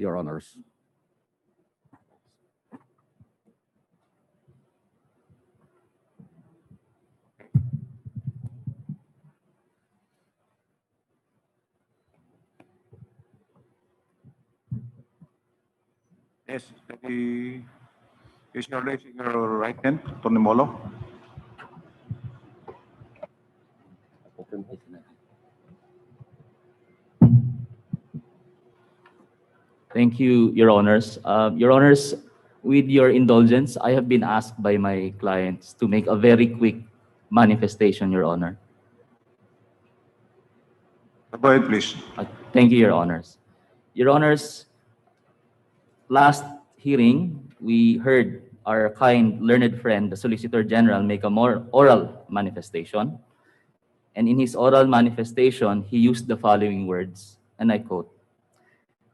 Your Honors. Yes, is your raising your right hand, Tony Molo? Thank you, Your Honors. Your Honors, with your indulgence, I have been asked by my clients to make a very quick manifestation, Your Honor. Go ahead, please. Thank you, Your Honors. Your Honors, last hearing, we heard our kind, learned friend, the Solicitor General, make a more oral manifestation. And in his oral manifestation, he used the following words, and I quote,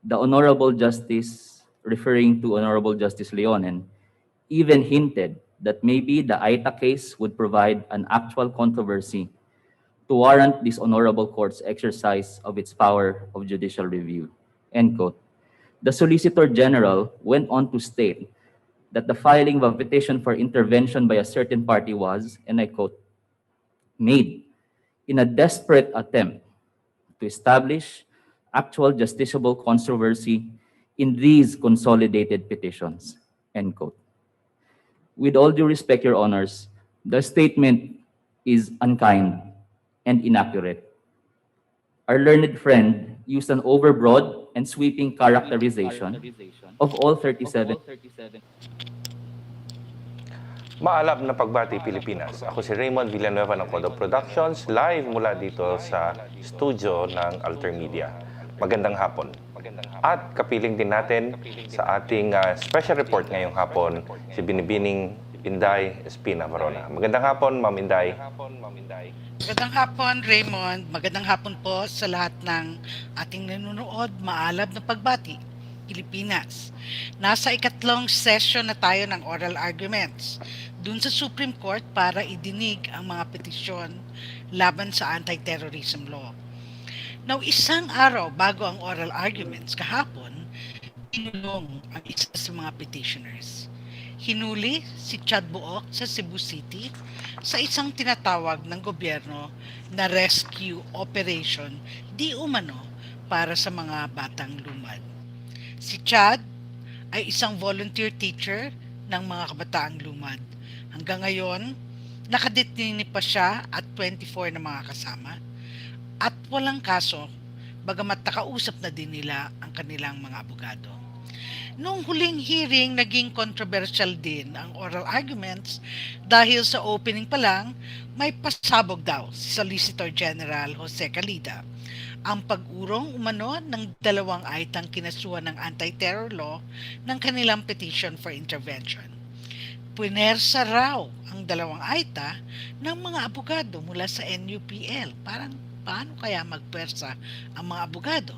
"The Honorable Justice," referring to Honorable Justice Leonen, "even hinted that maybe the AITA case would provide an actual controversy to warrant this honorable court's exercise of its power of judicial review." End quote. The Solicitor General went on to state that the filing of a petition for intervention by a certain party was, and I quote, "made in a desperate attempt to establish actual justiciable controversy in these consolidated petitions." End quote. With all due respect, Your Honors, the statement is unkind and inaccurate. Our learned friend used an overbroad and sweeping characterization of all 37. Maalab na pagbati Pilipinas. Ako si Raymond Villanueva ng Code of Productions, live mula dito sa studio ng AlterMidya. Magandang hapon. At kapiling din natin sa ating special report ngayong hapon, si Binibining Inday Espina Varona. Magandang hapon, Ma'am Inday. Magandang hapon, Raymond. Magandang hapon po sa lahat ng ating nanonood. Maalab na pagbati, Pilipinas. Nasa ikatlong session na tayo ng oral arguments dun sa Supreme Court para idinig ang mga petisyon laban sa anti-terrorism law. Now, isang araw bago ang oral arguments kahapon, kinulong ang isa sa mga petitioners. Hinuli si Chad Buok sa Cebu City sa isang tinatawag ng gobyerno na rescue operation di umano para sa mga batang lumad. Si Chad ay isang volunteer teacher ng mga kabataang lumad. Hanggang ngayon, nakadetini pa siya at 24 na mga kasama at walang kaso, bagamat nakausap na din nila ang kanilang mga abogado. Noong huling hearing, naging controversial din ang oral arguments dahil sa opening pa lang, may pasabog daw si Solicitor General Jose Calida. Ang pag-urong umano ng dalawang aitang kinasuhan ng anti-terror law ng kanilang petition for intervention. Punersa raw ang dalawang aita ng mga abogado mula sa NUPL. Parang paano kaya magpwersa ang mga abogado?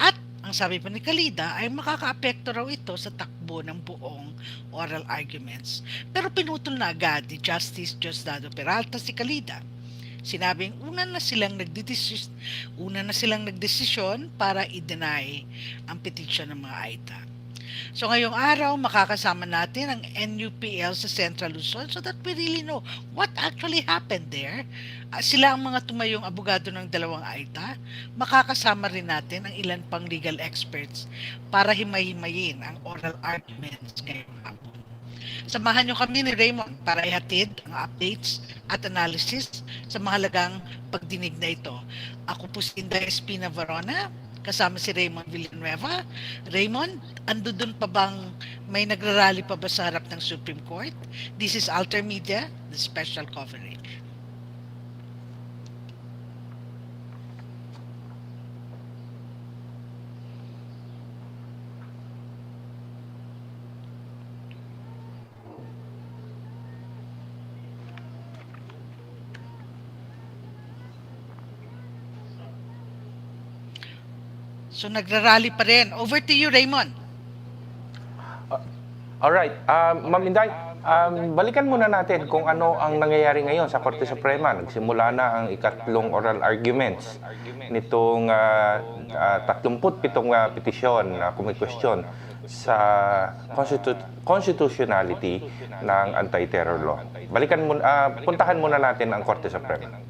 At ang sabi pa ni Calida ay makakaapekto raw ito sa takbo ng buong oral arguments. Pero pinutol na agad ni Justice Diosdado Peralta si Calida. Sinabing una na silang nagdesisyon para i-deny ang petition ng mga AITA. So ngayong araw, makakasama natin ang NUPL sa Central Luzon so that we really know what actually happened there. Sila ang mga tumayong abogado ng dalawang AITA. Makakasama rin natin ang ilan pang legal experts para himay-himayin ang oral arguments ngayong hapon. Samahan niyo kami ni Raymond para ihatid ang updates at analysis sa mahalagang pagdinig na ito. Ako po si Inday Espina Varona, kasama si Raymond Villanueva. Raymond, andun pa bang may nagrarally pa ba sa harap ng Supreme Court? This is AlterMidya, the special coverage. So nagrarally pa rin. Over to you, Raymond. Alright, Ma'am Inday, Balikan muna natin kung ano ang nangyayari ngayon sa Korte Suprema. Nagsimula na ang ikatlong oral arguments nitong 37 petisyon na kumikwestiyon sa constitutionality ng anti-terror law. Puntahan muna natin ang Korte Suprema.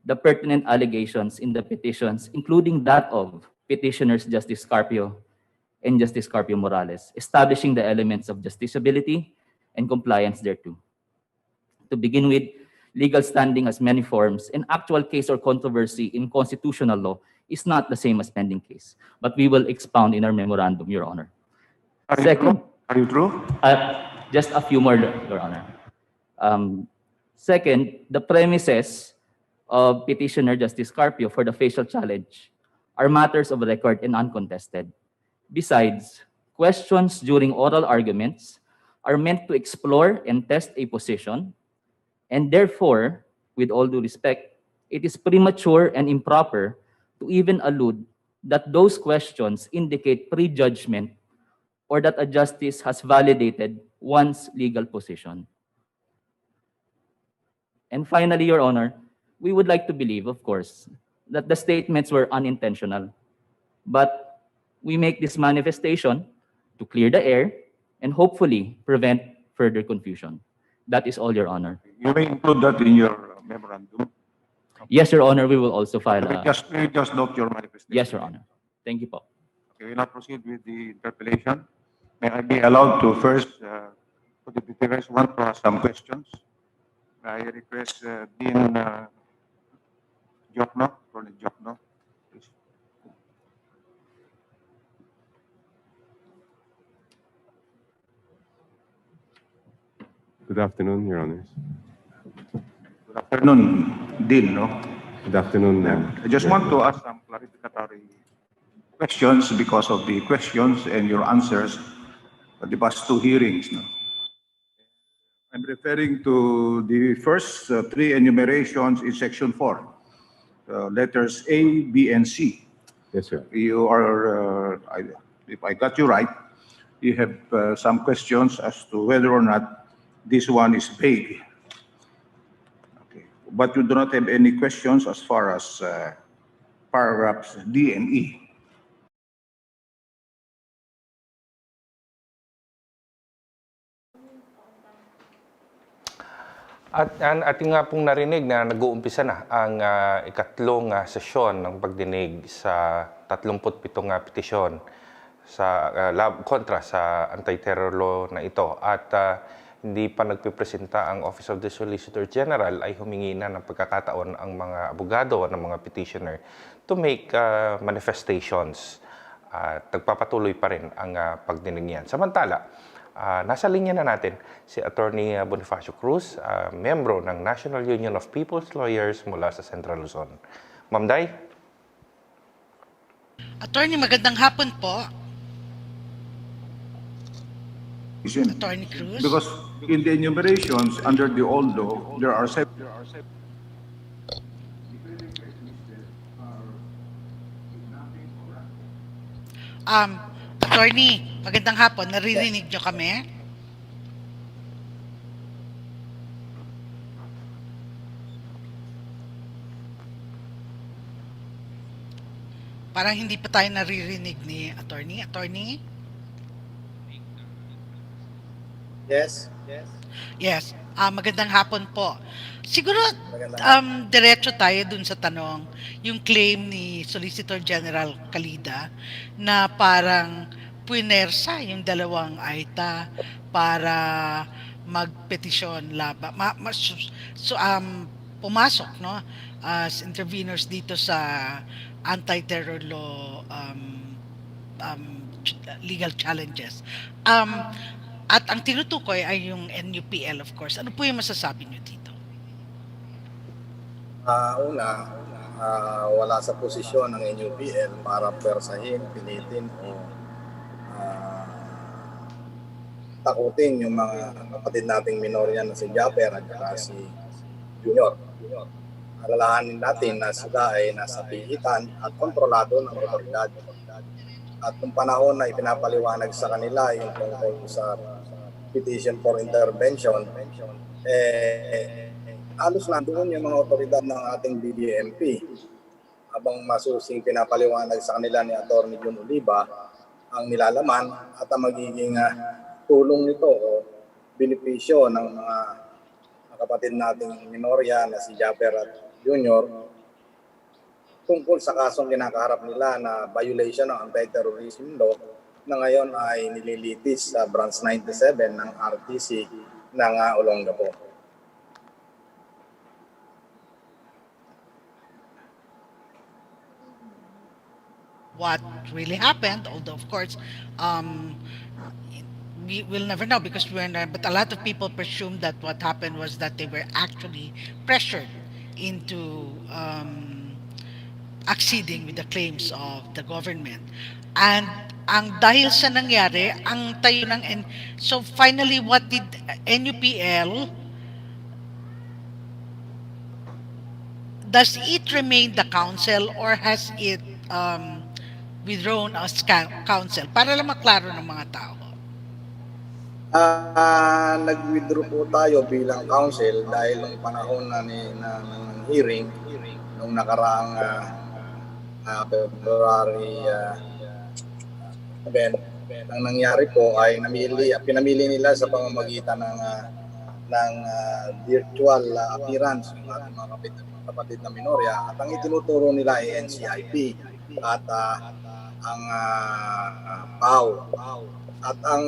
The pertinent allegations in the petitions, including that of petitioners Justice Carpio and Justice Carpio Morales, establishing the elements of justiciability and compliance thereto. To begin with, legal standing has many forms, and actual case or controversy in constitutional law is not the same as pending case, but we will expound in our memorandum, Your Honor. Are you Second, true? Are you true? just a few more, Your Honor. Second, the premises of petitioner Justice Carpio for the facial challenge are matters of record and uncontested. Besides, questions during oral arguments are meant to explore and test a position, and therefore, with all due respect, it is premature and improper to even allude that those questions indicate prejudgment or that a justice has validated one's legal position. And finally, Your Honor, we would like to believe, of course, that the statements were unintentional. But we make this manifestation to clear the air and hopefully prevent further confusion. That is all, Your Honor. You may include that in your memorandum. Yes, Your Honor, we will also file We a... just note your manifestation. Yes, Your Honor. Thank you po. Okay, we now proceed with the interpellation. May I be allowed to first, for the petitioners, want to ask some questions? May I request Dean Jokno, Colonel Jokno, please. Good afternoon, Your Honors. Good afternoon, Dean. No? Good afternoon. I just want to ask some clarificatory questions because of the questions and your answers for the past two hearings. No? I'm referring to the first three enumerations in Section 4, letters A, B, and C. Yes, sir. You are, if I got you right, you have some questions as to whether or not this one is vague. Okay. But you do not have any questions as far as paragraphs D and E. At ating nga pong narinig na nag-uumpisa na ang ikatlong sesyon ng pagdinig sa 37 petisyon sa kontra sa anti-terror law na ito. At hindi pa nagpipresenta ang Office of the Solicitor General, ay humingi na ng pagkakataon ang mga abogado ng mga petitioner to make manifestations. At nagpapatuloy pa rin ang pagdinig niyan. Samantala, nasa linya na natin si Attorney Bonifacio Cruz, membro ng National Union of People's Lawyers mula sa Central Luzon. Ma'am Day? Attorney, magandang hapon po. Attorney Cruz. Because in the enumerations under the old law, there are several. Attorney, magandang hapon. Naririnig nyo kami? Parang hindi pa tayo naririnig ni Attorney. Attorney? Yes. Yes. Magandang hapon po. Siguro, diretso tayo dun sa tanong, yung claim ni Solicitor General Calida na parang puinersa yung dalawang AITA para magpetisyon laban. Pumasok, no, as interveners dito sa anti-terror law legal challenges. At ang tinutukoy ay yung NUPL, of course. Ano po yung masasabi niyo dito? Wala sa posisyon ng NUPL para persahin, pilitin o takutin yung mga kapatid nating minorya na si Japper at saka si Junior. Alalahanin natin na sila ay nasa pihitan at kontrolado ng otoridad. At nung panahon na ipinapaliwanag sa kanila yung tungkol sa petition for intervention, halos nandoon yung mga otoridad ng ating BBMP. Habang masusing pinapaliwanag sa kanila ni Atty. Jun Oliva ang nilalaman at ang magiging tulong nito o benepisyo ng mga kapatid nating minorya na si Japper at Junior tungkol sa kasong kinakaharap nila na violation ng anti-terrorism law na ngayon ay nililitis sa branch 97 ng RTC ng Olongapo. What really happened, although of course we will never know because but a lot of people presume that what happened was that they were actually pressured into acceding with the claims of the government. And ang dahil sa nangyari, ang tayo ng so finally what did NUPL, does it remain the council or has it withdrawn as council? Para lang maklaro ng mga tao. Nag-withdraw po tayo bilang council dahil nung panahon ng hearing nung nakaraang February 7, ang nangyari po ay pinamili nila sa pamamagitan ng virtual appearance ng ating mga kapatid na minorya at ang itinuturo nila ay NCIP at ang PAW. At ang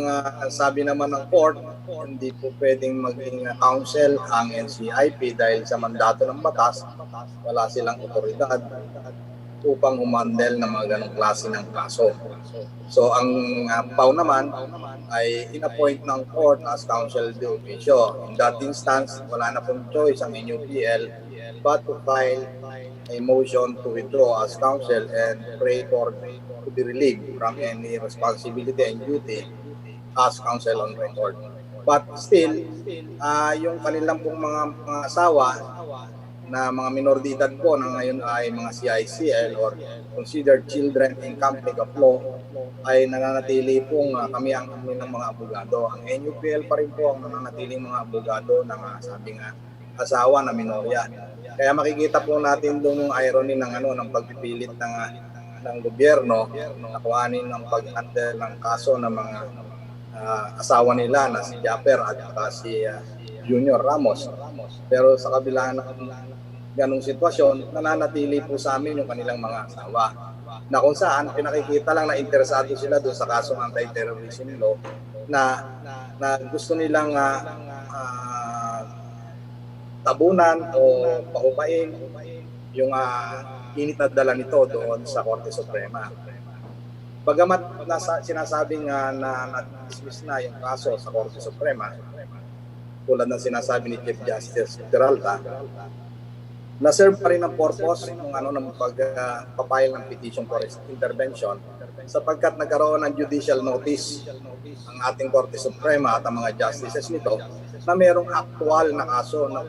sabi naman ng court, hindi po pwedeng maging counsel ang NCIP dahil sa mandato ng batas, wala silang otoridad upang umandel ng mga ganong klase ng kaso. So ang PAW naman ay inappoint ng court as counsel de officio. In that instance, wala na pong choice ang NUPL but to file a motion to withdraw as counsel and pray for to be relieved from any responsibility and duty as counsel on record. But still, yung kanilang pong mga asawa na mga minor de edad po na ngayon ay mga CICL or considered children in conflict of law ay nananatili pong kami ang ng mga abogado. Ang NUPL pa rin po ang nananatiling mga abogado ng sabi nga asawa na minorya. Kaya makikita po natin doon yung irony ng pagpipilit ng gobyerno na kuhanin ng pag-handle ng kaso ng mga asawa nila na si Japper at si Junior Ramos. Pero sa kabila ng ganong sitwasyon, nananatili po sa amin yung kanilang mga asawa na kung saan pinakikita lang na interesado sila doon sa kasong anti-terrorism law na gusto nilang tabunan o pahupain yung init na dala nito doon sa Korte Suprema. Bagamat sinasabing na-dismiss na yung kaso sa Korte Suprema, tulad ng sinasabi ni Chief Justice Peralta, na-serve pa rin ang purpose ng pagpapile ng petition for intervention sapagkat nagkaroon ng judicial notice ang ating Korte Suprema at ang mga justices nito na mayroong actual na kaso na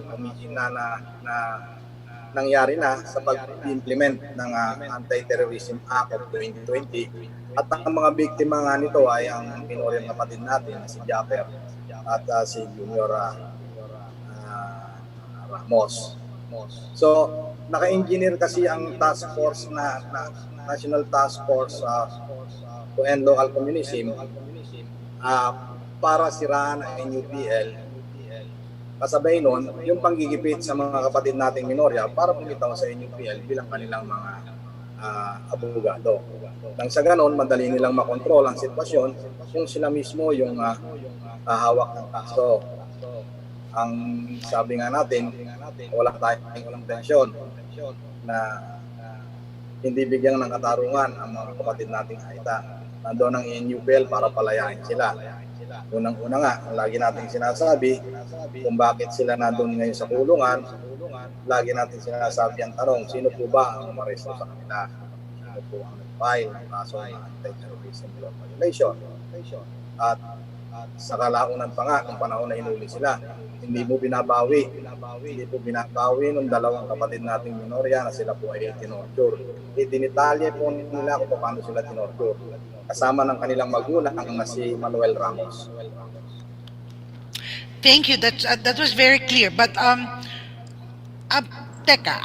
nangyari na sa pag-implement ng Anti-Terrorism Act of 2020 at ang mga biktima nga nito ay ang minoryang kapatid natin si Japper at si Junior Ramos. So, naka-engineer kasi ang task force na National Task Force to End Local Communism para siraan ang NUPL. Kasabay nun, yung panggigipit sa mga kapatid nating minorya para pumitaw sa NUPL bilang kanilang mga abogado. Nang sa ganon, madali nilang makontrol ang sitwasyon kung sila mismo yung hawak ng kaso. Ang sabi nga natin, wala tayong intensyon na hindi bigyan ng katarungan ang mga kapatid nating Aita. Nandoon ang NUPL para palayain sila. Unang-una nga, lagi natin sinasabi kung bakit sila nandun ngayon sa kulungan, lagi natin sinasabi ang tanong, sino po ba ang umaresto sa kanila? Sino po ang nag-file ng kaso ng anti-terrorism law violation? At sa kalaunan pa nga, nung panahon na hinuli sila, hindi po binabawi ng dalawang kapatid nating minorya na sila po ay tinorture. Dinitalye po nila kung paano sila tinorture, kasama ng kanilang magulang na si Manuel Ramos. Thank you. That was very clear. But teka,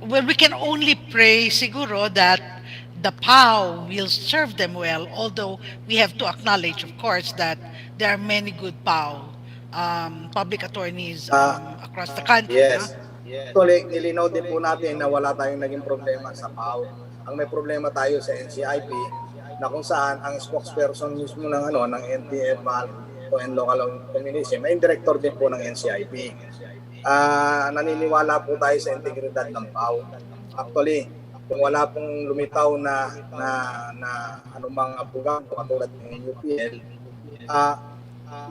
well, we can only pray siguro that the PAO will serve them well, although we have to acknowledge, of course, that there are many good PAO public attorneys across the country. Yes. Actually, nilinaw din po natin na wala tayong naging problema sa PAO. Ang may problema tayo sa NCIP, na kung saan ang spokesperson mismo ng ng NTF and Local Communism ay director din po ng NCIP. Naniniwala po tayo sa integridad ng PAO. Actually, kung wala pong lumitaw na anumang abogado katulad ng UPL,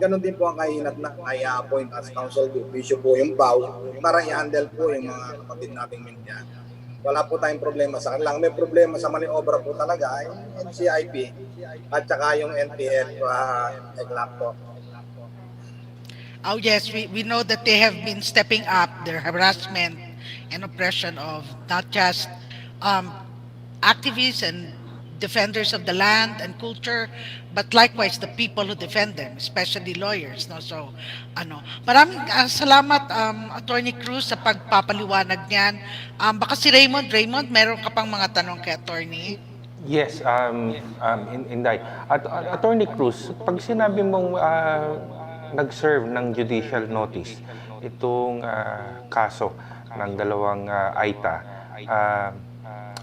ganun din po ang kahinat na i-appoint as counsel to issue po yung PAO para i-handle po yung mga kapatid nating media. Wala po tayong problema sa kanila. May problema sa maniobra po talaga ay NCIP at saka yung NTF EGLACTO. Oh yes, we know that they have been stepping up their harassment and oppression of not just activists and defenders of the land and culture, but likewise the people who defend them, especially lawyers. No? So, maraming salamat, Attorney Cruz, sa pagpapaliwanag niyan. Baka si Raymond, meron ka pang mga tanong kay Attorney? Yes, Inday. Attorney Cruz, pag sinabi mong nag-serve ng judicial notice itong kaso ng dalawang AITA,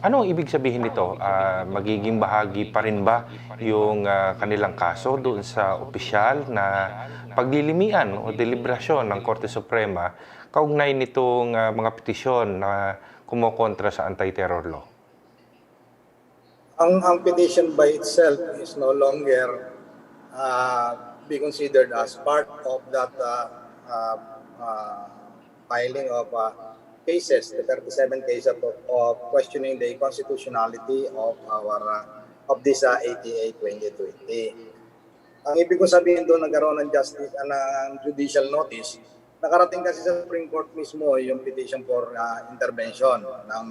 ano ang ibig sabihin nito? Magiging bahagi pa rin ba yung kanilang kaso doon sa opisyal na paglilimian o deliberasyon ng Korte Suprema kaugnay nitong mga petisyon na kumokontra sa anti-terror law? Ang petition by itself is no longer be considered as part of that filing of cases, the 37 cases of questioning the constitutionality of of this ATA 2020. Ang ibig ko sabihin doon, nagkaroon ng judicial notice. Nakarating kasi sa Supreme Court mismo yung petition for intervention ng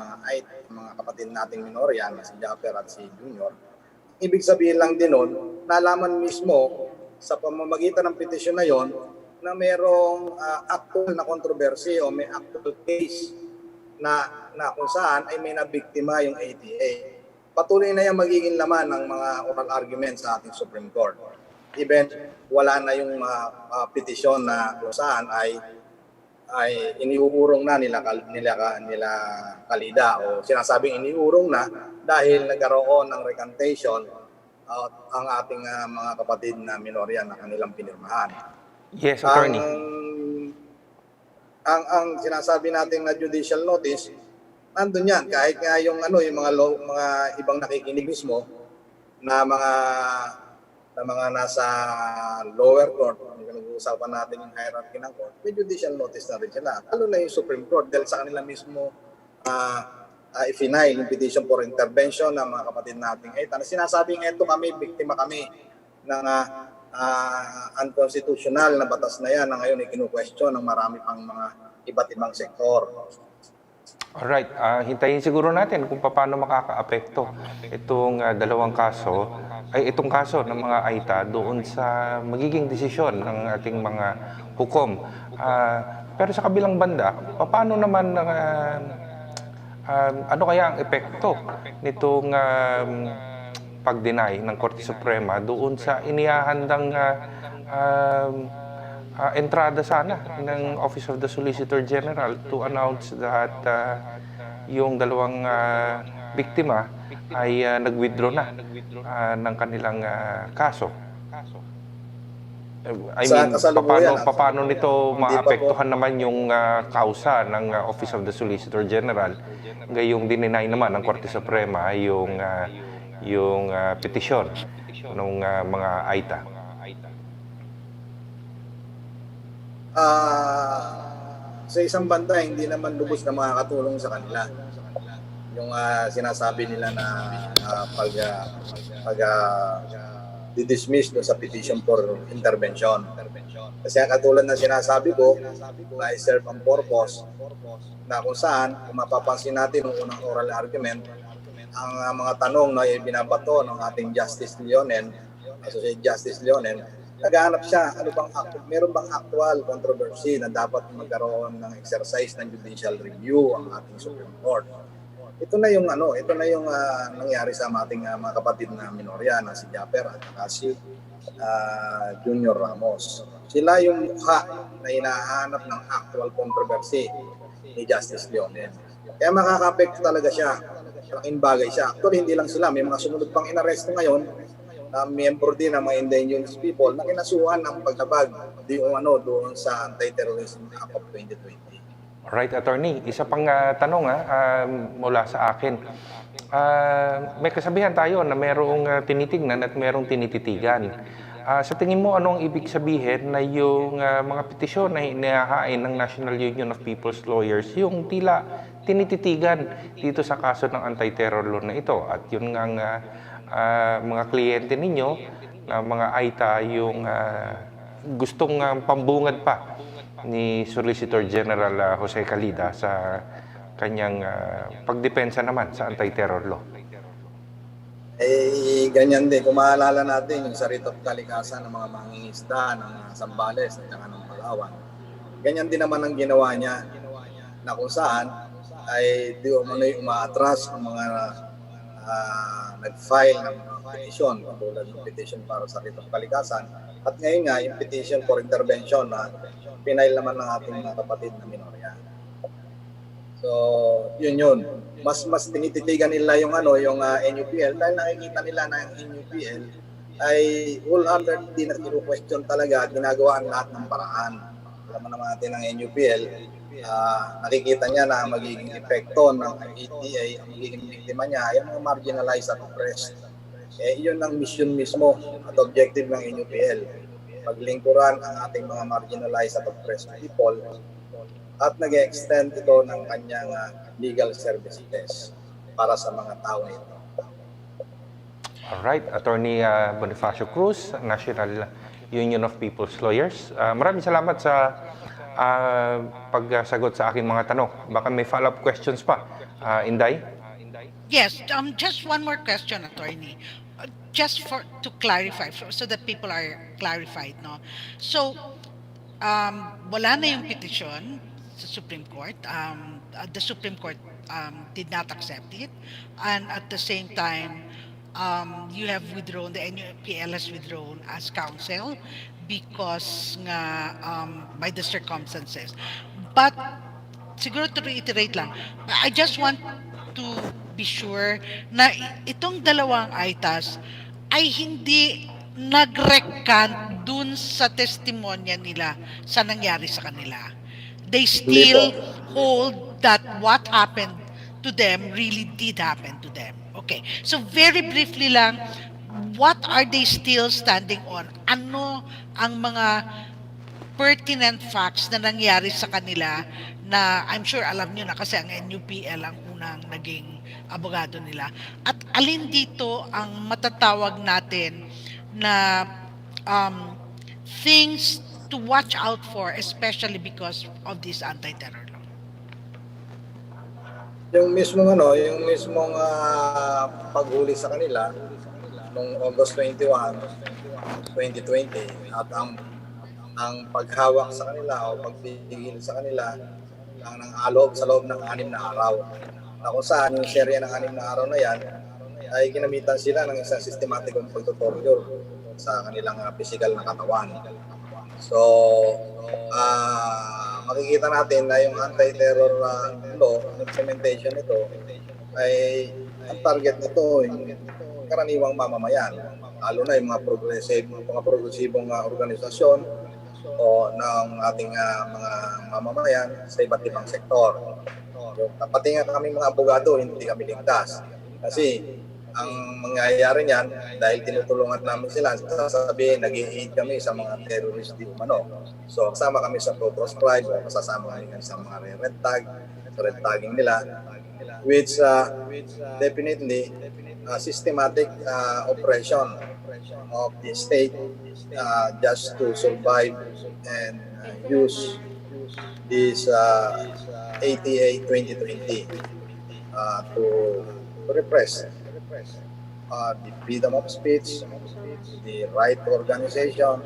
mga kapatid nating minorya na si Japper at si Junior. Ibig sabihin lang din noon, nalaman mismo sa pamamagitan ng petition na yon na mayroong actual na controversy o may actual case na kung saan ay may nabiktima yung ATA. Patuloy na yung magiging laman ng mga oral arguments sa ating Supreme Court. Even wala na yung petition na kung saan ay iniuurong na nila Kalida o sinasabing iniurong na dahil nagkaroon ng recantation ang ating mga kapatid na minorya na kanilang pinirmahan. Yes, Attorney. Ang sinasabi natin na judicial notice, nandun yan. Kahit nga yung mga ibang nakikinig mismo na mga nasa lower court, nag-uusapan natin yung hierarchy ng court, may judicial notice na rin sila. Lalo na yung Supreme Court dahil sa kanila mismo i-final yung petition for intervention ng mga kapatid nating na sinasabing eto kami, biktima kami ng unconstitutional na batas na yan na ngayon ay kinu-question ng marami pang mga iba't ibang sektor. Alright, hintayin siguro natin kung paano makakaapekto itong dalawang kaso, itong kaso ng mga AITA doon sa magiging desisyon ng ating mga hukom. Pero sa kabilang banda, paano naman ano kaya ang epekto nitong pag-deny ng Korte Suprema doon sa inihahandang entrada sana ng Office of the Solicitor General to announce that yung dalawang biktima ay nag-withdraw na ng kanilang kaso. I mean, paano nito maapektuhan naman yung kausa ng Office of the Solicitor General ngayong dininay naman ng Korte Suprema yung petisyon ng mga AITA? Sa isang banda, hindi naman lubos na makakatulong sa kanila. Yung sinasabi nila na di-dismiss doon sa petition for intervention. Kasi ang katulad ng sinasabi ko, na serve ang purpose na kung saan, kung mapapansin natin ng unang oral argument, ang mga tanong na ibinabato ng ating Justice Leonen, Associate Justice Leonen, naghahanap siya, meron bang actual controversy na dapat magkaroon ng exercise ng judicial review ang ating Supreme Court. Ito na yung nangyari sa ating mga kapatid na minorya na si Japper at si Junior Ramos. Sila yung mukha na hinahanap ng actual controversy ni Justice Leonen. Kaya makaka-apekto talaga siya. Malaking bagay siya. Actually, hindi lang sila. May mga sumunod pang inaresto ngayon na miyembro din ng mga indigenous people na kinasuhan ng pagtabag doon sa Anti-Terrorism Act of 2020. Right, attorney. Isa pang tanong mula sa akin. May kasabihan tayo na merong tinitingnan at merong tinititigan. Sa tingin mo, anong ibig sabihin na yung mga petisyon na inihahain ng National Union of People's Lawyers, yung tila tinititigan dito sa kaso ng anti-terror law na ito? At yun nga mga kliyente ninyo, na mga AITA, yung gustong pambungad pa ni Solicitor General Jose Calida sa kanyang pagdepensa naman sa anti-terror law. Ganyan din. Kung maalala natin yung sa writ of kalikasan ng mga mangingisda ng Zambales at saka ng Palawan, ganyan din naman ang ginawa niya na kung saan ay umaatras ang mga nag-file ng petition, katulad ng petition para sa writ of kalikasan, at ngayon nga yung petition for intervention na pinail naman ng ating mga kapatid na minorya. So, yun. Mas tinititigan nila yung NUPL dahil nakikita nila na yung NUPL ay wholeheartedly na question talaga at ginagawa ang lahat ng paraan. Alam naman natin ng NUPL, nakikita niya na magiging epekto ng ETA, ang magiging biktima niya ay mga marginalized at oppressed. Yun ang mission mismo at objective ng NUPL. Paglingkuran ang ating mga marginalized at oppressed people at nag-extend ito ng kanyang legal services para sa mga tao nito. Alright, Attorney Bonifacio Cruz, National Union of People's Lawyers. Maraming salamat sa pagsagot sa aking mga tanong. Baka may follow-up questions pa. Inday? Yes, just one more question, attorney. Just to clarify, so that people are clarified, no? So, wala na yung petition sa Supreme Court. The Supreme Court did not accept it, and at the same time, you have withdrawn, the NUPL has withdrawn as counsel because nga by the circumstances. But siguro to reiterate lang, I just want to be sure na itong dalawang ITAS ay hindi nag-recant dun sa testimonya nila sa nangyari sa kanila. They still hold that what happened to them really did happen to them. Okay, so very briefly lang, what are they still standing on? Ano ang mga pertinent facts na nangyari sa kanila na I'm sure alam nyo na kasi ang NUPL ang unang naging abogado nila. At alin dito ang matatawag natin na things to watch out for, especially because of this anti-terror law? Yung mismong paghuli sa kanila noong August 21, 2020 at ang paghawak sa kanila o pagpigil sa kanila sa loob ng 6 na araw. Na kung saan yung serye ng 6 na araw na yan ay ginamitan sila ng isang systematic pagtutorture sa kanilang physical na katawan. So, makikita natin na yung anti-terror law, implementation nito, ay ang target nito yung karaniwang mamamayan, lalo na yung mga progresibong organisasyon o ng ating mga mamamayan sa iba't ibang sektor. Pati nga kami mga abogado, hindi kami ligtas. Kasi ang mangyayari niyan, dahil tinutulungan namin sila, sasabihin, nag-i-aid kami sa mga terrorist di umano. So, kasama kami sa pro-proscribe, kasama kami sa mga red tagging nila, which definitely systematic oppression of the state just to survive and use this ATA 2020 to repress the freedom of speech, the right to organization,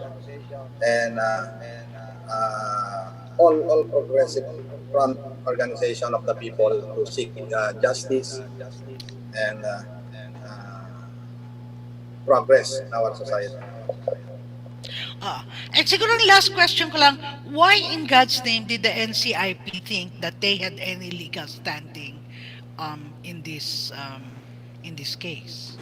and all progressive front organization of the people to seek justice and progress in our society. And siguro ang last question ko lang, why in God's name did the NCIP think that they had any legal standing in this case?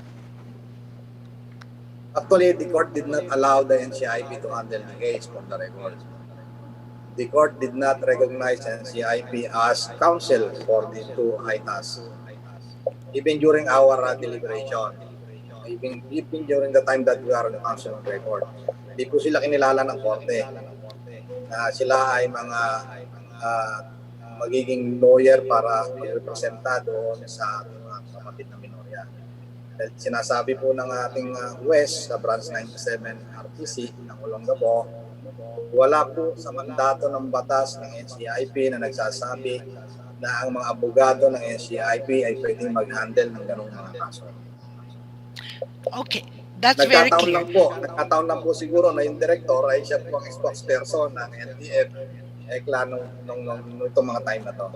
Actually, the court did not allow the NCIP to handle the case for the record. The court did not recognize NCIP as counsel for the two ITAs. Even during our deliberation, even during the time that we are on the counsel on record, di po sila kinilala ng korte na sila ay mga magiging lawyer para magrepresenta doon sa ating mga kapatid na minorya. Dahil sinasabi po ng ating West sa branch 97 RTC ng Olongapo, wala po sa mandato ng batas ng NCIP na nagsasabi na ang mga abogado ng NCIP ay pwedeng mag-handle ng ganung mga kaso. Okay, that's very clear. Nagkataon lang po siguro na yung director ay siya po ang spokesperson ng NTF klano nung itong mga time na to.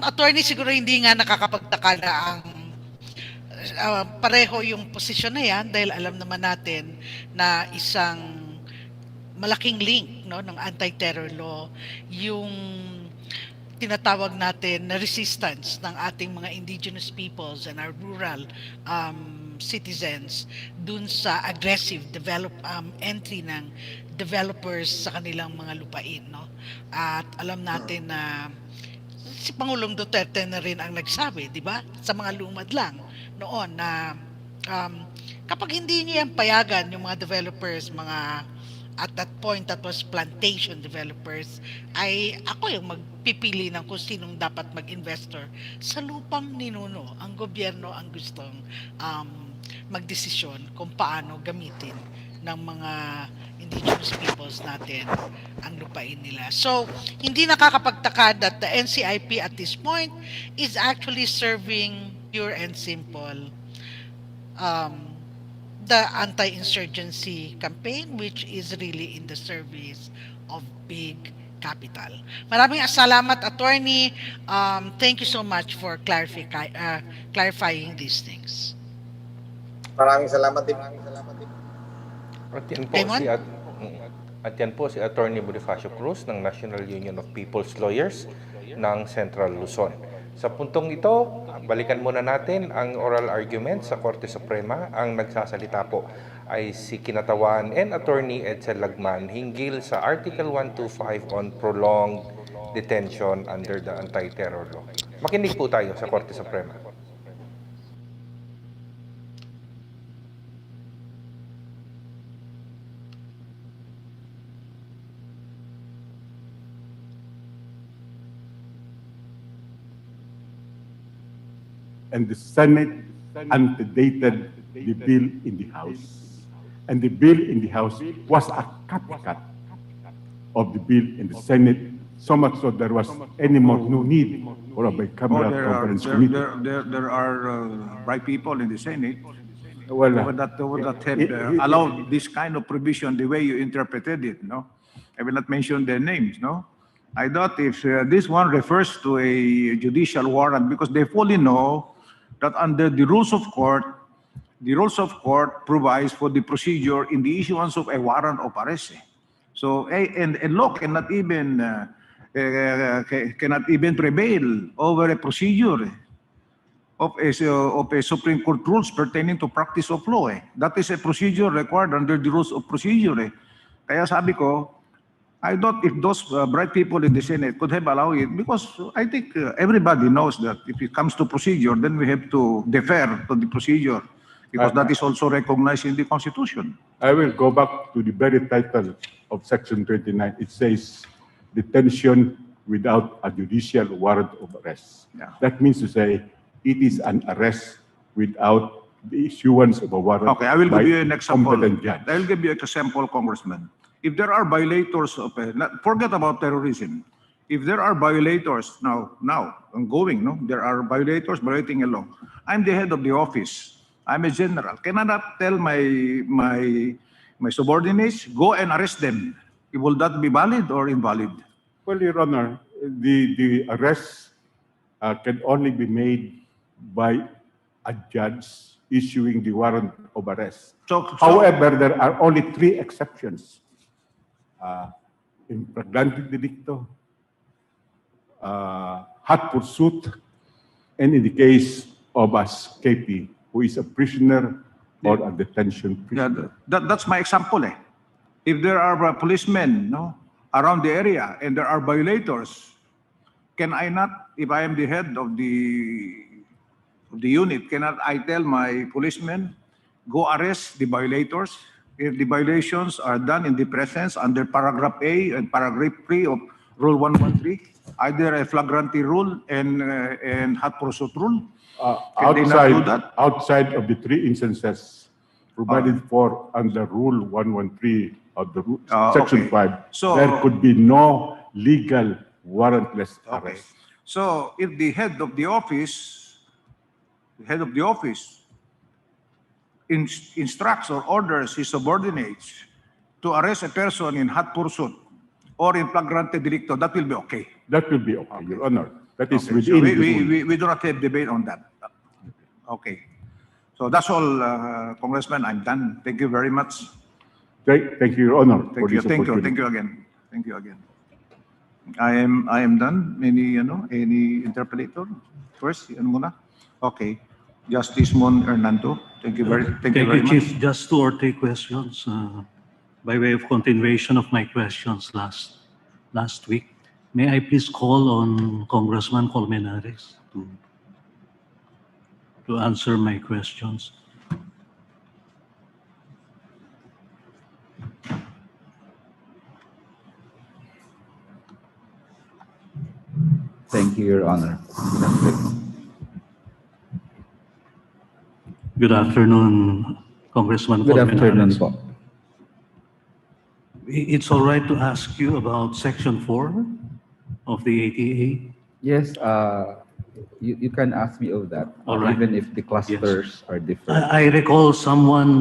Attorney, siguro hindi nga nakakapagtaka na ang pareho yung posisyon na yan dahil alam naman natin na isang malaking link ng anti-terror law yung tinatawag natin na resistance ng ating mga indigenous peoples and our rural citizens dun sa aggressive entry ng developers sa kanilang mga lupain, no? At alam natin na si Pangulong Duterte na rin ang nagsabi, di ba? Sa mga lumad lang noon na kapag hindi niya payagan yung mga developers, at that point that was plantation developers, ay ako yung magpipili ng kung sinong dapat mag-investor sa lupang ninuno. Ang gobyerno ang gustong magdesisyon kung paano gamitin ng mga indigenous peoples natin ang lupain nila. So, hindi nakakapagtaka that the NCIP at this point is actually serving pure and simple the anti-insurgency campaign, which is really in the service of big capital. Maraming salamat, attorney. Thank you so much for clarifying these things. Maraming salamat din. At yan po si Attorney Bonifacio Cruz ng National Union of People's Lawyers ng Central Luzon. Sa puntong ito, balikan muna natin ang oral argument sa Korte Suprema. Ang nagsasalita po ay si Kinatawan and Attorney Edsel Lagman hinggil sa Article 125 on prolonged detention under the anti-terror law. Makinig po tayo sa Korte Suprema. And the Senate antedated the bill in the House. And the bill in the House was a copycat of the bill in the Senate, so much so there was no need for a bicameral conference committee. There are bright people in the Senate Well, that have allowed this kind of provision the way you interpreted it, no? I will not mention their names, no? I thought if this one refers to a judicial warrant, because they fully know that under the rules of court provides for the procedure in the issuance of a warrant of arrest. So, and law cannot even prevail over a procedure of a Supreme Court rules pertaining to practice of law. That is a procedure required under the rules of procedure. Kaya sabi ko, I thought if those bright people in the Senate could have allowed it, because I think everybody knows that if it comes to procedure, then we have to defer to the procedure, because that is also recognized in the Constitution. I will go back to the very title of Section 29. It says, detention without a judicial warrant of arrest. Yeah. That means to say, it is an arrest without the issuance of a warrant. Okay, I will by give you an example. competent judge. I will give you an example, Congressman. If there are violators of, forget about terrorism. If there are violators now ongoing, no, there are violators violating a law. I'm the head of the office. I'm a general. Can I not tell my subordinates go and arrest them? Will that be valid or invalid? Well, Your Honor, the arrest can only be made by a judge issuing the warrant of arrest. However, there are only 3 exceptions. In flagrante delicto, hot pursuit, and in the case of us, KP, who is a prisoner or a detention prisoner. Yeah, that's my example. If there are policemen, no, around the area and there are violators, can I not, if I am the head of the unit, cannot I tell my policemen, go arrest the violators? If the violations are done in the presence under paragraph A and paragraph 3 of Rule 113, either a flagrancy rule and hot pursuit rule, can they not do that? Outside of the 3 instances provided for under Rule 113 of the Section okay. 5, So- there could be no legal warrantless Okay. arrest. So if the head of the office instructs or orders his subordinates to arrest a person in hot pursuit or in flagrante delicto, that will be okay. That will be okay, Your Honor. That is Okay, so within the rule. we do not have debate on that. Okay. So that's all, Congressman. I'm done. Thank you very much. Thank you, Your Honor. for Thank you. this Thank you. opportunity. Thank you again. Thank you again. I am done. Any interpolator? First, ano muna? Okay. Justice Mon Hernando. Thank you very much. Chief. Just 2 or 3 questions by way of continuation of my questions last week. May I please call on Congressman Colmenares to answer my questions? Thank you, Your Honor. Good afternoon, Congressman Good Colmenares. afternoon po. It's all right to ask you about Section 4 of the ATA. Yes, you can ask me of that, All right. even if the clusters are different. I recall someone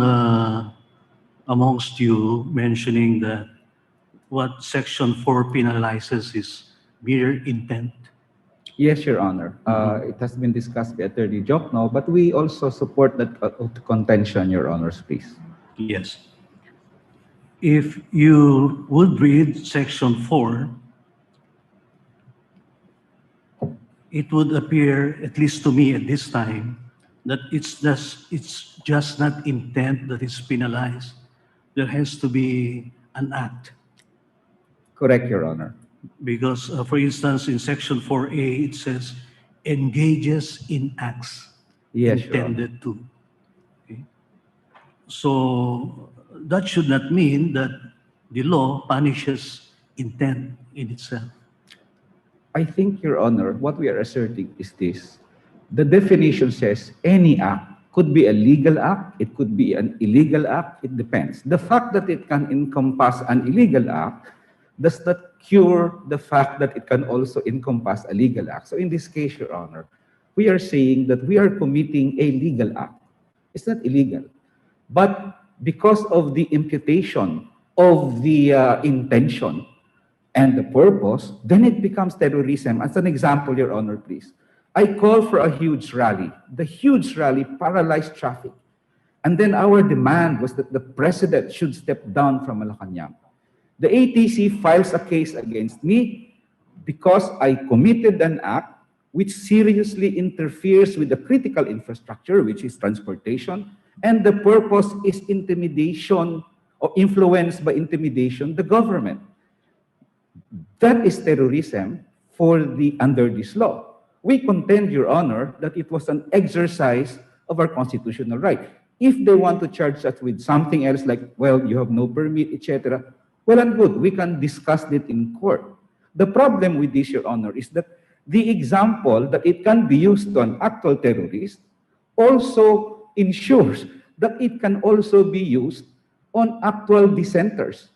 amongst you mentioning that what Section 4 penalizes is mere intent. Yes, Your Honor. It has been discussed by Attorney Jokno, but we also support that contention, Your Honors, please. Yes. If you would read Section 4, it would appear, at least to me at this time, that it's just not intent that is penalized. There has to be an act. Correct, Your Honor. Because, for instance, in Section 4A, it says, engages in acts Yes, Your Honor. intended to. Okay? So that should not mean that the law punishes intent in itself. I think, Your Honor, what we are asserting is this. The definition says any act could be a legal act, it could be an illegal act, it depends. The fact that it can encompass an illegal act does not cure the fact that it can also encompass a legal act. So in this case, Your Honor, we are saying that we are committing a legal act. It's not illegal. But because of the imputation of the intention and the purpose, then it becomes terrorism. As an example, Your Honor, please. I call for a huge rally. The huge rally paralyzed traffic. And then our demand was that the president should step down from Malacanang. The ATC files a case against me because I committed an act which seriously interferes with the critical infrastructure, which is transportation, and the purpose is intimidation or influenced by intimidation the government. That is terrorism under this law. We contend, Your Honor, that it was an exercise of our constitutional right. If they want to charge us with something else like, well, you have no permit, etc., well and good, we can discuss it in court. The problem with this, Your Honor, is that the example that it can be used on actual terrorists also ensures that it can also be used on actual dissenters.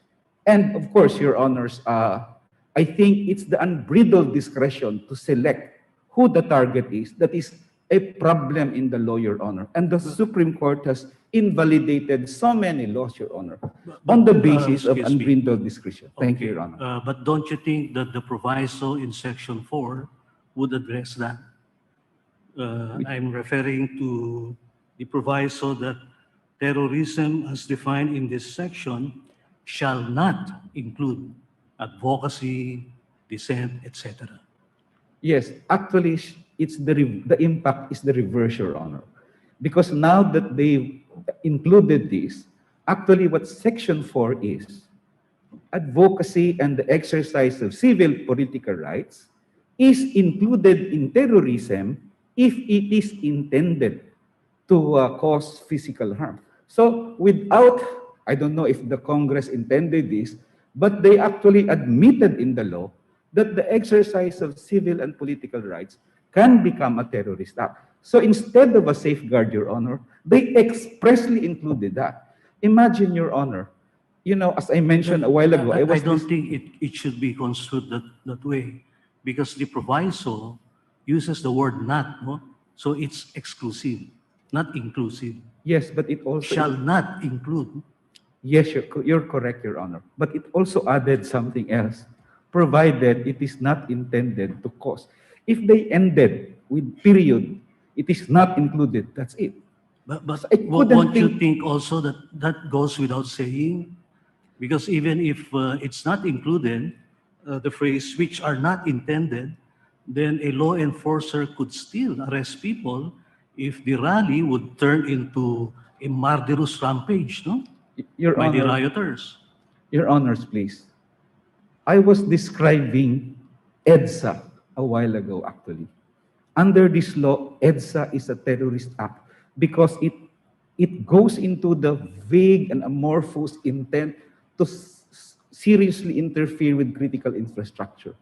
And of course, Your Honors, I think it's the unbridled discretion to select who the target is that is a problem in the law, Your Honor. And the Supreme Court has invalidated so many laws, Your Honor, on the basis of excuse me. unbridled discretion. Thank you, Okay, Your Honor. But don't you think that the proviso in Section 4 would address that? I'm referring to the proviso that terrorism as defined in this section shall not include advocacy, dissent, etc. Yes, actually, it's the impact is the reverse, Your Honor. Because now that they included this, actually what Section 4 is, advocacy and the exercise of civil political rights is included in terrorism if it is intended to cause physical harm. So without, I don't know if the Congress intended this, but they actually admitted in the law that the exercise of civil and political rights can become a terrorist act. So instead of a safeguard, Your Honor, they expressly included that. Imagine, Your Honor, you know, as I mentioned a while ago, I don't think it should be construed that way, because the proviso uses the word not, no? So it's exclusive, not inclusive. Yes, but it also Shall not include. Yes, you're correct, Your Honor. But it also added something else, provided it is not intended to cause. If they ended with period, it is not included. That's it. But I couldn't won't you think- think also that that goes without saying? Because even if it's not included, the phrase which are not intended, then a law enforcer could still arrest people if the rally would turn into a murderous rampage, no? Your By the Honor, rioters. Your Honors, please. I was describing EDSA a while ago, actually. Under this law, EDSA is a terrorist act because it goes into the vague and amorphous intent to seriously interfere with critical infrastructure.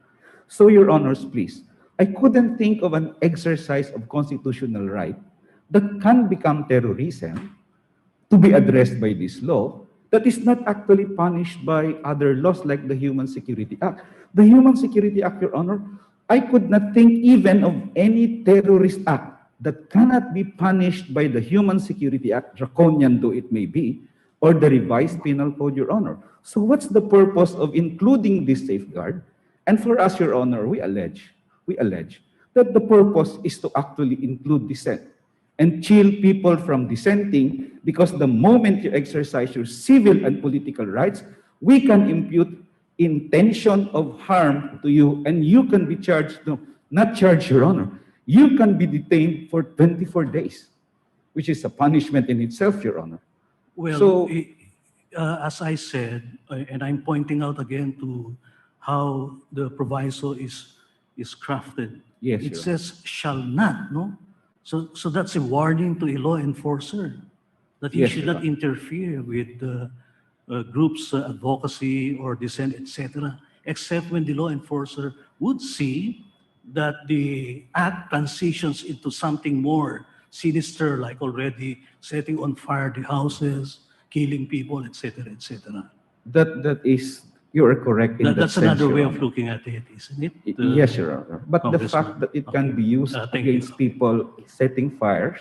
So, Your Honors, please, I couldn't think of an exercise of constitutional right that can become terrorism to be addressed by this law that is not actually punished by other laws like the Human Security Act. The Human Security Act, Your Honor, I could not think even of any terrorist act that cannot be punished by the Human Security Act, draconian though it may be, or the revised penal code, Your Honor. So what's the purpose of including this safeguard? And for us, Your Honor, we allege that the purpose is to actually include dissent and chill people from dissenting, because the moment you exercise your civil and political rights, we can impute intention of harm to you, and you can be charged, no, not charged, Your Honor. You can be detained for 24 days, which is a punishment in itself, Your Honor. Well, So- as I said, and I'm pointing out again to how the proviso is crafted. Yes, It Your says shall not, no? So that's a warning to a law enforcer that he Yes, should Your not interfere with groups' advocacy or dissent, etc., except when the law enforcer would see that the act transitions into something more sinister, like already setting on fire the houses, killing people, etc., etc. That is, you are correct in that That's sense, another Your way Honor. of looking at it, isn't it? Yes, Your Honor. But the Congressman. fact that it can Okay. be used Thank you. against people setting fires,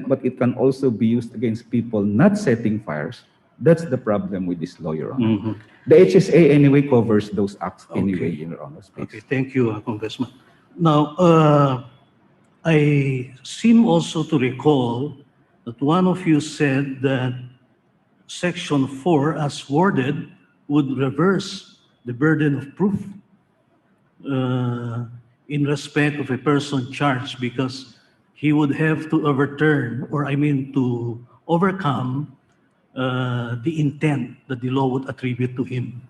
but it can also be used against people not setting fires, that's the problem with this law, Your Honor. Mhm. The HSA anyway covers those acts anyway, Okay. Your Honor. Okay, thank you, Congressman. Now, I seem also to recall that one of you said that Section 4, as worded, would reverse the burden of proof in respect of a person charged, because he would have to overturn, or I mean to overcome the intent that the law would attribute to him.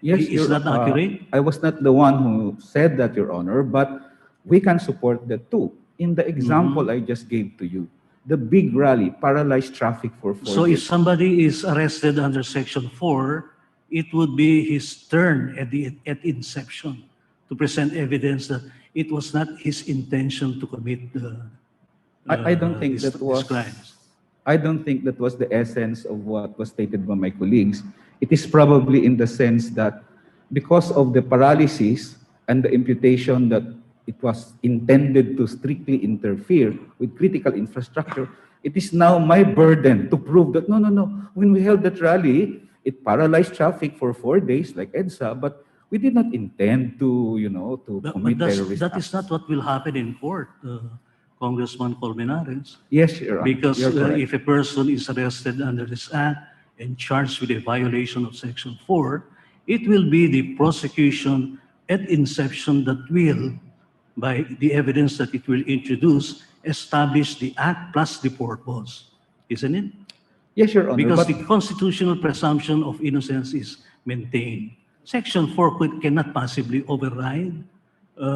Yes, Is that accurate? I was not the one who said that, Your Honor, but we can support that too. In the example I just gave to you, the big rally paralyzed traffic for 4 So if days. somebody is arrested under Section 4, it would be his turn at inception to present evidence that it was not his intention to commit I don't think that was describes. I don't think that was the essence of what was stated by my colleagues. It is probably in the sense that because of the paralysis and the imputation that it was intended to strictly interfere with critical infrastructure, it is now my burden to prove that no. When we held that rally, it paralyzed traffic for 4 days like EDSA, but we did not intend to, to But commit terrorist that acts. is not what will happen in court, Congressman Colmenares. Yes, Your Honor. Because You're correct. if a person is arrested under this act and charged with a violation of Section 4, it will be the prosecution at inception that will, by the evidence that it will introduce, establish the act plus the purpose, isn't it? Yes, Your Honor. Because but the constitutional presumption of innocence is maintained. Section 4 cannot possibly override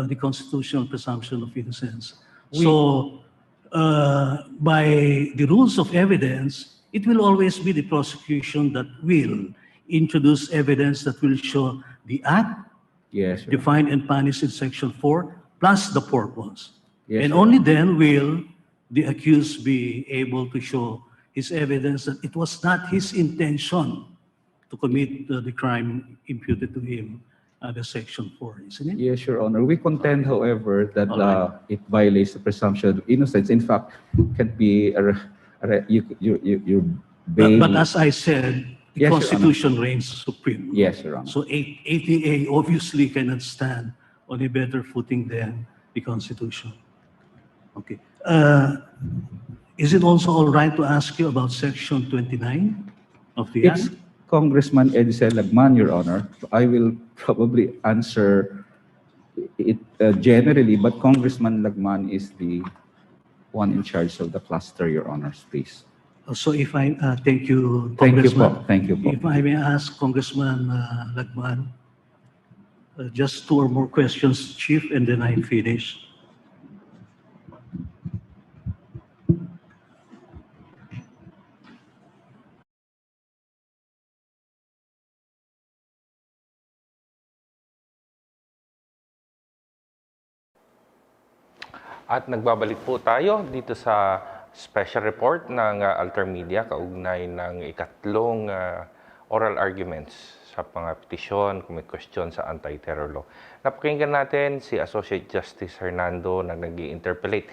the constitutional presumption of innocence. So, by the rules of evidence, it will always be the prosecution that will introduce evidence that will show the act yes, Your Honor. defined and punished in Section 4 plus the purpose. Yes, And Your only then will the accused be able to show his evidence that it was not his intention to commit the crime imputed to him under Section 4, isn't it? Yes, Your Honor. We contend, however, that All right. it violates the presumption of innocence. In fact, can be you But as I said, the Yes, Your Honor. Constitution reigns supreme. Yes, Your Honor. So ATA obviously cannot stand on a better footing than the Constitution. Okay. Is it also all right to ask you about Section 29 of the It's Act? Congressman Edsel Lagman, Your Honor. I will probably answer it generally, but Congressman Lagman is the one in charge of the cluster, Your Honors, please. So if I, thank you, Thank you Congressman. po. Thank you po. If I may ask Congressman Lagman, just 2 or more questions, Chief, and then I finish. At nagbabalik po tayo dito sa special report ng AlterMidya kaugnay ng ikatlong oral arguments sa mga petisyon, kung may question sa anti-terror law. Napakinggan natin si Associate Justice Hernando na nag-interpellate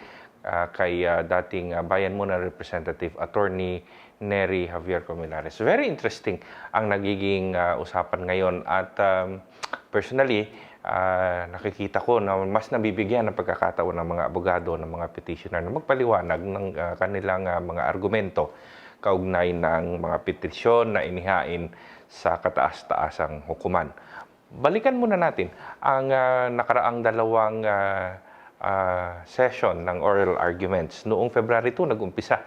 kay dating Bayan Muna Representative Attorney Nery Javier Colmenares. Very interesting ang nagiging usapan ngayon at personally, nakikita ko na mas nabibigyan ng pagkakataon ng mga abogado, ng mga petitioner na magpaliwanag ng kanilang mga argumento kaugnay ng mga petisyon na inihain sa kataas-taasang hukuman. Balikan muna natin ang nakaraang dalawang session ng oral arguments. Noong February 2, nag-umpisa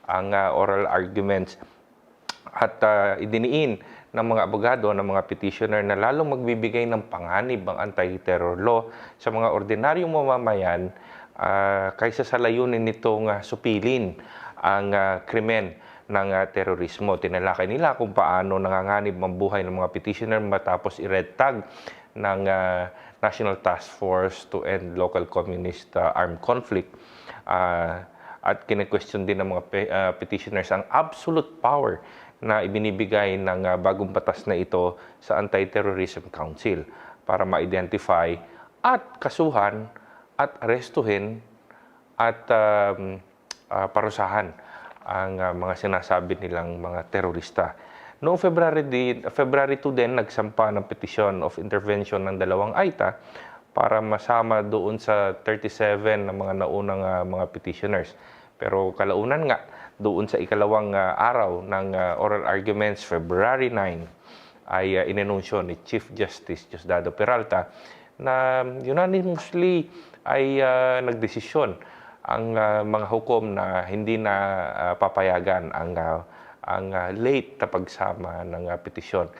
ang oral arguments at idiniin ng mga abogado, ng mga petitioner na lalong magbibigay ng panganib ang anti-terror law sa mga ordinaryong mamamayan kaysa sa layunin nitong supilin ang krimen ng terorismo. Tinalakay nila kung paano nanganganib ang buhay ng mga petitioner matapos i-red tag ng National Task Force to End Local Communist Armed Conflict. At kine-question din ng mga petitioners ang absolute power na ibinibigay ng bagong batas na ito sa Anti-Terrorism Council para ma-identify at kasuhan at arestuhin at parusahan ang mga sinasabi nilang mga terorista. Noong February 2 din, nagsampa ng petition of intervention ng dalawang AITA para masama doon sa 37 ng mga naunang mga petitioners. Pero kalaunan nga, doon sa ikalawang araw ng oral arguments, February 9, ay inanunsyo ni Chief Justice Diosdado Peralta na unanimously ay nagdesisyon ang mga hukom na hindi na papayagan ang late na pagsama ng petisyon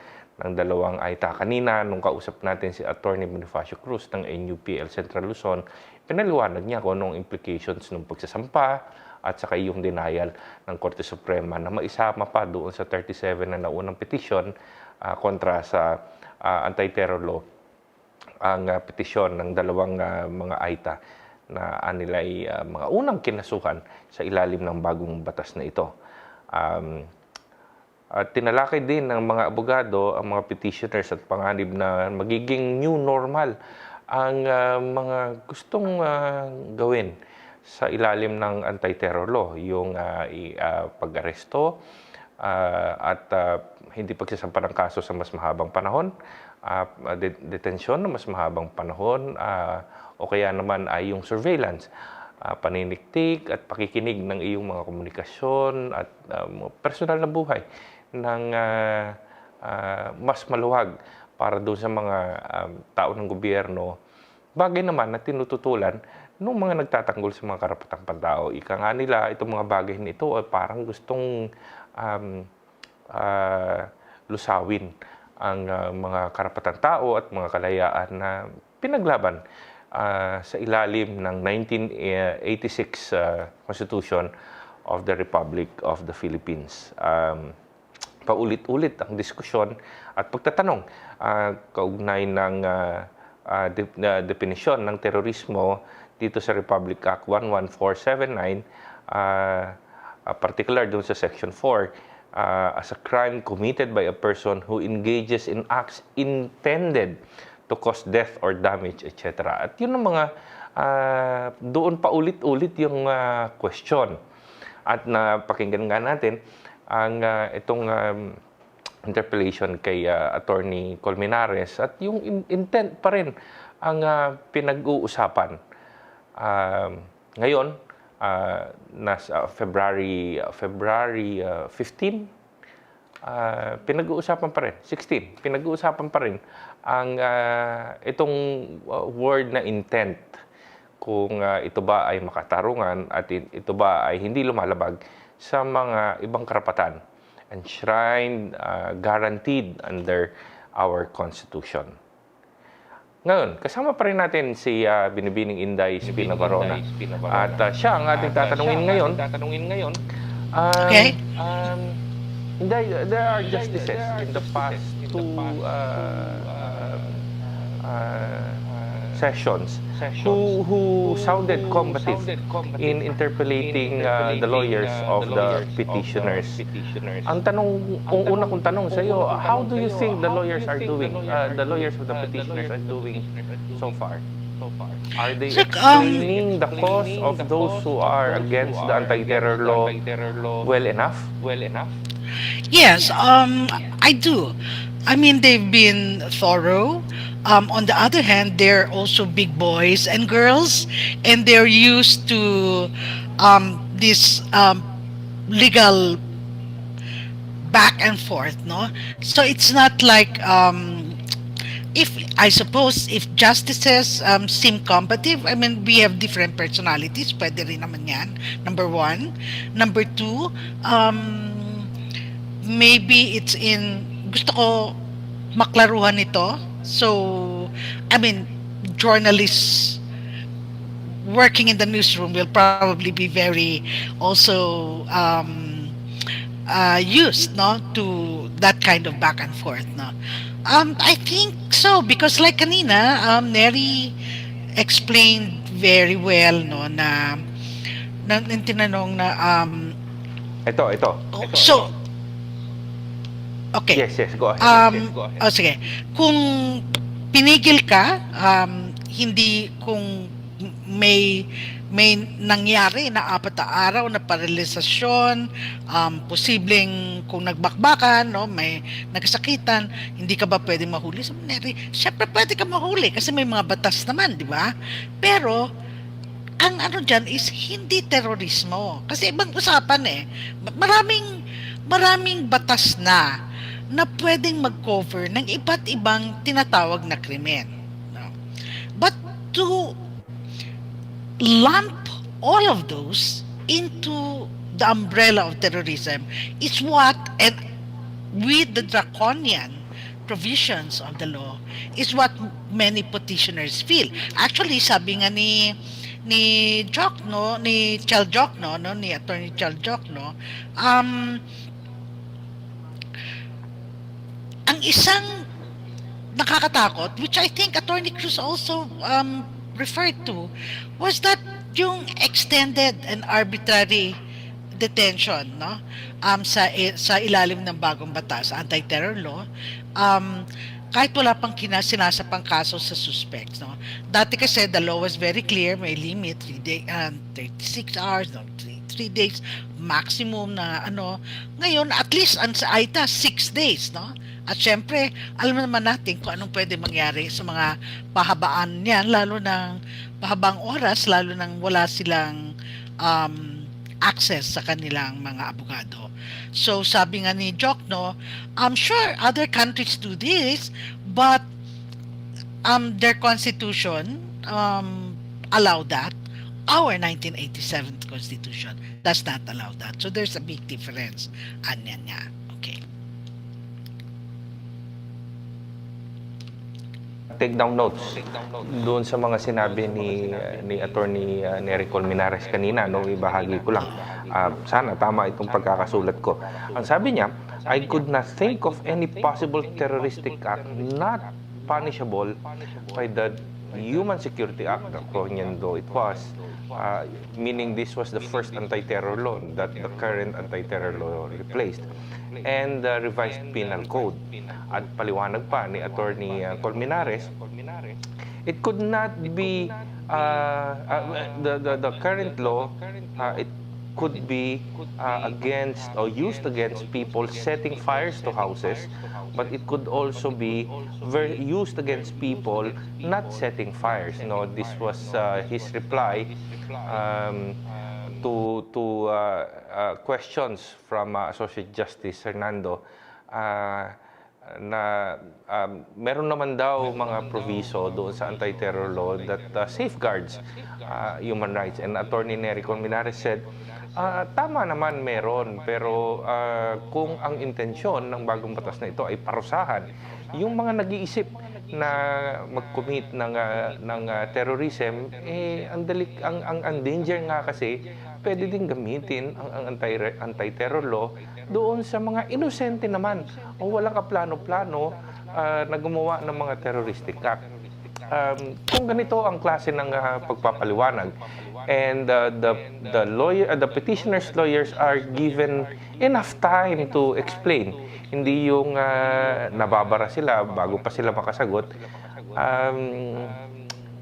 ng dalawang AITA. Kanina, nung kausap natin si Attorney Bonifacio Cruz ng NUPL Central Luzon, pinaliwanag niya kung anong implications ng pagsasampa at saka yung denial ng Korte Suprema na maisama pa doon sa 37 na naunang petisyon kontra sa anti-terror law ang petisyon ng dalawang mga AITA na anilay mga unang kinasuhan sa ilalim ng bagong batas na ito. At tinalakay din ng mga abogado, ang mga petitioners at panganib na magiging new normal ang mga gustong gawin sa ilalim ng anti-terror law, yung pag-aresto at hindi pagsasampa ng kaso sa mas mahabang panahon, detensyon na mas mahabang panahon, o kaya naman ay yung surveillance, paniniktik at pakikinig ng iyong mga komunikasyon at personal na buhay ng mas maluwag para doon sa mga tao ng gobyerno. Bagay naman na tinututulan ng mga nagtatanggol sa mga karapatang pantao. Ika nga nila, itong mga bagay nito ay parang gustong lusawin ang mga karapatang tao at mga kalayaan na pinaglaban sa ilalim ng 1986 Constitution of the Republic of the Philippines. Paulit-ulit ang diskusyon at pagtatanong kaugnay ng definisyon ng terorismo dito sa Republic Act 11479, particular doon sa Section 4, as a crime committed by a person who engages in acts intended to cause death or damage, etc. At yun ang mga doon paulit-ulit yung question. At napakinggan nga natin ang itong interpellation kay Attorney Colmenares at yung intent pa rin ang pinag-uusapan. Ngayon, nasa February 15, pinag-uusapan pa rin, 16, pinag-uusapan pa rin ang itong word na intent, kung ito ba ay makatarungan at ito ba ay hindi lumalabag sa mga ibang karapatan enshrined, guaranteed under our Constitution. Ngayon, kasama pa rin natin si Binibining Inday Spinavarona. At siya ang ating tatanungin ngayon. Okay. Inday, there are justices in the past two sessions who sounded combative in interpolating the lawyers of the petitioners. Ang una kong tanong sa iyo, how do you think the lawyers are doing, the lawyers of the petitioners are doing so far? Are they explaining the cause of those who are against the anti-terror law well enough? Yes, I do. I mean, they've been thorough. On the other hand, they're also big boys and girls, and they're used to this legal back and forth, no? So it's not like if I suppose if justices seem combative, I mean, we have different personalities. Pwede rin naman yan. Number one. Number two, maybe it's in gusto ko maklaruhan ito. So, I mean, journalists working in the newsroom will probably be very also used, no, to that kind of back and forth, no. I think so because like kanina, Neri explained very well, no, na tinanong na Ito. so okay. Yes, go ahead. Oh, sige. Kung pinigil ka, hindi kung may nangyari na 4 na araw na paralisasyon, posibleng kung nagbakbakan, no, may nagsakitan, hindi ka ba pwedeng mahuli? So, syempre pwede ka mahuli kasi may mga batas naman, di ba? Pero ang ano dyan is hindi terorismo. Kasi ibang usapan eh. Maraming batas na pwedeng mag-cover ng iba't ibang tinatawag na krimen. No? But to lump all of those into the umbrella of terrorism is what, and with the draconian provisions of the law, is what many petitioners feel. Actually, sabi nga ni Jokno, ni Chal Jokno, no, ni Attorney Chal Jokno, ang isang nakakatakot, which I think Attorney Cruz also referred to was that yung extended and arbitrary detention, no, sa ilalim ng bagong batas, anti-terror law, um kahit wala pang sinasapang kaso sa suspects, no. Dati kasi the law was very clear, may limit 36 hours, no, 3 days maximum na ano. Ngayon at least ang sa AITA 6 days, no. At syempre, alam naman natin kung anong pwede mangyari sa mga pahabaan niyan, lalo ng pahabang oras, lalo nang wala silang access sa kanilang mga abogado. So sabi nga ni Jokno, I'm sure other countries do this, but their constitution allow that. Our 1987 constitution does not allow that. So there's a big difference. Anyan nga. Okay. Take down notes doon sa mga sinabi ni Attorney Nery Colmenares kanina, no, ibahagi ko lang. Sana tama itong pagkakasulat ko. Ang sabi niya, I could not think of any possible terroristic act not punishable by the Human Security Act, according though it was, meaning this was the first anti-terror law that the current anti-terror law replaced, and the revised penal code. At paliwanag pa ni Attorney Colmenares, it could not be the current law, it could be against or used against people setting fires to houses, but it could also be used against people not setting fires. No, this was his reply to questions from Associate Justice Hernando, na meron naman daw mga proviso doon sa anti-terror law that safeguards human rights. And Attorney Nery Colmenares said, tama naman meron, pero kung ang intensyon ng bagong batas na ito ay parusahan yung mga nag-iisip na mag-commit ng terrorism, ang danger nga kasi pwede din gamitin ang anti-terror law doon sa mga inosente naman o walang kaplano-plano na gumawa ng mga terroristic act. Kung ganito ang klase ng pagpapaliwanag, and the petitioner's lawyers are given enough time to explain, hindi yung nababara sila bago pa sila makasagot,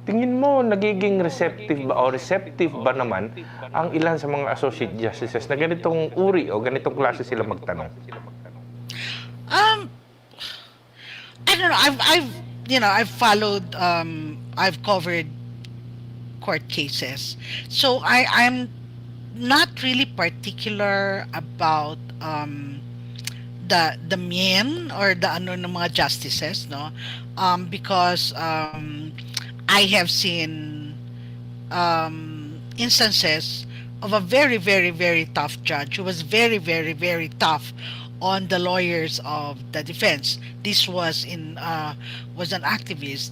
tingin mo nagiging receptive ba naman ang ilan sa mga associate justices na ganitong uri o ganitong klase sila magtanong? I don't know. I've followed, I've covered court cases. So I'm not really particular about the men or the ng mga justices, no, because I have seen instances of a very, very, very tough judge who was very, very, very tough on the lawyers of the defense. This was was an activist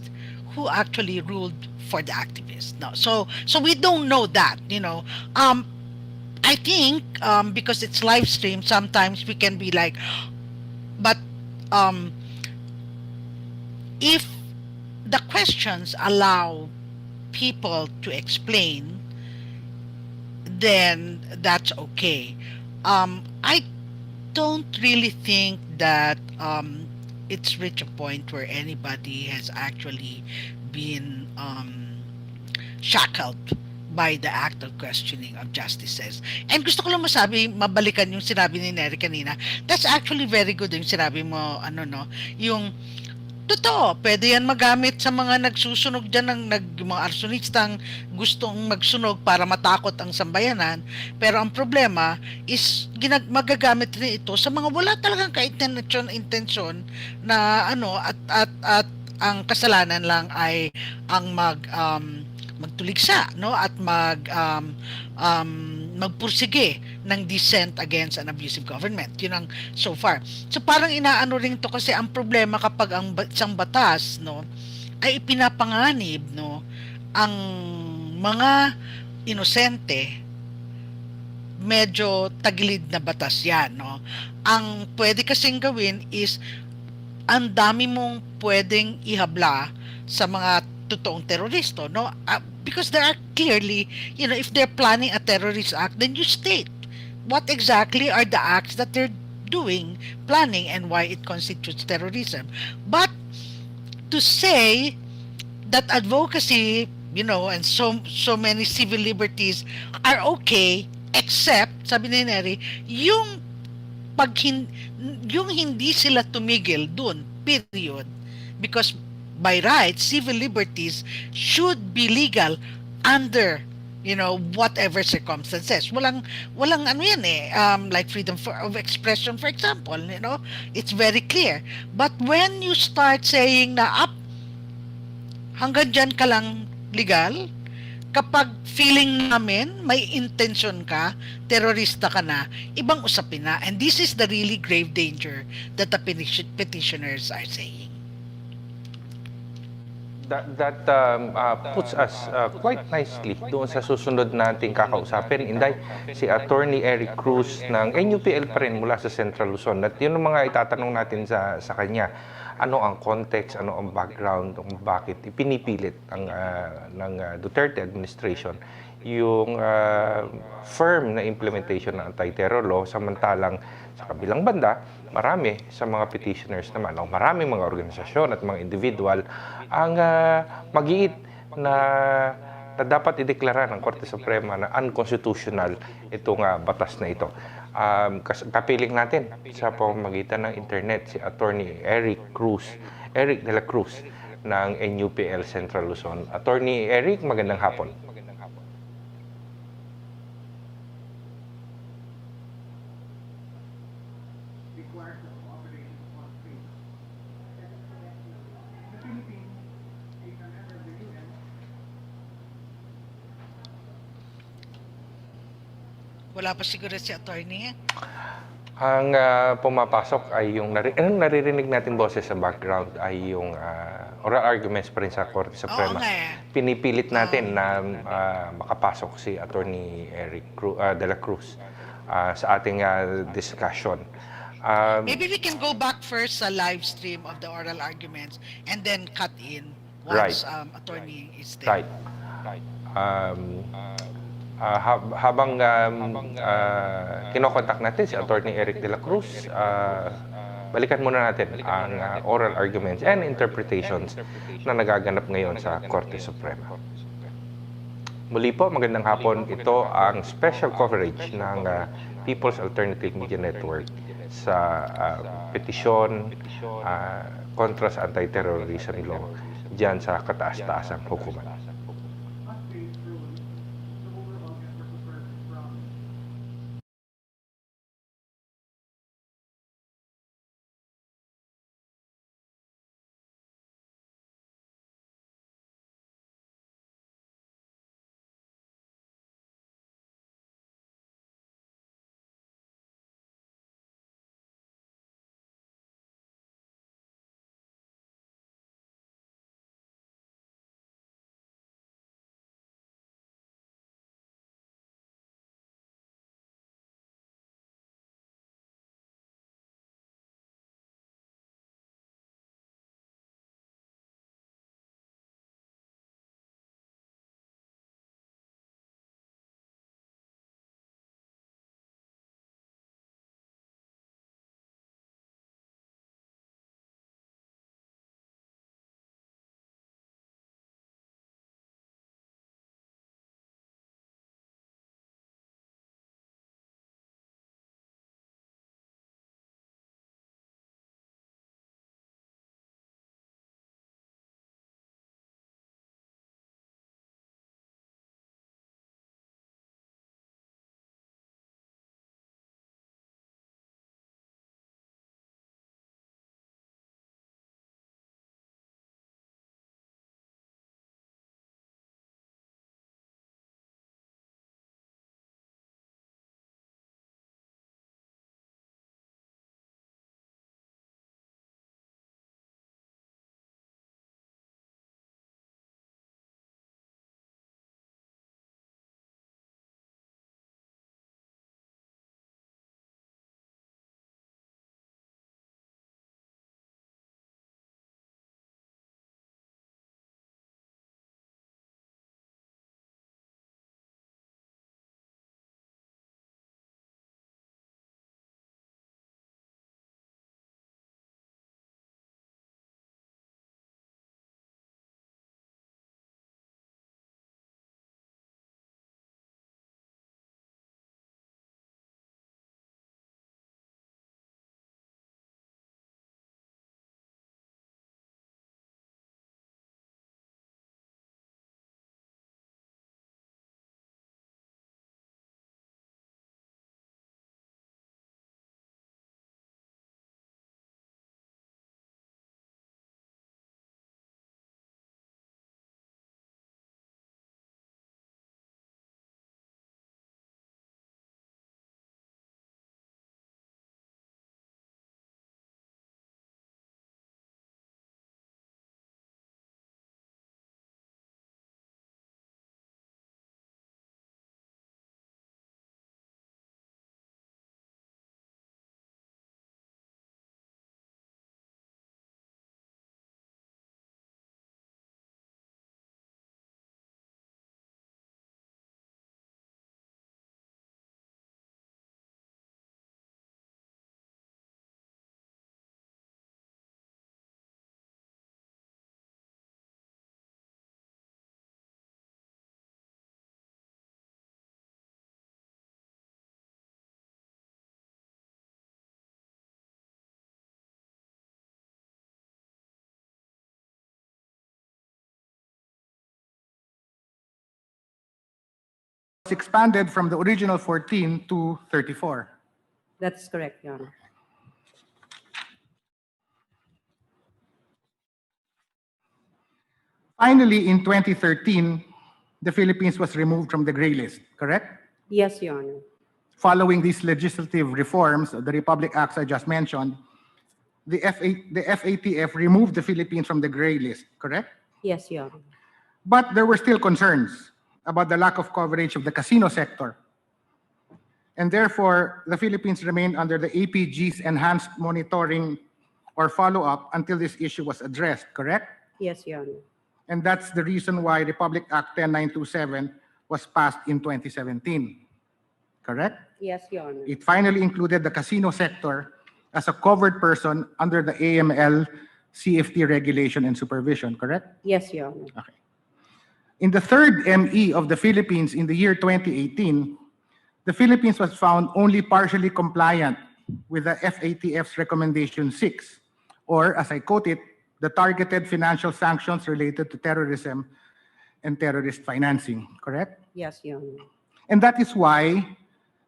who actually ruled for the activist. No, so we don't know that, you know. I think because it's live stream, sometimes we can be like, but if the questions allow people to explain, then that's okay. I don't really think that it's reached a point where anybody has actually been shackled by the act of questioning of justices. And gusto ko lang mabalikan yung sinabi ni Nery kanina. That's actually very good yung sinabi mo, yung totoo, pwede yan magamit sa mga nagsusunog dyan, mga arsonistang gustong magsunog para matakot ang sambayanan. Pero ang problema is, magagamit rin ito sa mga wala talagang intensyon na at ang kasalanan lang ay ang magtuligsa, no, at magpursige ng dissent against an abusive government. Yun ang so far. So parang inaano rin to kasi ang problema kapag ang isang batas, no, ay ipinapanganib, no, ang mga inosente, medyo tagilid na batas yan, no. Ang pwede kasing gawin is ang dami mong pwedeng ihabla sa mga totoong teroristo, no? Because there are clearly, if they're planning a terrorist act, then you state what exactly are the acts that they're doing, planning, and why it constitutes terrorism. But to say that advocacy, and so many civil liberties are okay, except, sabi ni Neri, pag hin- yung hindi sila tumigil dun, period. Because by right, civil liberties should be legal under whatever circumstances. Walang ano yan eh, like freedom of expression, for example, it's very clear. But when you start saying na hanggang dyan ka lang legal, kapag feeling namin may intention ka, terorista ka na, ibang usapin na. And this is the really grave danger that the petitioners are saying. That puts us quite nicely doon sa susunod nating kakausapin. Inday, si Attorney Eric Cruz ng NUPL pa rin mula sa Central Luzon. At yun ang mga itatanong natin sa kanya. Ano ang context, ano ang background, kung bakit ipinipilit ng Duterte administration yung firm na implementation ng anti-terror law, samantalang sa kabilang banda, marami sa mga petitioners naman, o maraming mga organisasyon at mga individual ang mag-iit na dapat ideklara ng Korte Suprema na unconstitutional itong batas na ito. Kapiling natin sa pamamagitan ng internet si Attorney Eric de la Cruz ng NUPL Central Luzon. Attorney Eric, magandang hapon. Wala pa siguro si attorney. Ang pumapasok ay yung naririnig natin boses sa background ay yung oral arguments pa rin sa Korte Suprema. Pinipilit natin na makapasok si Attorney Eric de la Cruz sa ating discussion. Maybe we can go back first sa live stream of the oral arguments and then cut in once attorney is there. Right. Habang kinokontak natin si Attorney Eric de la Cruz, balikan muna natin ang oral arguments and interpretations na nagaganap ngayon sa Korte Suprema. Muli po, magandang hapon. Ito ang special coverage ng People's Alternative Media Network sa petisyon kontra sa anti-terrorism law dyan sa kataas-taasang hukuman. expanded from the original 14 to 34. That's correct, Your Honor. Finally, in 2013, the Philippines was removed from the gray list, correct? Yes, Your Honor. Following these legislative reforms, the Republic Acts I just mentioned, the FATF removed the Philippines from the gray list, correct? Yes, Your Honor. But there were still concerns about the lack of coverage of the casino sector. And therefore, the Philippines remained under the APG's enhanced monitoring or follow-up until this issue was addressed, correct? Yes, Your Honor. And that's the reason why Republic Act 10927 was passed in 2017, correct? Yes, Your Honor. It finally included the casino sector as a covered person under the AML CFT regulation and supervision, correct? Yes, Your Honor. Okay. In the third ME of the Philippines in the year 2018, the Philippines was found only partially compliant with the FATF's recommendation 6, or as I quote it, the targeted financial sanctions related to terrorism and terrorist financing, correct? Yes, Your Honor. And that is why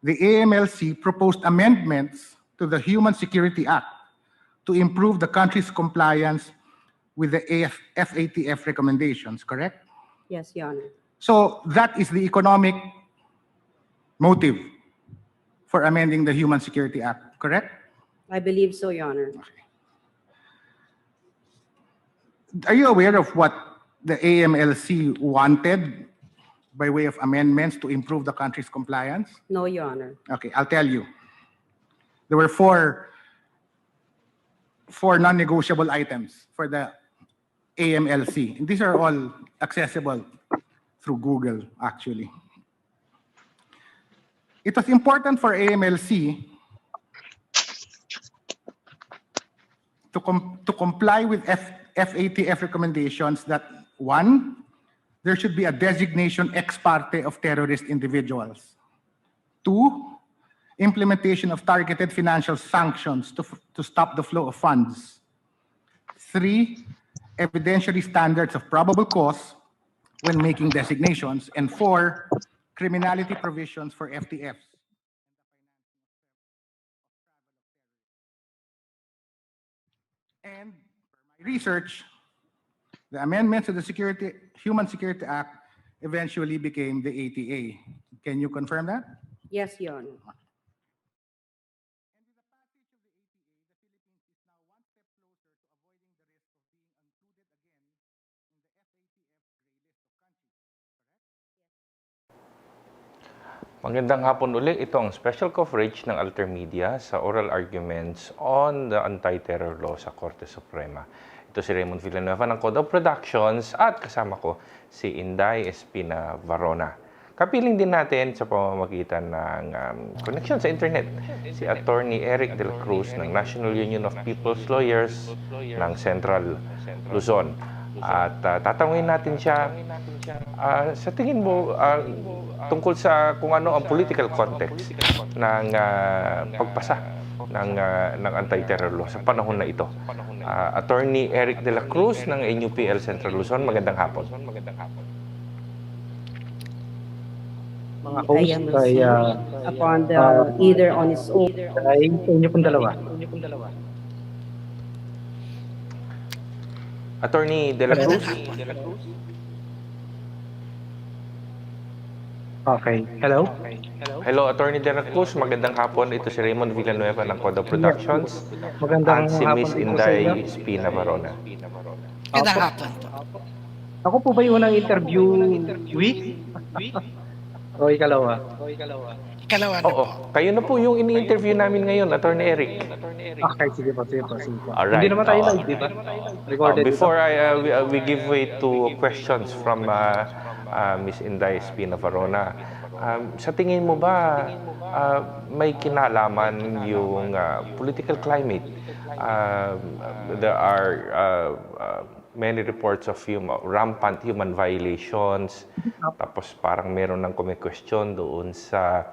the AMLC proposed amendments to the Human Security Act to improve the country's compliance with the FATF recommendations, correct? Yes, Your Honor. So that is the economic motive for amending the Human Security Act, correct? I believe so, Your Honor. Are you aware of what the AMLC wanted by way of amendments to improve the country's compliance? No, Your Honor. Okay, I'll tell you. There were four non-negotiable items for the AMLC. And these are all accessible through Google, actually. It was important for AMLC to comply with FATF recommendations that, one, there should be a designation ex parte of terrorist individuals. Two, implementation of targeted financial sanctions to stop the flow of funds. Three, evidentiary standards of probable cause when making designations. And four, criminality provisions for FTFs. And for my research, the amendments to the Human Security Act eventually became the ATA. Can you confirm that? Yes, Your Honor. Magandang hapon uli. Ito ang special coverage ng AlterMidya sa oral arguments on the anti-terror law sa Korte Suprema. Ito si Raymond Villanueva ng Code of Productions at kasama ko si Inday Espina Varona. Kapiling din natin sa pamamagitan ng connection sa internet si Attorney Eric de la Cruz ng National Union of People's Lawyers ng Central Luzon. At tatanungin natin siya sa tingin mo tungkol sa kung ano ang political context ng pagpasa ng anti-terror law sa panahon na ito. Attorney Eric de la Cruz ng NUPL Central Luzon, magandang hapon. Mga host ay Upon the either on its own. ay inyo pong dalawa. Attorney de la Cruz. Okay. Hello? Hello, Attorney de la Cruz. Magandang hapon. Ito si Raymond Villanueva ng Code of Productions. Magandang At si hapon Miss din po sa inyo. Inday Espina Varona. Magandang hapon po. Ako po ba yung unang interview week? O ikalawa? Ikalawa na po. Oo, kayo na po yung ini-interview namin ngayon, Attorney Eric. Okay, sige po. Alright. Hindi naman tayo live, di ba? Recorded Before we give way to questions from Miss Inday Espina Varona, sa tingin mo ba may kinalaman yung political climate? There are many reports of rampant human violations, tapos parang meron ng question doon sa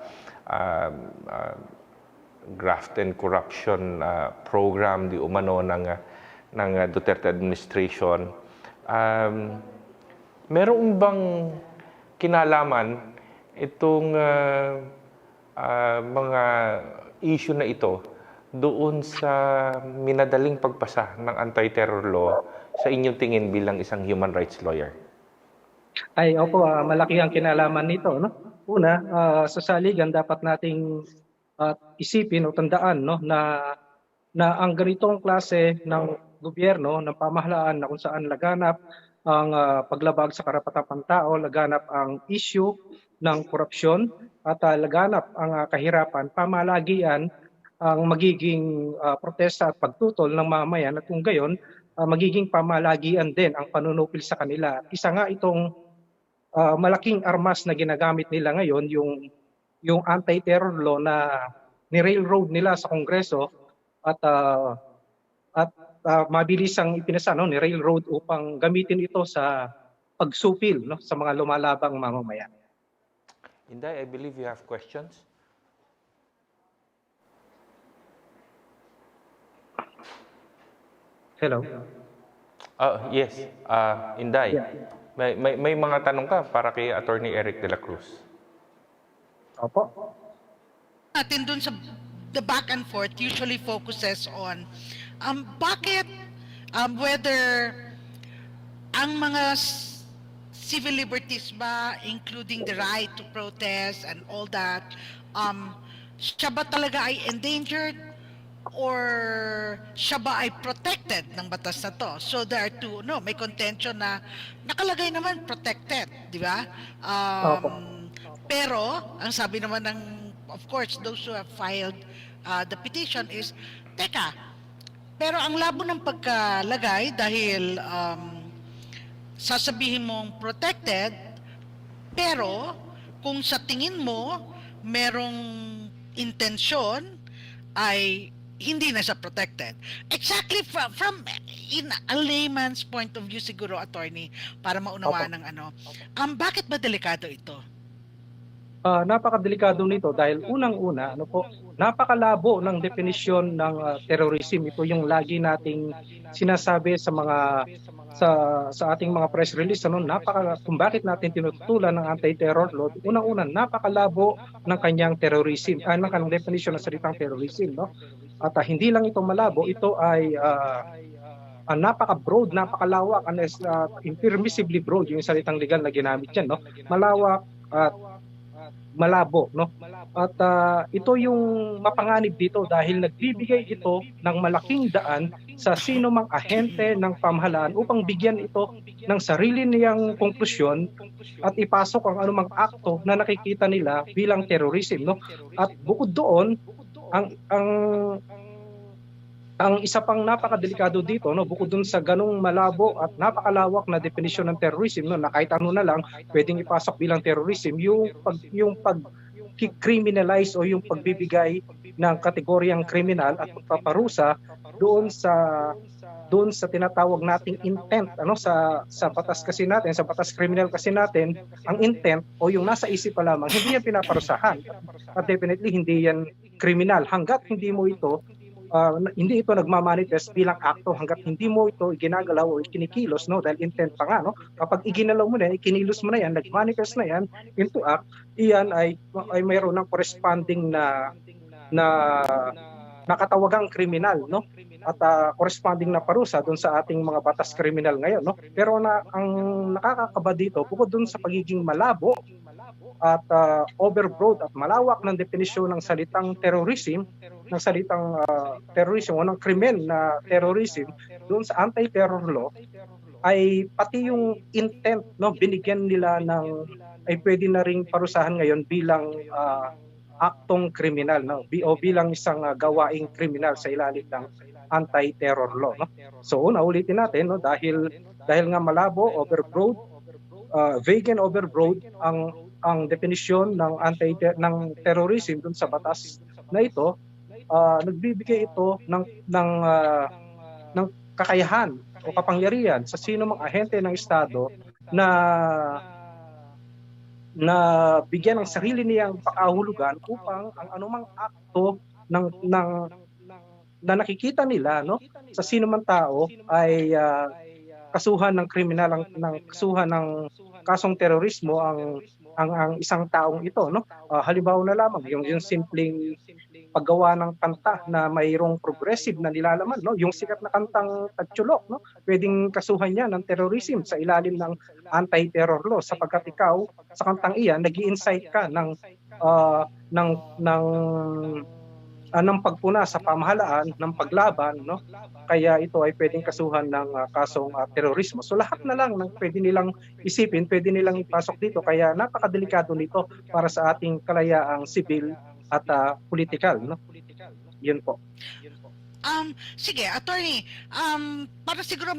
graft and corruption program di umano ng Duterte administration. Meron bang kinalaman itong mga issue na ito doon sa minadaling pagpasa ng anti-terror law sa inyong tingin bilang isang human rights lawyer? Ay, opo, malaki ang kinalaman nito, no? Una, sa saligan dapat nating isipin o tandaan, no, na ang ganitong klase ng gobyerno, ng pamahalaan na kung saan laganap ang paglabag sa karapatang pantao, laganap ang issue ng korupsyon at laganap ang kahirapan, pamalagian ang magiging protesta at pagtutol ng mamamayan at kung gayon, magiging pamalagian din ang panunupil sa kanila. Isa nga itong malaking armas na ginagamit nila ngayon, yung anti-terror law na ni-railroad nila sa Kongreso at mabilis ang ipinasa, no, ni-railroad upang gamitin ito sa pagsupil, no, sa mga lumalabang mamamayan. Inday, I believe you have questions. Hello? Yes, Inday. May mga tanong ka para kay Attorney Eric de la Cruz. Opo. Natin dun sa the back and forth usually focuses on bakit whether ang mga civil liberties ba, including the right to protest and all that, siya ba talaga ay endangered or siya ba ay protected ng batas na to? So there are two, no, may contention na nakalagay naman protected, di ba? Pero ang sabi naman ng, of course, those who have filed the petition is, teka, pero ang labo ng pagkalagay dahil sasabihin mong protected, pero kung sa tingin mo merong intensyon ay hindi na siya protected. Exactly from in a layman's point of view siguro, attorney, para maunawaan ng bakit ba delikado ito? Napakadelikado nito dahil unang-una, napakalabo ng definisyon ng terrorism. Ito yung lagi nating sinasabi sa mga sa ating mga press release, kung bakit natin tinututulan ng anti-terror law. Unang-una, napakalabo ng kanyang terrorism, ng kanyang definisyon ng salitang terrorism, no? At hindi lang ito malabo, ito ay napaka-broad, napakalawak, impermissibly broad yung salitang legal na ginamit diyan, no? Malawak at malabo, no? At ito yung mapanganib dito dahil nagbibigay ito ng malaking daan sa sino mang ahente ng pamahalaan upang bigyan ito ng sarili niyang konklusyon at ipasok ang anumang akto na nakikita nila bilang terrorism, no? At bukod doon, ang isa pang napakadelikado dito, no, bukod dun sa ganung malabo at napakalawak na definisyon ng terrorism, no, na kahit ano na lang pwedeng ipasok bilang terrorism, yung pag-criminalize o yung pagbibigay ng kategoryang kriminal at pagpaparusa doon sa tinatawag nating intent, sa batas kasi natin, sa batas kriminal kasi natin, ang intent o yung nasa isip pa lamang, hindi yan pinaparusahan. At definitely hindi yan kriminal hangga't hindi mo ito hindi ito nagmamanifest bilang akto, hangga't hindi mo ito ginagalaw o ikinikilos, no, dahil intent pa nga, no. Kapag iginalaw mo na yan, ikinilos mo na yan, nagmanifest na yan into act, iyan ay mayroon ng corresponding na nakatawagang kriminal, no, at corresponding na parusa doon sa ating mga batas kriminal ngayon, no. Pero ang nakakakaba dito, bukod doon sa pagiging malabo at overbroad at malawak ng definisyon ng salitang terrorism, ng salitang terrorism o ng krimen na terrorism doon sa anti-terror law, ay pati yung intent, no, binigyan nila ay pwede na ring parusahan ngayon bilang aktong kriminal, no, o bilang isang gawaing kriminal sa ilalim ng anti-terror law, no. So ulitin natin, no, dahil nga malabo, overbroad, vague and overbroad ang definisyon ng terrorism dun sa batas na ito, nagbibigay ito ng kakayahan o kapangyarihan sa sino mang ahente ng Estado na bigyan ng sarili niyang pakahulugan upang ang anumang akto na nakikita nila, no, sa sino man tao ay kasuhan ng kriminal, ng kasuhan ng kasong terorismo ang ang isang taong ito, no? Halimbawa na lamang yung simpleng paggawa ng kanta na mayroong progressive na nilalaman, no? Yung sikat na kantang Tagtsulok, no? Pwedeng kasuhan niya ng terrorism sa ilalim ng anti-terror law sapagkat ikaw sa kantang iyan nag-i-incite ka uh, ng ng ng pagpuna sa pamahalaan ng paglaban, no? Kaya ito ay pwedeng kasuhan ng kasong terorismo. So lahat na lang ng pwede nilang isipin, pwede nilang ipasok dito. Kaya napakadelikado nito para sa ating kalayaang sibil at politikal, no? Yun po. Sige, attorney, para siguro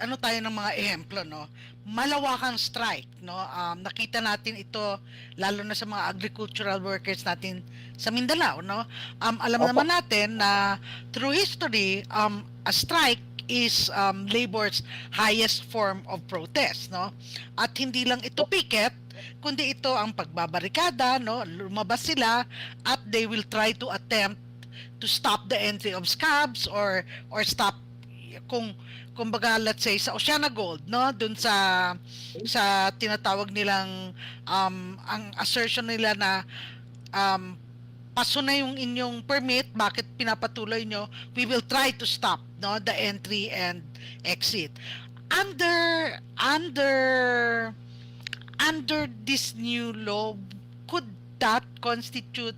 ano tayo ng mga ehemplo, no? Malawakang strike, no? Nakita natin ito lalo na sa mga agricultural workers natin sa Mindanao, no? Alam naman natin na through history, a strike is labor's highest form of protest, no? At hindi lang ito picket, kundi ito ang pagbabarikada, no? Lumabas sila at they will try to attempt to stop the entry of scabs or stop kumbaga let's say sa Oceana Gold, no, dun sa tinatawag nilang ang assertion nila na paso na yung inyong permit, bakit pinapatuloy nyo? We will try to stop, no, the entry and exit under this new law. Could that constitute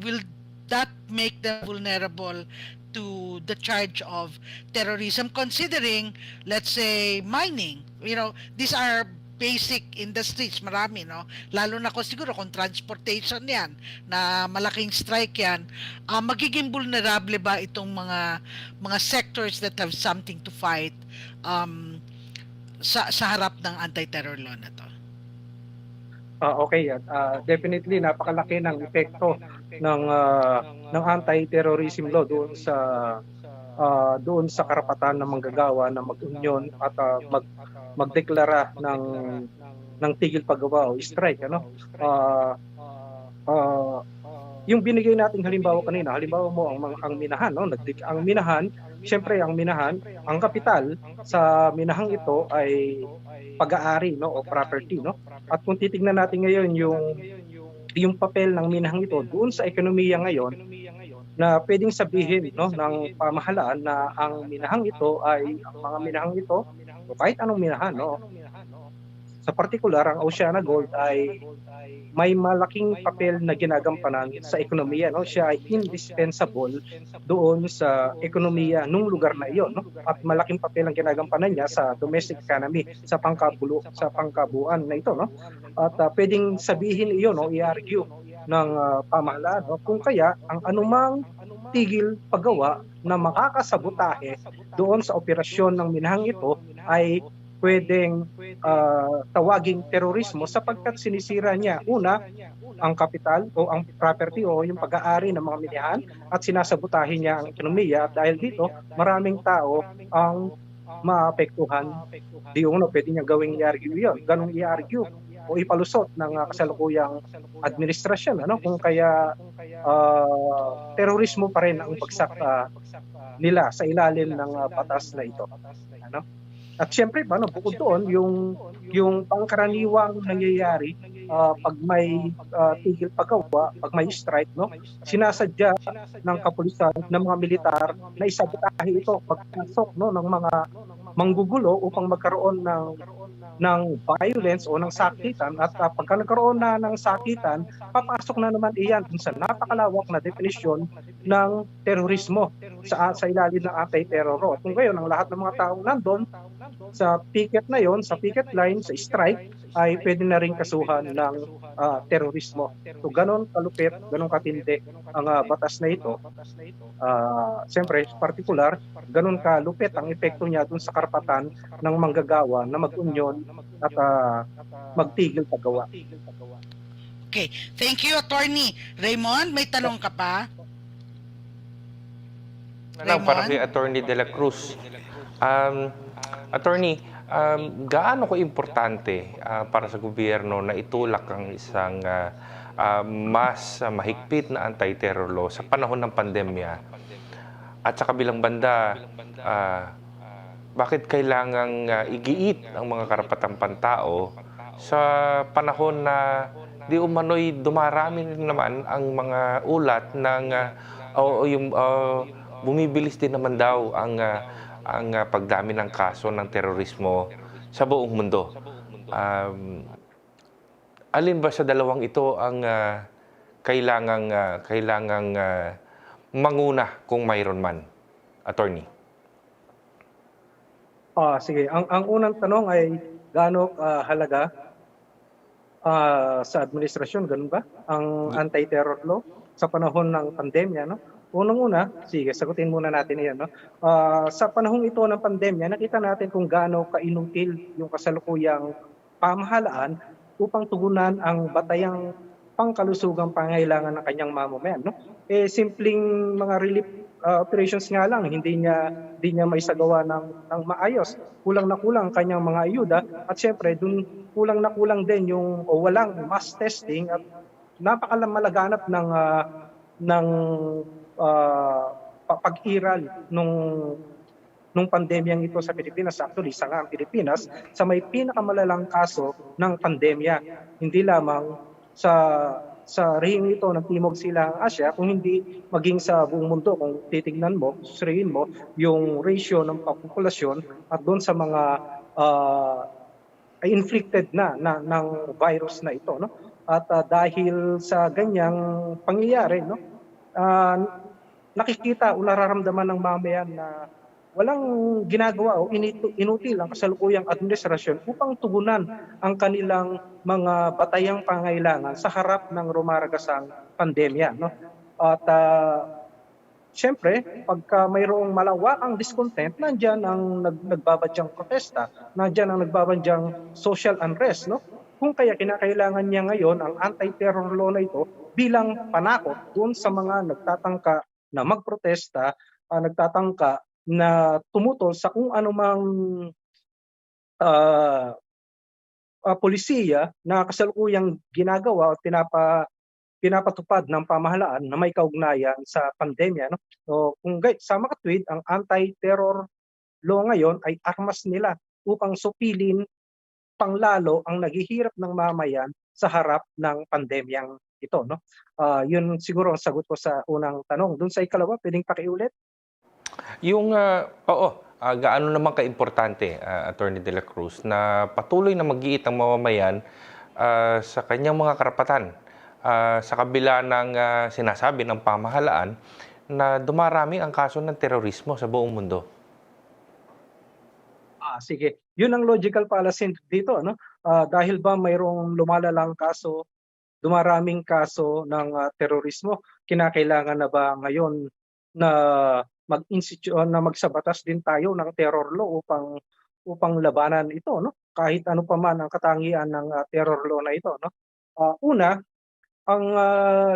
will that make them vulnerable to the charge of terrorism, considering, let's say, mining? You know, these are basic industries, marami, no? Lalo na siguro kung transportation yan, na malaking strike yan, magiging vulnerable ba itong mga sectors that have something to fight sa harap ng anti-terror law na to? Okay, definitely napakalaki ng epekto ng anti-terrorism law doon sa karapatan ng manggagawa na mag-union at magdeklara ng tigil paggawa o strike, ano? Yung binigay nating halimbawa kanina, halimbawa mo ang minahan, no? Ang minahan, siyempre ang minahan, ang kapital sa minahang ito ay pag-aari, no, o property, no? At kung titingnan natin ngayon yung papel ng minahang ito doon sa ekonomiya ngayon, na pwedeng sabihin, no, ng pamahalaan na ang minahang ito ay ang mga minahang ito o kahit anong minahan, no? Sa partikular, ang Oceana Gold ay may malaking papel na ginagampanan sa ekonomiya, no? Siya ay indispensable doon sa ekonomiya ng lugar na iyon, no? At malaking papel ang ginagampanan niya sa domestic economy, sa pangkabuuan na ito, no? At pwedeng sabihin iyon, no, i-argue ng pamahalaan, no? Kung kaya ang anumang tigil paggawa na makakasabotahe doon sa operasyon ng minahang ito ay pwedeng tawaging terorismo sapagkat sinisira niya una ang kapital o ang property o yung pag-aari ng mga minahan at sinasabotahin niya ang ekonomiya. At dahil dito, maraming tao ang maapektuhan. Di uno, pwede niya gawing i-argue yun. Ganong i-argue o ipalusot ng kasalukuyang administrasyon, ano? Kung kaya terorismo pa rin ang bagsak nila sa ilalim ng batas na ito, ano? At siyempre, bukod doon, yung pangkaraniwang nangyayari pag may tigil paggawa, pag may strike, no, sinasadya ng kapulisan, ng mga militar na isabotahe ito pagpasok, no, ng mga manggugulo upang magkaroon ng violence o ng sakitan. At pagka nagkaroon na ng sakitan, papasok na naman iyan sa napakalawak na definisyon ng terorismo sa ilalim ng anti-terror law. Kung ngayon, ang lahat ng mga taong nandun sa picket na yon, sa picket line, sa strike, ay pwede na rin kasuhan ng terorismo. So ganon kalupit, ganon katindi ang batas na ito. Siyempre, particular, ganon kalupit ang epekto niya dun sa karapatan ng manggagawa na mag-union at magtigil paggawa. Okay, thank you, Attorney Raymond. May tanong ka pa? Para kay Attorney De La Cruz. Attorney, gaano ko importante para sa gobyerno na itulak ang isang mas mahigpit na anti-terror law sa panahon ng pandemya? At sa kabilang banda, bakit kailangang igiit ang mga karapatang pantao sa panahon na di umano'y dumarami rin naman ang mga ulat ng bumibilis din naman daw ang pagdami ng kaso ng terorismo sa buong mundo. Alin ba sa dalawang ito ang kailangang manguna kung mayroon man, attorney? Sige. Ang unang tanong ay gaano halaga sa administrasyon, ganun ba? Ang anti-terror law sa panahon ng pandemya, no? Unang-una, sige, sagutin muna natin iyan, no? Sa panahong ito ng pandemya, nakita natin kung gaano kainutil yung kasalukuyang pamahalaan upang tugunan ang batayang pangkalusugang pangailangan ng kanyang mamamayan, no? Simpleng mga relief operations nga lang, hindi niya maisagawa ng maayos. Kulang na kulang kanyang mga ayuda at syempre dun kulang na kulang din yung walang mass testing at napakamalaganap ng pag-iral nung pandemyang ito sa Pilipinas. Actually, isa nga ang Pilipinas sa may pinakamalalang kaso ng pandemya. Hindi lamang sa rehing ito ng Timog Silangang Asya, kung hindi maging sa buong mundo. Kung titignan mo, susuriin mo yung ratio ng populasyon at doon sa mga inflicted ng virus na ito, no? At dahil sa ganyang pangyayari, no, nakikita o nararamdaman ng mamayan na walang ginagawa o inutil ang kasalukuyang administrasyon upang tugunan ang kanilang mga batayang pangailangan sa harap ng rumaragasang pandemya, no? At siyempre, pagka mayroong malawakang discontent, nandiyan ang nagbabadyang protesta, nandiyan ang nagbabadyang social unrest, no? Kung kaya kinakailangan niya ngayon ang anti-terror law na ito bilang panakot doon sa mga nagtatangka na magprotesta, nagtatangka na tumutol sa kung anumang polisiya na kasalukuyang ginagawa o pinapatupad ng pamahalaan na may kaugnayan sa pandemya, no? So, kung sa makatwid, ang anti-terror law ngayon ay armas nila upang supilin panglalo ang naghihirap ng mamayan sa harap ng pandemyang ito, no? Yun siguro ang sagot ko sa unang tanong. Doon sa ikalawa, pwedeng pakiulit? Gaano naman ka-importante, Attorney De La Cruz, na patuloy na mag-iit ang mamamayan sa kanyang mga karapatan sa kabila ng sinasabi ng pamahalaan na dumarami ang kaso ng terorismo sa buong mundo? Sige. Yun ang logical fallacy dito, no? Dahil ba mayroong lumalalang kaso, dumaraming kaso ng terorismo, kinakailangan na ba ngayon na magsabatas din tayo ng terror law upang labanan ito, no? Kahit ano pa man ang katangian ng terror law na ito, no? Una, ang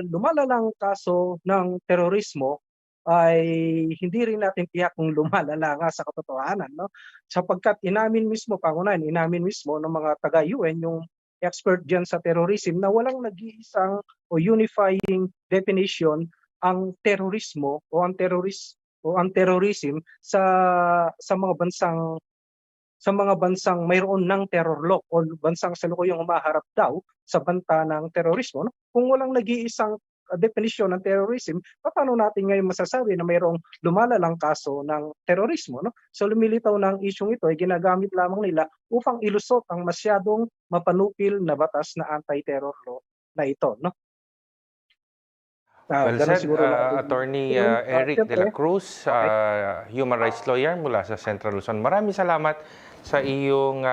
lumalalang kaso ng terorismo ay hindi rin natin tiyak kung lumalala nga sa katotohanan, no? Sapagkat inamin mismo ng mga taga-UN, yung expert diyan sa terrorism, na walang nag-iisang o unifying definition ang terorismo o ang terrorism sa mga bansang mayroon ng terror law o bansang salukuyang humaharap daw sa banta ng terorismo, no? Kung walang nag-iisang definisyon ng terrorism, paano natin ngayon masasabi na mayroong lumalalang kaso ng terorismo, no? So lumilitaw ng isyung ito ay ginagamit lamang nila upang ilusot ang masyadong mapanupil na batas na anti-terror law na ito, no? Well said, Attorney Eric De La Cruz, human rights lawyer mula sa Central Luzon. Maraming salamat sa iyong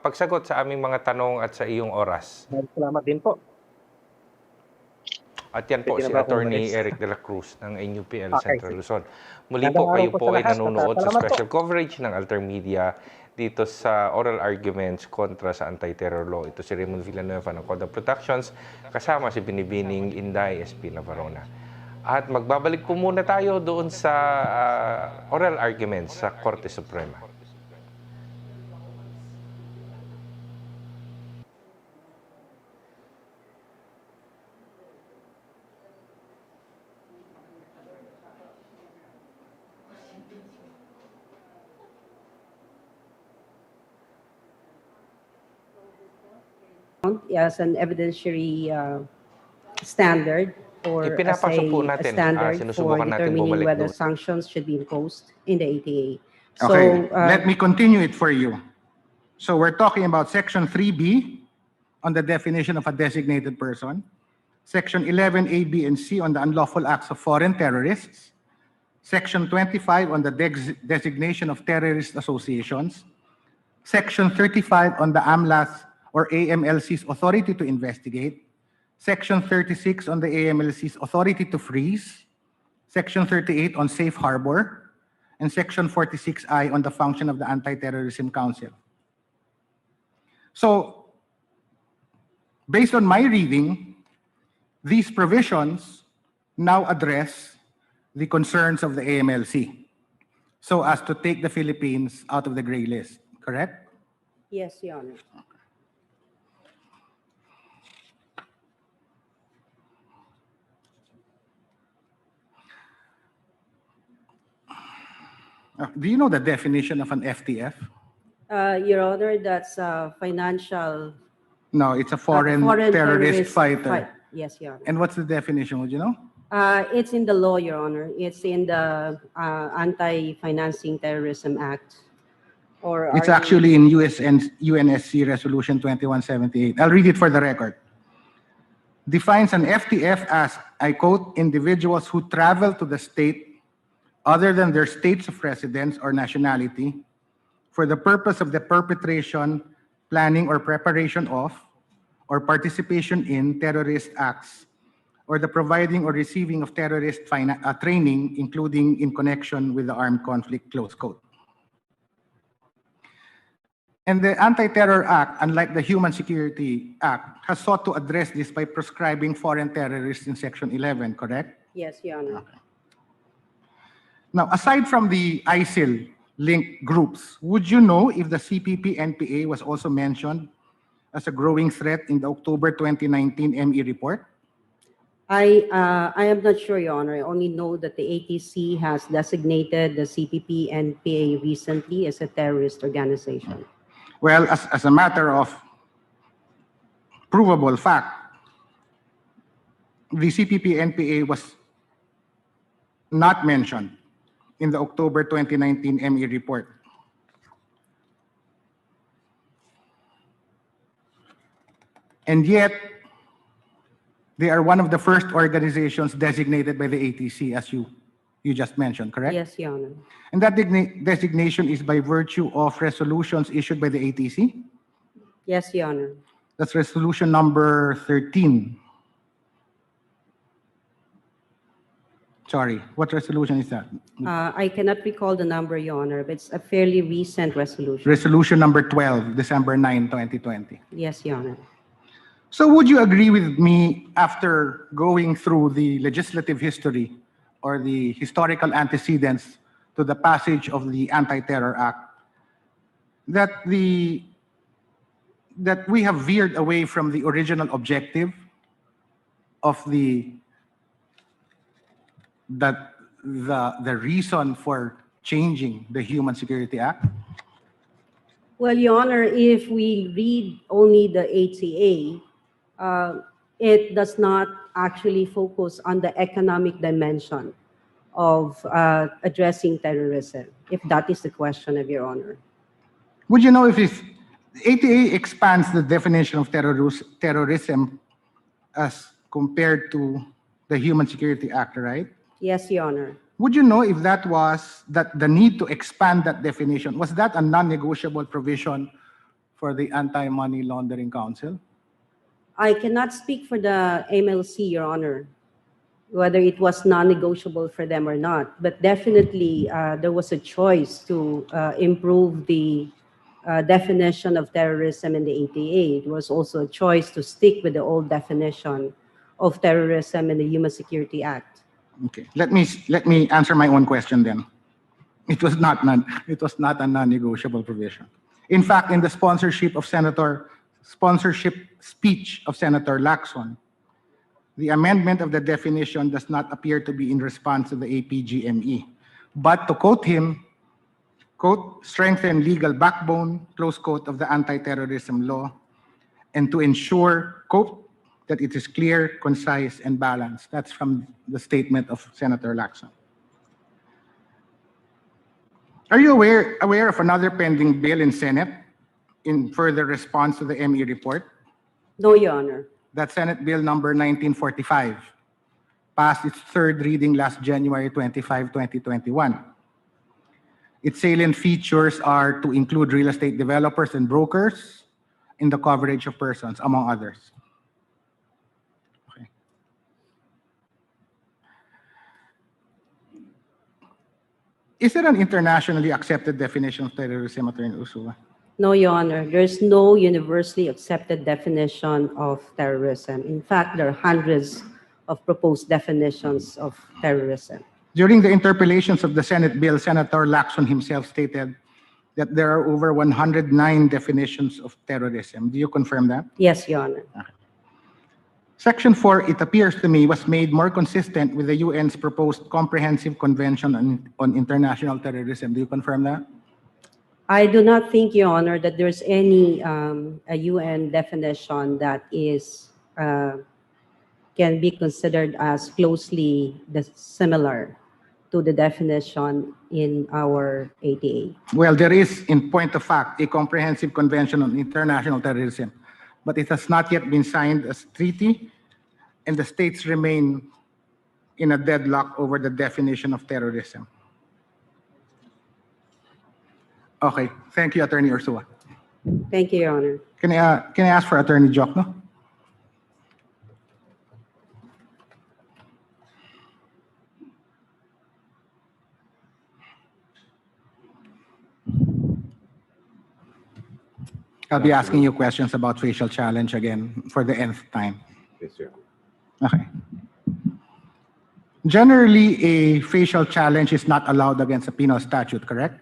pagsagot sa aming mga tanong at sa iyong oras. Salamat din po. At yan po si Attorney Eric De La Cruz ng NUPL Central Luzon. Muli po, kayo po ay nanonood sa special coverage ng AlterMidya dito sa oral arguments kontra sa anti-terror law. Ito si Raymond Villanueva ng Code of Productions, kasama si Binibining Inday SP Navarona. At magbabalik po muna tayo doon sa oral arguments sa Korte Suprema. as an evidentiary standard or as Ipinapasok po a natin, standard for sinusubukan natin determining bumalik whether doon. sanctions should be imposed in the ATA. Okay, So, let me continue it for you. So we're talking about Section 3B on the definition of a designated person, Section 11A, B, and C on the unlawful acts of foreign terrorists, Section 25 on the designation of terrorist associations, Section 35 on the AMLA's or AMLC's authority to investigate, Section 36 on the AMLC's authority to freeze, Section 38 on safe harbor, and Section 46I on the function of the Anti-Terrorism Council. So, based on my reading, these provisions now address the concerns of the AMLC so as to take the Philippines out of the gray list, correct? yes, Your Honor. Do you know the definition of an FTF? Your Honor, that's financial No, it's a foreign terrorist fighter. Yes, Your Honor. And what's the definition, would you know? It's in the law, Your Honor. It's in the Anti-Financing Terrorism Act. Or It's are you- actually in UNSC Resolution 2178. I'll read it for the record. Defines an FTF as, I quote, individuals who travel to the state other than their states of residence or nationality for the purpose of the perpetration, planning, or preparation of, or participation in terrorist acts, or the providing or receiving of terrorist training, including in connection with the armed conflict, close quote. And the Anti-Terror Act, unlike the Human Security Act, has sought to address this by prescribing foreign terrorists in Section 11, correct? Yes, Your Honor. Okay. Now, aside from the ISIL-linked groups, would you know if the CPP-NPA was also mentioned as a growing threat in the October 2019 ME report? I am not sure, Your Honor. I only know that the ATC has designated the CPP-NPA recently as a terrorist organization. Well, as a matter of provable fact, the CPP-NPA was not mentioned in the October 2019 ME report. And yet, they are one of the first organizations designated by the ATC, as you just mentioned, correct? Yes, Your Honor. And that designation is by virtue of resolutions issued by the ATC? Yes, Your Honor. That's resolution number 13. Sorry, what resolution is that? I cannot recall the number, Your Honor, but it's a fairly recent resolution. Resolution number 12, December 9, 2020. Yes, Your Honor. So would you agree with me, after going through the legislative history or the historical antecedents to the passage of the Anti-Terror Act, that we have veered away from the original objective of the reason for changing the Human Security Act? Well, Your Honor, if we read only the ATA, it does not actually focus on the economic dimension of addressing terrorism, if that is the question of Your Honor. Would you know if ATA expands the definition of terrorism as compared to the Human Security Act, right? Yes, Your Honor. Would you know if that the need to expand that definition, was that a non-negotiable provision for the Anti-Money Laundering Council? I cannot speak for the MLC, Your Honor, whether it was non-negotiable for them or not, but definitely there was a choice to improve the definition of terrorism in the ATA. It was also a choice to stick with the old definition of terrorism in the Human Security Act. Okay, let me answer my own question then. It was not a non-negotiable provision. In fact, in the sponsorship speech of Senator Lacson, the amendment of the definition does not appear to be in response to the APGME, but to quote him, quote, strengthen legal backbone, close quote, of the anti-terrorism law, and to ensure, quote, that it is clear, concise, and balanced. That's from the statement of Senator Lacson. Are you aware of another pending bill in Senate in further response to the ME report? No, Your Honor. That's Senate Bill number 1945, passed its third reading last January 25, 2021. Its salient features are to include real estate developers and brokers in the coverage of persons, among others. Okay. Is there an internationally accepted definition of terrorism, Attorney Ursula? No, Your Honor. There's no universally accepted definition of terrorism. In fact, there are hundreds of proposed definitions of terrorism. During the interpellations of the Senate bill, Senator Lacson himself stated that there are over 109 definitions of terrorism. Do you confirm that? Yes, Your Honor. Section 4, it appears to me, was made more consistent with the UN's proposed Comprehensive Convention on International Terrorism. Do you confirm that? I do not think, Your Honor, that there's any a UN definition that is can be considered as closely similar to the definition in our ATA. Well, there is, in point of fact, a Comprehensive Convention on International Terrorism, but it has not yet been signed as treaty, and the states remain in a deadlock over the definition of terrorism. Okay, thank you, Attorney Ursula. Thank you, Your Honor. Can I ask for Attorney Jokno? I'll be asking you questions about facial challenge again for the nth time. Yes, sir. Okay. Generally, a facial challenge is not allowed against a penal statute, correct?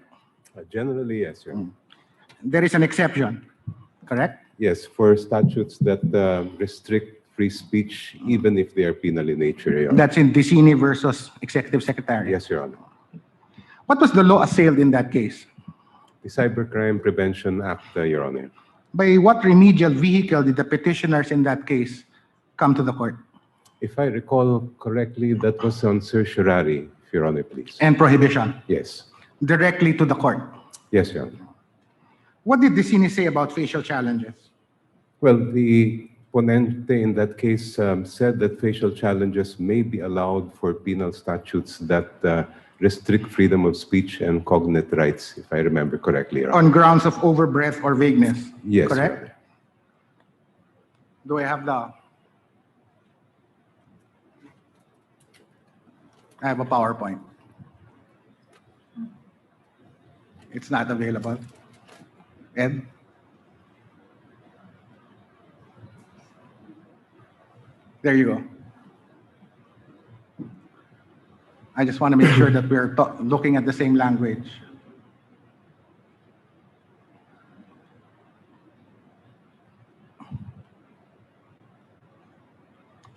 Generally, yes, sir. There is an exception, correct? Yes, for statutes that restrict free speech, even if they are penal in nature, Your Honor. That's in Dicini versus Executive Secretary. Yes, Your Honor. What was the law assailed in that case? The Cybercrime Prevention Act, Your Honor. By what remedial vehicle did the petitioners in that case come to the court? If I recall correctly, that was on certiorari, Your Honor, please. And prohibition? Yes. Directly to the court? Yes, Your Honor. What did Dicini say about facial challenges? Well, the ponente in that case said that facial challenges may be allowed for penal statutes that restrict freedom of speech and cognate rights, if I remember correctly. Your Honor. On grounds of overbreadth or vagueness? Yes, correct? Your Honor. Do I have I have a PowerPoint. It's not available. Ed? There you go. I just want to make sure that we're looking at the same language.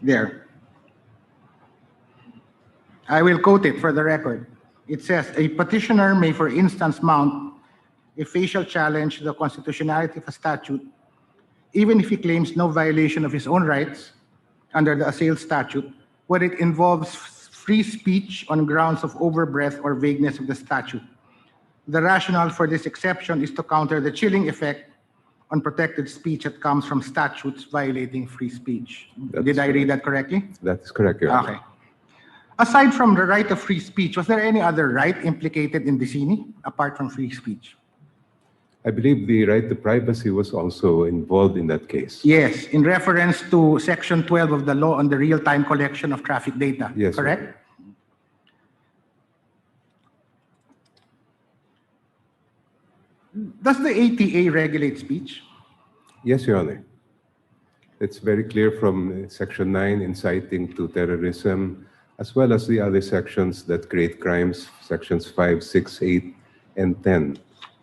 There. I will quote it for the record. It says, a petitioner may, for instance, mount a facial challenge to the constitutionality of a statute, even if he claims no violation of his own rights under the assailed statute, where it involves free speech on grounds of overbreadth or vagueness of the statute. The rationale for this exception is to counter the chilling effect on protected speech that comes from statutes violating free speech. Did I read that correctly? That is correct, Your Honor. Okay. Aside from the right of free speech, was there any other right implicated in Dicini apart from free speech? I believe the right to privacy was also involved in that case. Yes, in reference to Section 12 of the law on the real-time collection of traffic data, Yes, correct? Your Honor. Does the ATA regulate speech? Yes, Your Honor. It's very clear from Section 9, inciting to terrorism, as well as the other sections that create crimes, Sections 5, 6, 8, and 10,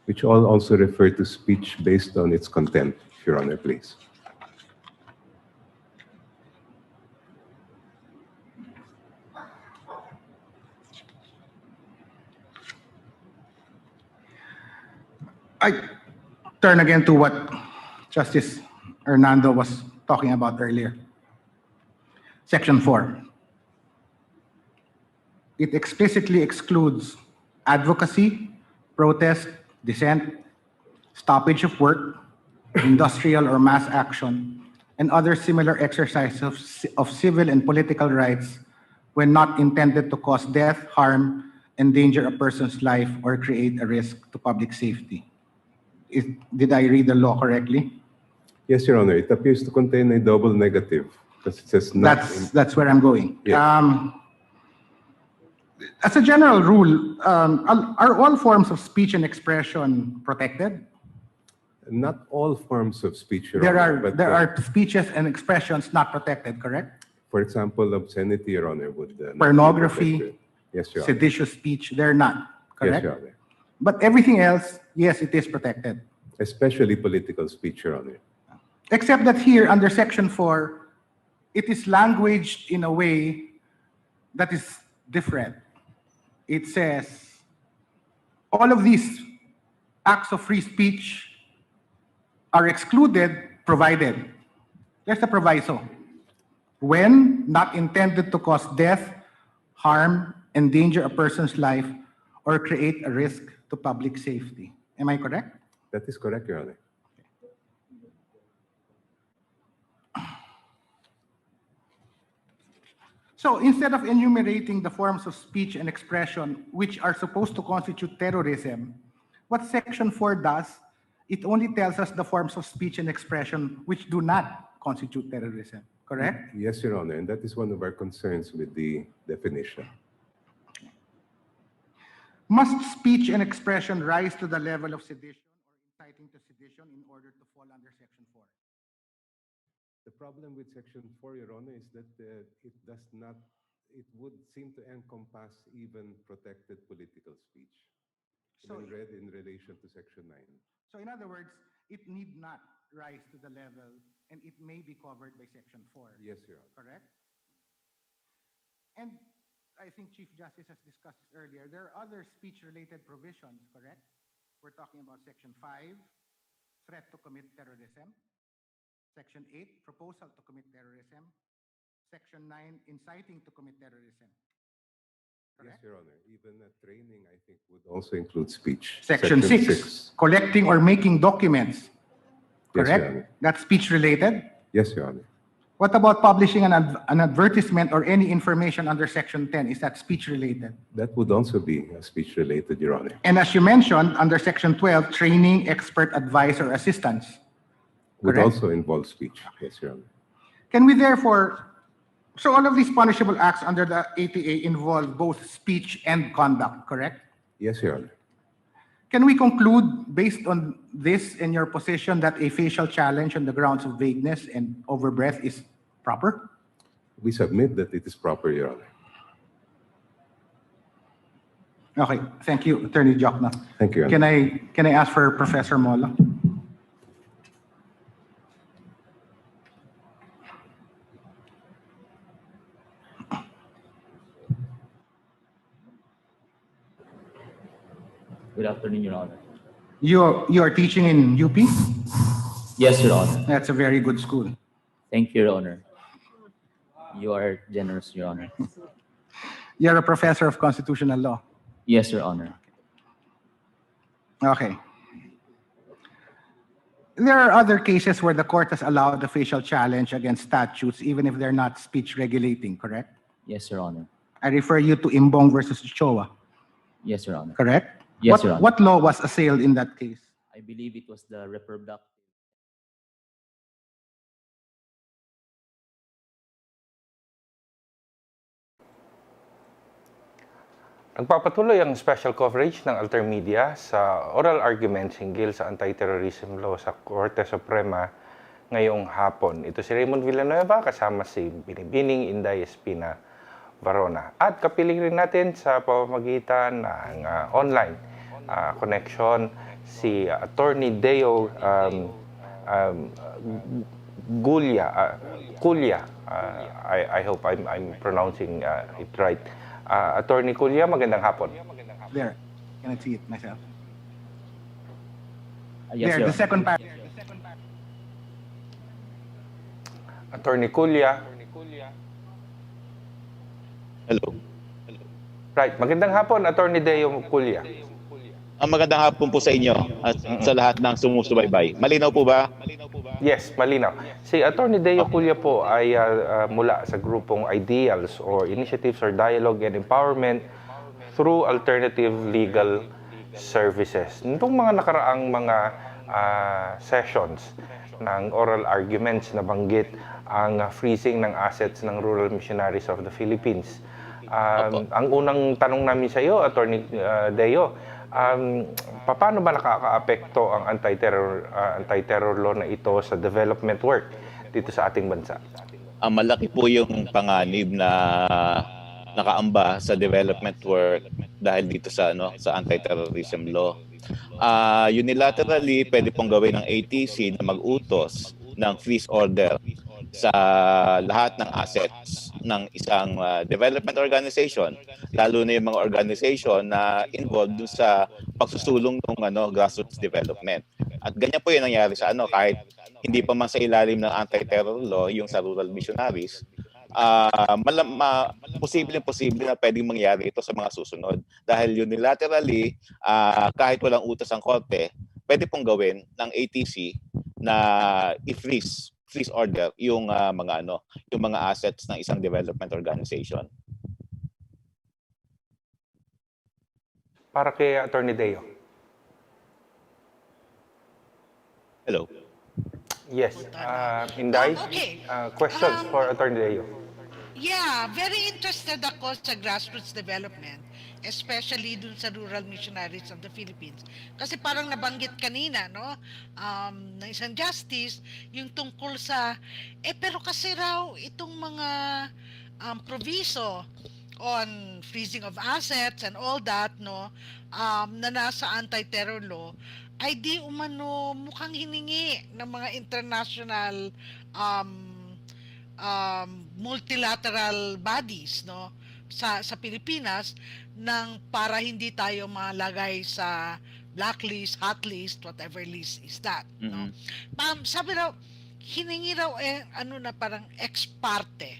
which all also refer to speech based on its content, Your Honor, please. I turn again to what Justice Hernando was talking about earlier. Section 4. It explicitly excludes advocacy, protest, dissent, stoppage of work, industrial or mass action, and other similar exercises of civil and political rights when not intended to cause death, harm, endanger a person's life, or create a risk to public safety. Did I read the law correctly? Yes, Your Honor. It appears to contain a double negative because it says not. That's where I'm going. Yeah. As a general rule, are all forms of speech and expression protected? Not all forms of speech, Your There Honor, are but, there are speeches and expressions not protected, correct? For example, obscenity, Your Honor, would not be Pornography, protected. Yes, Your Honor. seditious speech, they're not, Yes, correct? Your Honor. But everything else, yes, it is protected. Especially political speech, Your Honor. Except that here, under Section 4, it is languaged in a way that is different. It says, all of these acts of free speech are excluded, provided. There's a proviso. When not intended to cause death, harm, endanger a person's life, or create a risk to public safety. Am I correct? That is correct, Your Honor. So instead of enumerating the forms of speech and expression which are supposed to constitute terrorism, what Section 4 does, it only tells us the forms of speech and expression which do not constitute terrorism, correct? Yes, Your Honor, and that is one of our concerns with the definition. Must speech and expression rise to the level of sedition or inciting to sedition in order to fall under Section 4? The problem with Section 4, Your Honor, is that it does not, it would seem to encompass even protected political speech. So, when read in relation to Section 9. So in other words, it need not rise to the level and it may be covered by Section 4. Yes, Your Honor. Correct? And I think Chief Justice has discussed this earlier. There are other speech-related provisions, correct? We're talking about Section 5, threat to commit terrorism. Section 8, proposal to commit terrorism. Section 9, inciting to commit terrorism. Correct? Yes, Your Honor. Even training, I think, would also include speech. Section 6, collecting or making documents. Correct? Yes, Your Honor. That's speech-related. Yes, Your Honor. What about publishing an advertisement or any information under Section 10? Is that speech-related? That would also be speech-related, Your Honor. And as you mentioned, under Section 12, training, expert advice, or assistance. Would Correct? also involve speech. Yes, Your Honor. Can we therefore, so all of these punishable acts under the ATA involve both speech and conduct, correct? Yes, Your Honor. Can we conclude, based on this and your position, that a facial challenge on the grounds of vagueness and overbreadth is proper? We submit that it is proper, Your Honor. Okay, thank you, Attorney Jokna. Thank you, Your Honor. Can I ask for Professor Mola? Good afternoon, Your Honor. You are teaching in UP? Yes, Your Honor. That's a very good school. Thank you, Your Honor. You are generous, Your Honor. You're a professor of constitutional law. Yes, Your Honor. Okay. There are other cases where the court has allowed a facial challenge against statutes, even if they're not speech regulating, correct? Yes, Your Honor. I refer you to Imbong versus Choa, Yes, Your Honor. correct? Yes, Your Honor. What law was assailed in that case? I believe it was the reproductive. Nagpapatuloy ang special coverage ng AlterMidya sa oral arguments hinggil sa anti-terrorism law sa Korte Suprema ngayong hapon. Ito si Raymond Villanueva kasama si Binibining Inday Espina Varona. At kapiling rin natin sa pamamagitan ng online connection si Attorney Deo Kulya. I hope I'm pronouncing it right. Attorney Kulya, magandang hapon. There. Can I see it myself? Yes, There, Your the second paragraph. Attorney Culya. Hello. Right. Magandang hapon, Attorney Deo Culya. Ang magandang hapon po sa inyo at sa lahat ng sumusubaybay. Malinaw po ba? Yes, malinaw. Si Attorney Deo Culya po ay mula sa grupong Ideals or Initiatives for Dialogue and Empowerment through Alternative Legal Services. Nitong mga nakaraang mga sessions ng oral arguments na banggit ang freezing ng assets ng Rural Missionaries of the Philippines. Ang unang tanong namin sa iyo, Attorney Deo, paano ba nakakaapekto ang anti-terror law na ito sa development work dito sa ating bansa? Malaki po yung panganib na nakaamba sa development work dahil dito sa sa anti-terrorism law. Unilaterally, pwede pong gawin ng ATC na mag-utos ng freeze order sa lahat ng assets ng isang development organization, lalo na yung mga organization na involved dun sa pagsusulong ng grassroots development. At ganyan po yung nangyari sa kahit hindi pa man sa ilalim ng anti-terror law yung sa rural missionaries, posible na pwedeng mangyari ito sa mga susunod. Dahil unilaterally, kahit walang utos ang korte, pwede pong gawin ng ATC na i-freeze order yung mga assets ng isang development organization. Para kay Attorney Deo. Hello. Yes. Inday, questions for Attorney Deo. Yeah, very interested ako sa grassroots development, especially dun sa Rural Missionaries of the Philippines. Kasi parang nabanggit kanina, no? Ng isang justice, yung tungkol sa, pero kasi raw itong mga proviso on freezing of assets and all that, no? Na nasa anti-terror law, ay di umano mukhang hiningi ng mga international multilateral bodies, no, sa Pilipinas nang para hindi tayo malagay sa blacklist, hotlist, whatever list is that, no. Sabi raw hiningi raw parang ex parte,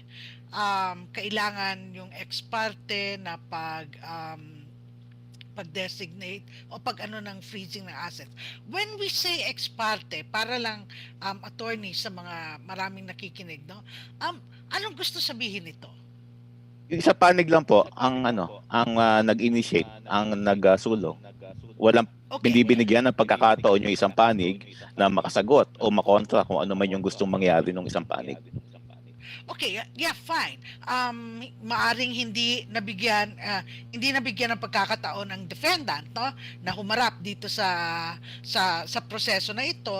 kailangan yung ex parte na pag-designate o ng freezing ng assets. When we say ex parte, para lang attorney sa mga maraming nakikinig, no? Anong gusto sabihin nito? Yung sa panig lang po ang nag-initiate, ang nagsulong. Walang binibigyan ng pagkakataon yung isang panig na makasagot o makontra kung ano man yung gustong mangyari ng isang panig. Okay, yeah, fine. Maaring hindi nabigyan ng pagkakataon ng defendant, no, na humarap dito sa proseso na ito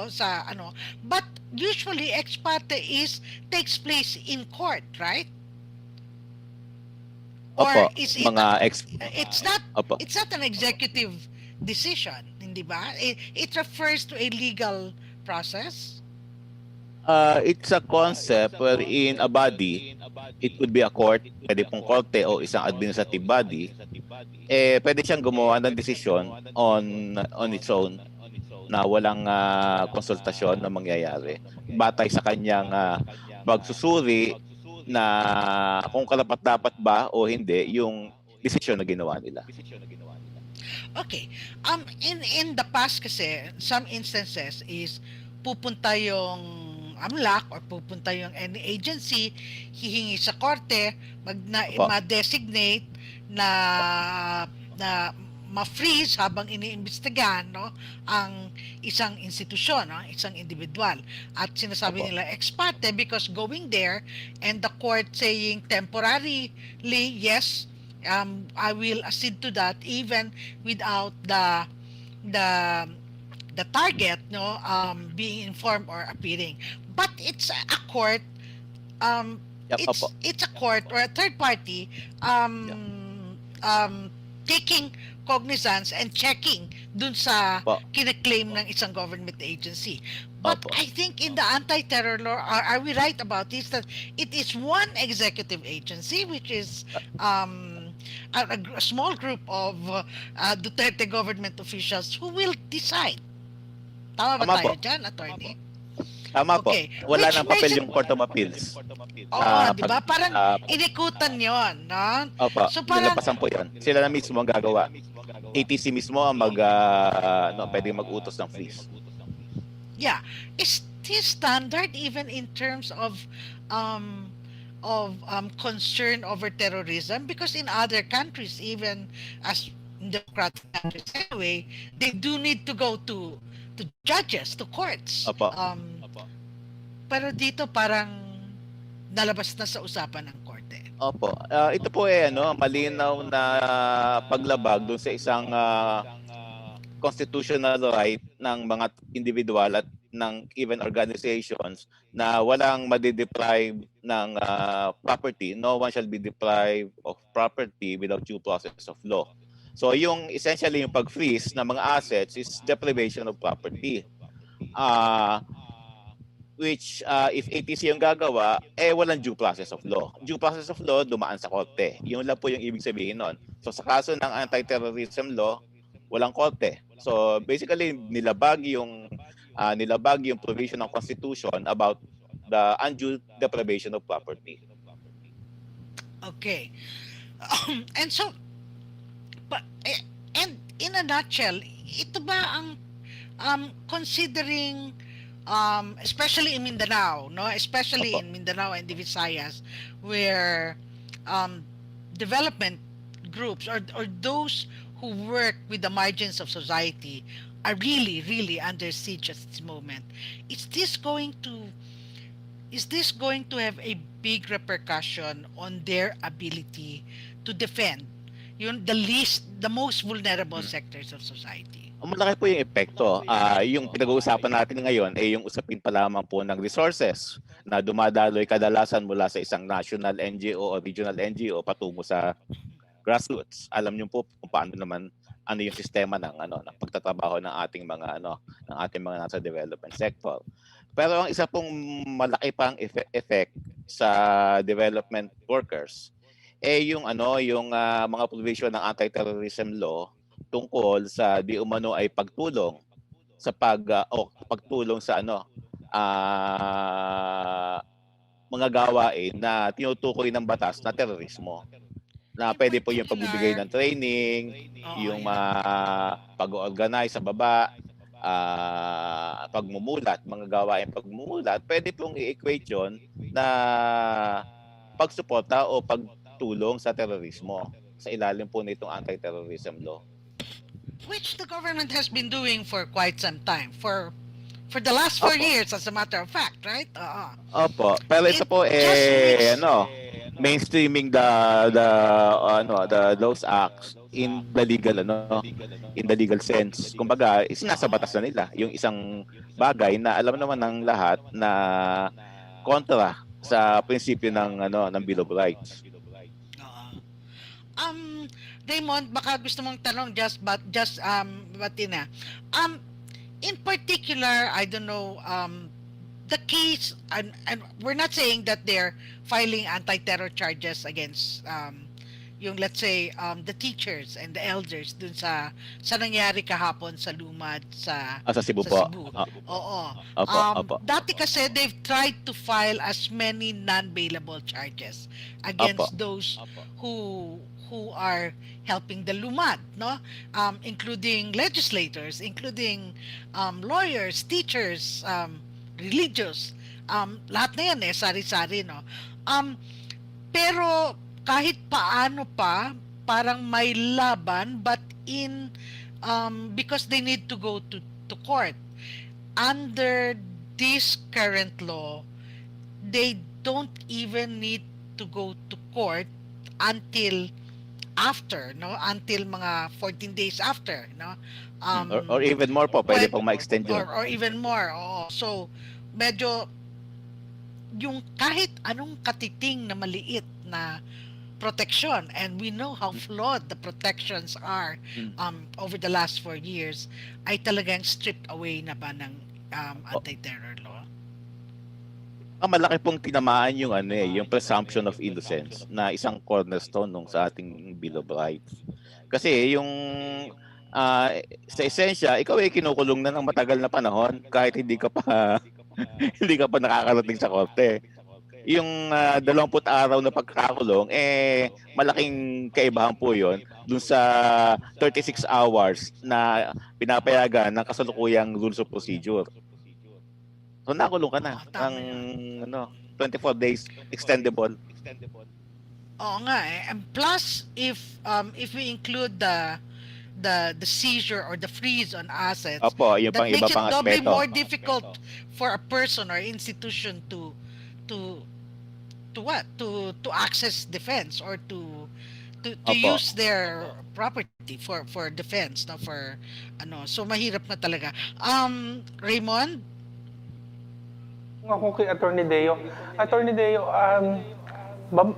but usually ex parte takes place in court, right? Or is it it's not an executive decision, hindi ba? It refers to a legal process. It's a concept wherein a body, it could be a court, pwede pong korte o isang administrative body, pwede siyang gumawa ng desisyon on its own na walang konsultasyon na mangyayari. Batay sa kanyang pagsusuri na kung karapat-dapat ba o hindi yung desisyon na ginawa nila. Okay. In the past kasi, some instances is pupunta yung AMLAC or pupunta yung any agency, hihingi sa korte, ma-designate na ma-freeze habang iniimbestigahan, no, ang isang institusyon, no, isang individual. At sinasabi nila ex parte because going there and the court saying temporarily, yes, I will accede to that even without the target, no, being informed or appearing. But it's a court, it's a court or a third party taking cognizance and checking dun sa kine-claim ng isang government agency. But I think in the anti-terror law, are we right about this, that it is one executive agency, which is a small group of Duterte government officials who will decide. Tama ba tayo dyan, attorney? Tama po. Okay. Wala Which nang papel makes it, yung Court of Appeals. oo, di Pag, ba? Parang inikutan yon, no? opo, So parang, nilampasan po yun. Sila na mismo ang gagawa. ATC mismo ang pwedeng mag-utos ng freeze. yeah, is this standard even in terms um, of concern over terrorism? Because in other countries, even as in democratic countries anyway, they do need to go to judges, to courts. Opo. Pero dito parang nalabas na sa usapan ng korte. Opo. Ito po malinaw na paglabag doon sa isang constitutional right ng mga individual at ng even organizations na walang madideprive ng property. No one shall be deprived of property without due process of law. So yung essentially yung pag-freeze ng mga assets is deprivation of property. Which if ATC yung gagawa, walang due process of law. Due process of law, dumaan sa korte. Yun lang po yung ibig sabihin nun. So sa kaso ng anti-terrorism law, walang korte. So basically, nilabag yung provision ng Constitution about the undue deprivation of property. Okay. And so, and in a nutshell, ito ba ang considering especially in Mindanao, no? Especially in Mindanao and the Visayas, where development groups or those who work with the margins of society are really under siege at this moment. Is this going to have a big repercussion on their ability to defend the most vulnerable sectors of society? Malaki po yung epekto. Yung pinag-uusapan natin ngayon ay yung usapin pa lamang po ng resources na dumadaloy kadalasan mula sa isang national NGO o regional NGO patungo sa grassroots. Alam niyo po kung paano naman yung sistema ng pagtatrabaho ng ating mga nasa development sector. Pero ang isa pong malaki pang effect sa development workers yung mga provision ng anti-terrorism law tungkol sa di umano ay pagtulong sa pagtulong sa mga gawain na tinutukoy ng batas na terorismo. Na pwede po yung pagbibigay ng training, yung pag-organize sa baba, pagmumulat, mga gawain pagmumulat, pwede pong i-equate yun na pagsuporta o pagtulong sa terorismo sa ilalim po nitong anti-terrorism law. Which the government has been doing for quite some time, for the last 4 years, as a matter of fact, right? Opo. Pero ito po mainstreaming those acts in the legal sense. Kumbaga, nasa batas na nila yung isang bagay na alam naman ng lahat na kontra sa prinsipyo ng Bill of Rights. Raymond, baka gusto mong tanong Batina. In particular, I don't know, the case, and we're not saying that they're filing anti-terror charges against yung let's say the teachers and the elders dun sa nangyari kahapon sa Lumad sa Cebu po. Oo. Opo. Dati kasi they've tried to file as many non-bailable charges against those who are helping the Lumad, no? Including legislators, including lawyers, teachers, religious, lahat na yan sari-sari, no? Pero kahit paano pa, parang may laban, but because they need to go to court. Under this current law, they don't even need to go to court until after, no? Until mga 14 days after, no? Or even more po, pwede pong ma-extend yun. Or even more, oo. So, medyo yung kahit anong katiting na maliit na protection, and we know how flawed the protections are over the last 4 years, ay talagang stripped away na ba ng anti-terror law? Malaki pong tinamaan yung yung presumption of innocence na isang cornerstone nung sa ating Bill of Rights. Kasi yung sa esensya, ikaw ay kinukulong na ng matagal na panahon kahit hindi ka pa hindi ka pa nakakarating sa korte. Yung 20 araw na pagkakakulong, malaking kaibahan po yun dun sa 36 hours na pinapayagan ng kasalukuyang rules of procedure. So nakulong ka na ng 24 days extendable. Oo nga eh. And plus, if we include the seizure or the freeze on assets, Opo, yung that pang iba makes it pang doubly aspeto. more difficult for a person or institution to what? To access defense or to Opo. use their property for defense, no, for so mahirap na talaga. Raymond? Kung ako kay Attorney Deo,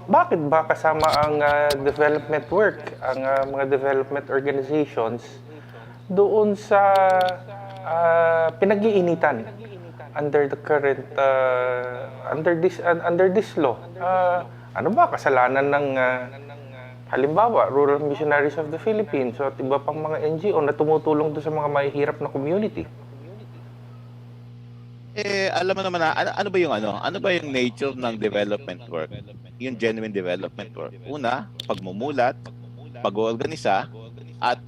bakit ba kasama ang development work, ang mga development organizations doon sa pinag-iinitan under the current under this law? Ano ba kasalanan ng halimbawa Rural Missionaries of the Philippines at iba pang mga NGO na tumutulong doon sa mga mahihirap na community? Alam mo naman ano ba yung nature ng development work? Yung genuine development work. Una, pagmumulat, pag-oorganisa, at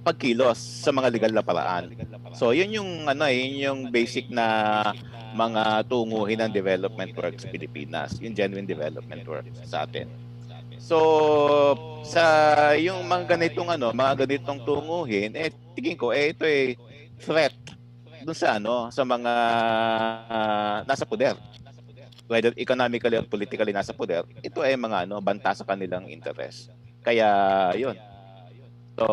pagkilos sa mga legal na paraan. So, yun yung basic na mga tunguhin ng development work sa Pilipinas, yung genuine development work sa atin. So, sa yung mga ganitong tunguhin, tingin ko ito threat dun sa sa mga nasa poder. Whether economically or politically nasa poder, ito ay mga banta sa kanilang interest. Kaya yun. So,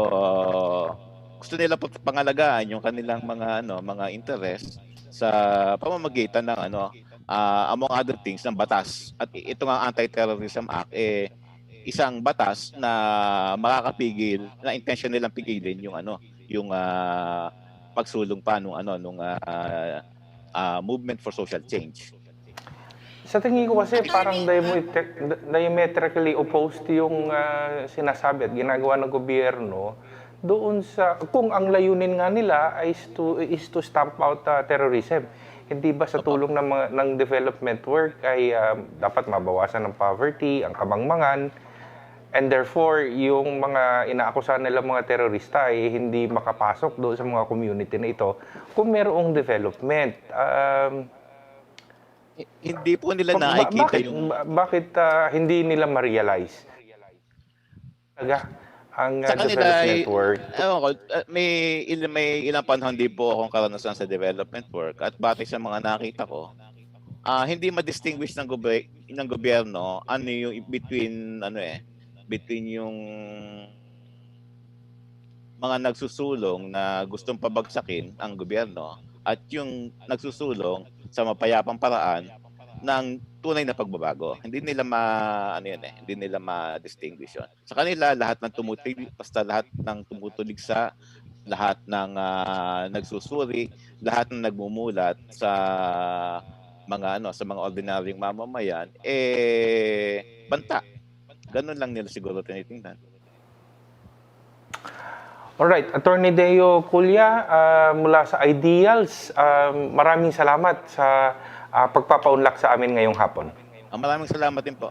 gusto nila pangalagaan yung kanilang mga interest sa pamamagitan ng among other things ng batas. At ito nga Anti-Terrorism Act isang batas na makakapigil, na intention nilang pigilin yung pagsulong pa nung movement for social change. Sa tingin ko kasi parang diametrically opposed yung sinasabi at ginagawa ng gobyerno doon sa kung ang layunin nga nila is to stamp out terrorism. Hindi ba sa tulong ng development work ay dapat mabawasan ng poverty, ang kamangmangan, and therefore yung mga inaakusahan nila mga terorista ay hindi makapasok doon sa mga community na ito kung mayroong development. Hindi po nila nakikita bakit hindi nila ma-realize ang sa kanila development work? May ilang panahon din po akong karanasan sa development work at batay sa mga nakita ko, hindi ma-distinguish ng gobyerno yung between yung mga nagsusulong na gustong pabagsakin ang gobyerno at yung nagsusulong sa mapayapang paraan ng tunay na pagbabago. Hindi nila hindi nila ma-distinguish yun. Sa kanila, lahat ng tumutulig sa lahat ng nagsusuri, lahat ng nagmumulat sa mga ordinaryong mamamayan, banta. Ganun lang nila siguro tinitingnan. Alright, Attorney Deo Culya mula sa Ideals, maraming salamat sa pagpapaunlak sa amin ngayong hapon. Maraming salamat din po.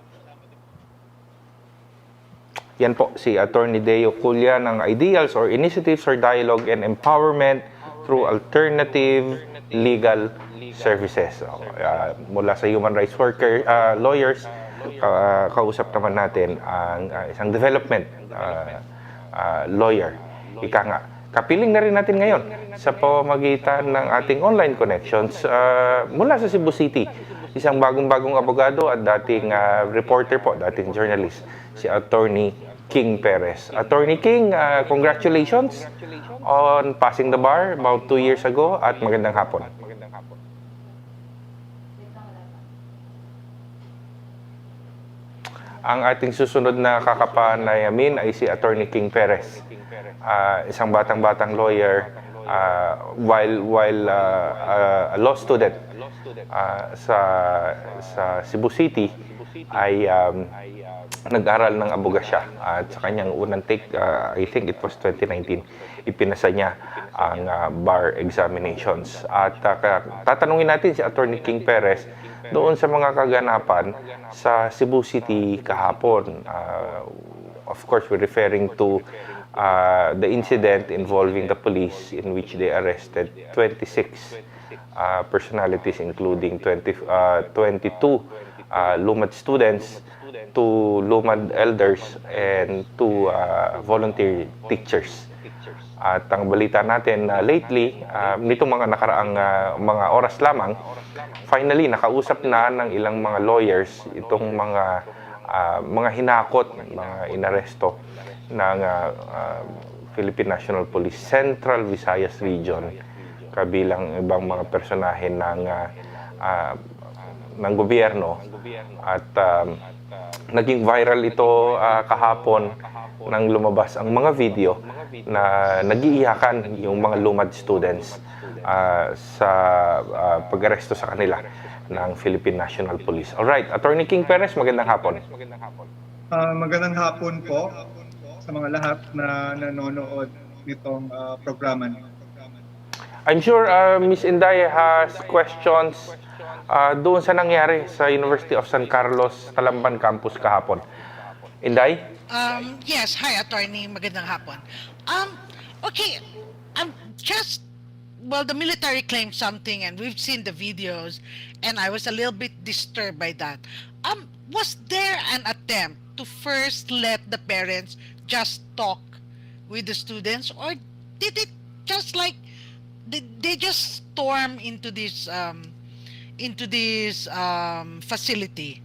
Yan po si Attorney Deo Culya ng Ideals or Initiatives for Dialogue and Empowerment through Alternative Legal Services. Mula sa human rights lawyers, kausap naman natin ang isang development lawyer. Ika nga, kapiling na rin natin ngayon sa pamamagitan ng ating online connections mula sa Cebu City. Isang bagong-bagong abogado at dating reporter po, dating journalist, si Attorney King Perez. Attorney King, congratulations on passing the bar about 2 years ago at magandang hapon. Ang ating susunod na kakapanayamin ay si Attorney King Perez. Isang batang-batang lawyer while a law student sa Cebu City ay nag-aral ng abogasya at sa kanyang unang take, I think it was 2019, ipinasa niya ang bar examinations. At tatanungin natin si Attorney King Perez doon sa mga kaganapan sa Cebu City kahapon. Of course, we're referring to the incident involving the police in which they arrested 26 personalities, including 22 Lumad students, 2 Lumad elders, and 2 volunteer teachers. At ang balita natin lately, nitong mga nakaraang mga oras lamang, finally nakausap na ng ilang mga lawyers itong mga hinakot, mga inaresto ng Philippine National Police Central Visayas Region, kabilang ibang mga personahe ng gobyerno. At naging viral ito kahapon nang lumabas ang mga video na nag-iiyakan yung mga Lumad students sa pag-aresto sa kanila ng Philippine National Police. Alright, Attorney King Perez, magandang hapon. Magandang hapon po sa mga lahat na nanonood nitong programa niyo. I'm sure Ms. Inday has questions doon sa nangyari sa University of San Carlos, Talamban campus kahapon. Inday? Yes, hi attorney, magandang hapon. Okay, well, the military claimed something and we've seen the videos and I was a little bit disturbed by that. Was there an attempt to first let the parents just talk with the students, or did it just like they just storm into this facility?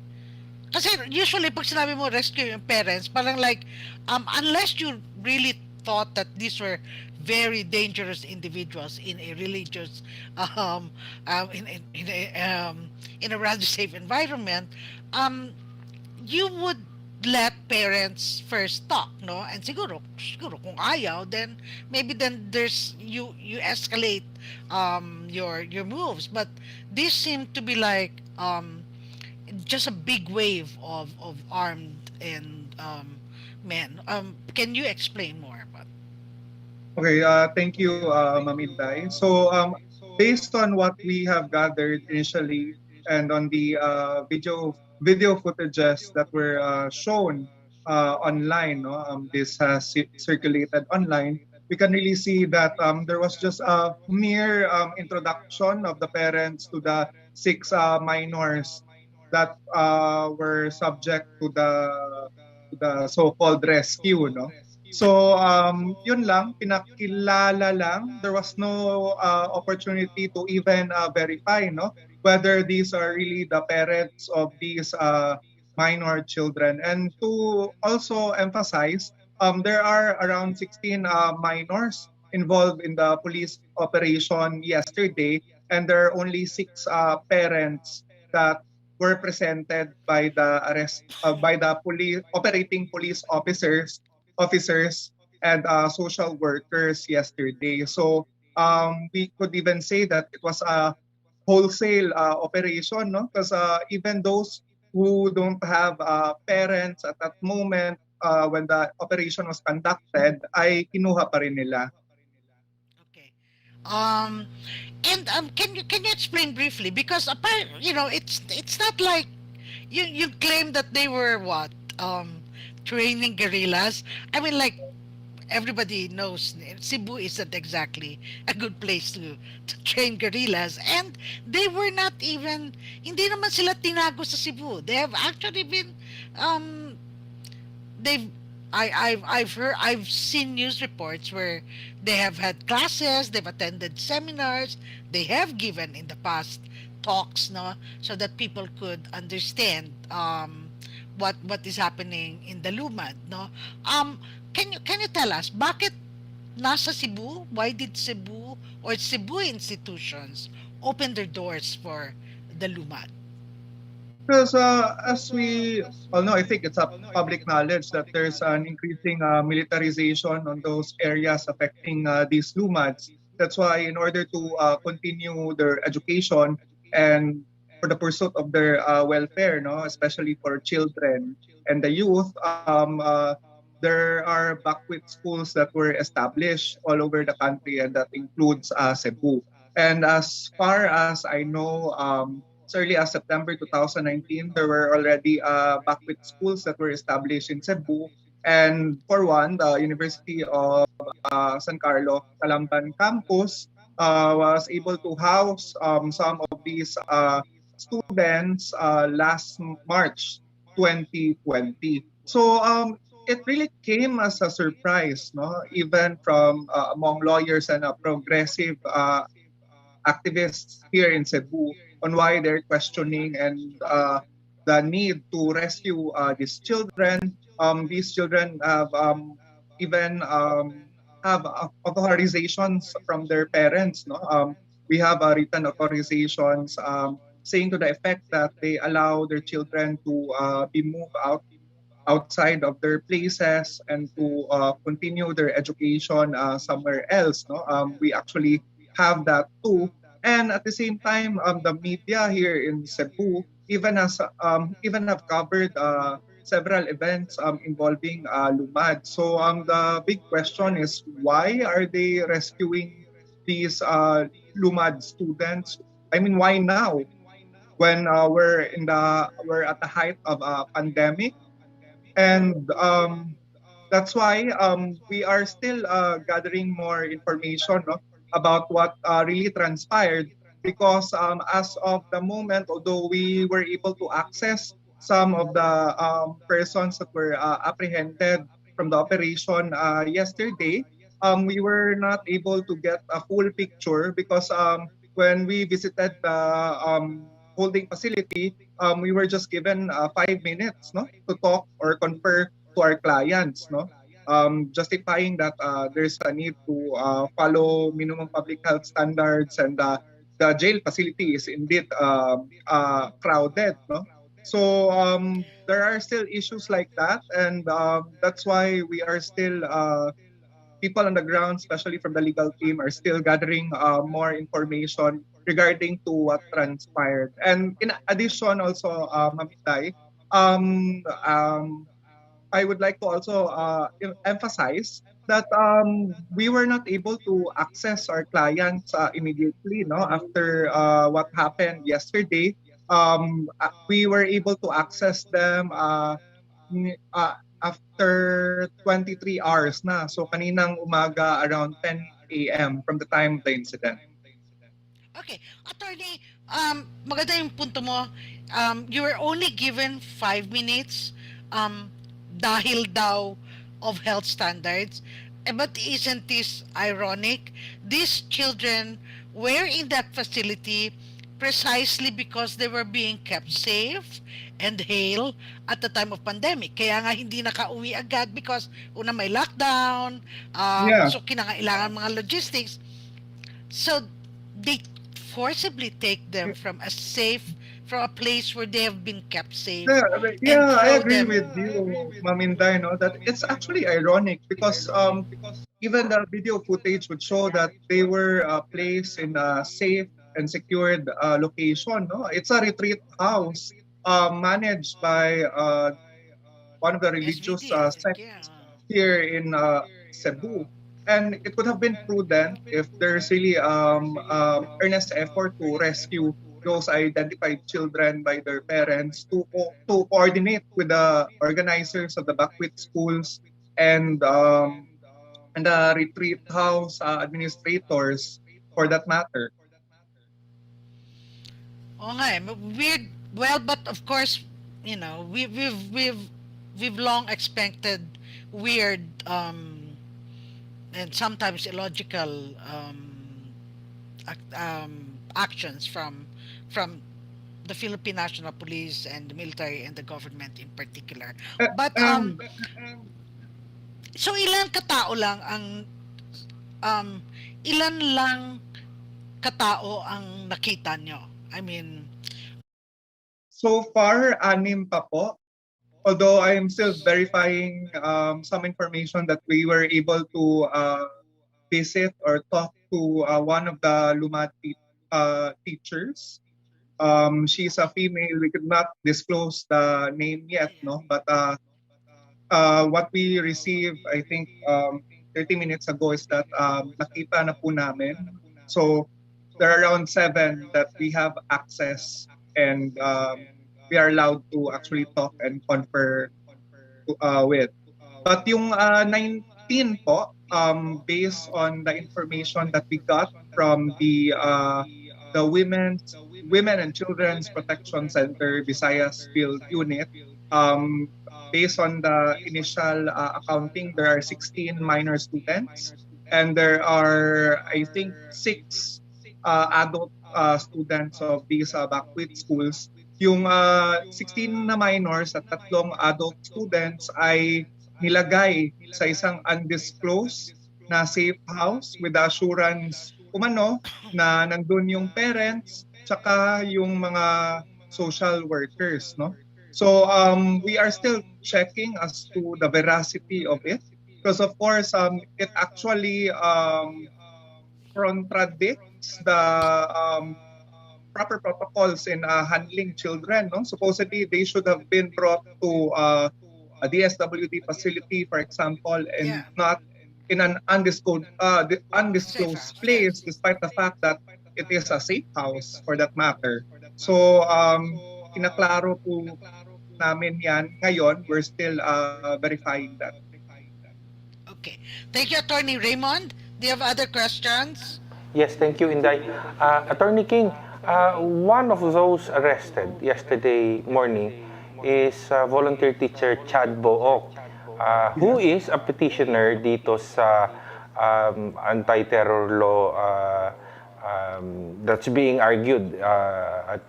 Kasi usually pag sinabi mo rescue yung parents, parang like unless you really thought that these were very dangerous individuals in a religious in a rather safe environment, you would let parents first talk, no? And siguro kung ayaw, then maybe then there's you escalate your moves. But this seemed to be like just a big wave of armed and men. Can you explain more about? Okay, thank you, Ma'am Inday. So, based on what we have gathered initially and on the video footages that were shown online, no, this has circulated online, we can really see that there was just a mere introduction of the parents to the 6 minors that were subject to the so-called rescue, no? So yun lang, pinakilala lang. There was no opportunity to even verify, no, whether these are really the parents of these minor children. And to also emphasize, there are around 16 minors involved in the police operation yesterday, and there are only 6 parents that were presented by the operating police officers and social workers yesterday. So we could even say that it was a wholesale operation, no? Because even those who don't have parents at that moment when the operation was conducted, ay kinuha pa rin nila. Okay. And can you explain briefly, because it's not like you claim that they were what training guerrillas. I mean, like everybody knows Cebu isn't exactly a good place to train guerrillas, and they were not even, hindi naman sila tinago sa Cebu. They have actually been they've I've seen news reports where they have had classes, they've attended seminars, they have given in the past talks, no, so that people could understand what is happening in the Lumad, no. Can you tell us bakit nasa Cebu? Why did Cebu or Cebu institutions open their doors for the Lumad? Because as we all know, I think it's a public knowledge that there's an increasing militarization on those areas affecting these LUMADs. That's why in order to continue their education and for the pursuit of their welfare, no, especially for children and the youth. There are backwit schools that were established all over the country, and that includes Cebu. And as far as I know, as early as September 2019, there were already backwit schools that were established in Cebu. And for one, the University of San Carlos Calamban campus was able to house some of these students last March 2020. So it really came as a surprise, no? Even from among lawyers and progressive activists here in Cebu on why they're questioning and the need to rescue these children. These children have even have authorizations from their parents. No, we have written authorizations saying to the effect that they allow their children to be moved outside of their places and to continue their education somewhere else. No, we actually have that too. And at the same time, the media here in Cebu even have covered several events involving Lumad. So the big question is, why are they rescuing these Lumad students? I mean, why now? When we're at the height of a pandemic, and that's why we are still gathering more information, no, about what really transpired. Because as of the moment, although we were able to access some of the persons that were apprehended from the operation yesterday, we were not able to get a full picture because when we visited the holding facility, we were just given 5 minutes, no, to talk or confer to our clients, no, justifying that there's a need to follow minimum public health standards, and the jail facility is indeed crowded, no. So there are still issues like that, and that's why we are still people on the ground, especially from the legal team, are still gathering more information regarding to what transpired. And in addition, also, Mamitay, um, um, I would like to also emphasize that we were not able to access our clients immediately, no, after what happened yesterday. We were able to access them after 23 hours na. So kaninang umaga around 10 a.m. from the time of the incident. Okay, attorney, maganda yung punto mo. You were only given 5 minutes dahil daw of health standards. But isn't this ironic? These children were in that facility precisely because they were being kept safe and hale at the time of pandemic. Kaya nga hindi nakauwi agad because una may lockdown, Yeah. so kinangailangan mga logistics. So they forcibly take them from a place where they have been kept safe and Yeah, I throw agree them. with you, Maminday, no, that it's actually ironic because even the video footage would show that they were placed in a safe and secured location. No, it's a retreat house managed by one of the religious SVD, I think, yeah. sects here in Cebu. And it would have been prudent if there's really earnest effort to rescue those identified children by their parents, to coordinate with the organizers of the Bakwit schools and the retreat house administrators for that matter. Oo nga eh. Weird. Well, but of course, you know, we've long expected weird and sometimes illogical actions from the Philippine National Police and the military and the government in particular. But And so ilan katao lang ang um ilan lang katao ang nakita nyo? I mean, so far, anim pa po. Although I am still verifying some information that we were able to visit or talk to one of the Lumad teachers. She's a female. We could not disclose the name yet, no? But what we received, I think, 30 minutes ago is that nakita na po namin. So there are around 7 that we have access, and we are allowed to actually talk and confer with. But yung 19 po, based on the information that we got from the Women and Children's Protection Center Visayas Field Unit, based on the initial accounting, there are 16 minor students, and there are, I think, 6 adult students of these Backwit schools. Yung 16 na minors at 3 adult students ay nilagay sa isang undisclosed na safe house with the assurance umano na nandun yung parents tsaka yung mga social workers, no? So we are still checking as to the veracity of it, because of course it actually contradicts the proper protocols in handling children, no? Supposedly they should have been brought to a DSWD facility, for example, and not in an undisclosed place, despite the fact that it is a safe house for that matter. So kinaklaro po namin yan ngayon. We're still verifying that. Okay. Thank you, Attorney Raymond. Do you have other questions? Yes, thank you, Inday. Attorney King, one of those arrested yesterday morning is volunteer teacher Chad Book, who is a petitioner dito sa anti-terror law that's being argued at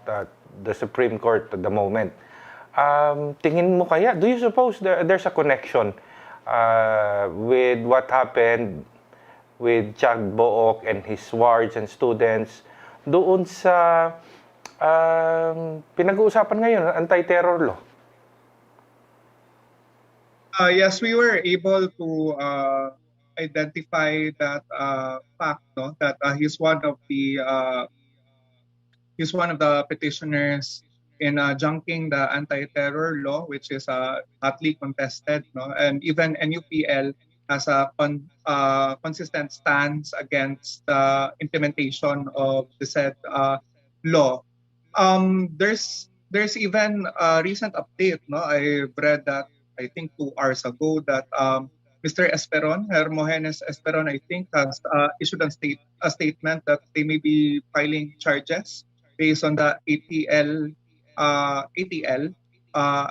the Supreme Court at the moment. Tingin mo kaya, do you suppose there's a connection with what happened with Chad Book and his wards and students doon sa pinag-uusapan ngayon, anti-terror law? Yes, we were able to identify that fact, no? That he's one of the petitioners in junking the anti-terror law, which is hotly contested, no? And even NUPL has a consistent stance against the implementation of the said law. There's even a recent update, no? I read that I think 2 hours ago that Mr. Esperon, Hermogenes Esperon, I think, has issued a statement that they may be filing charges based on the ATL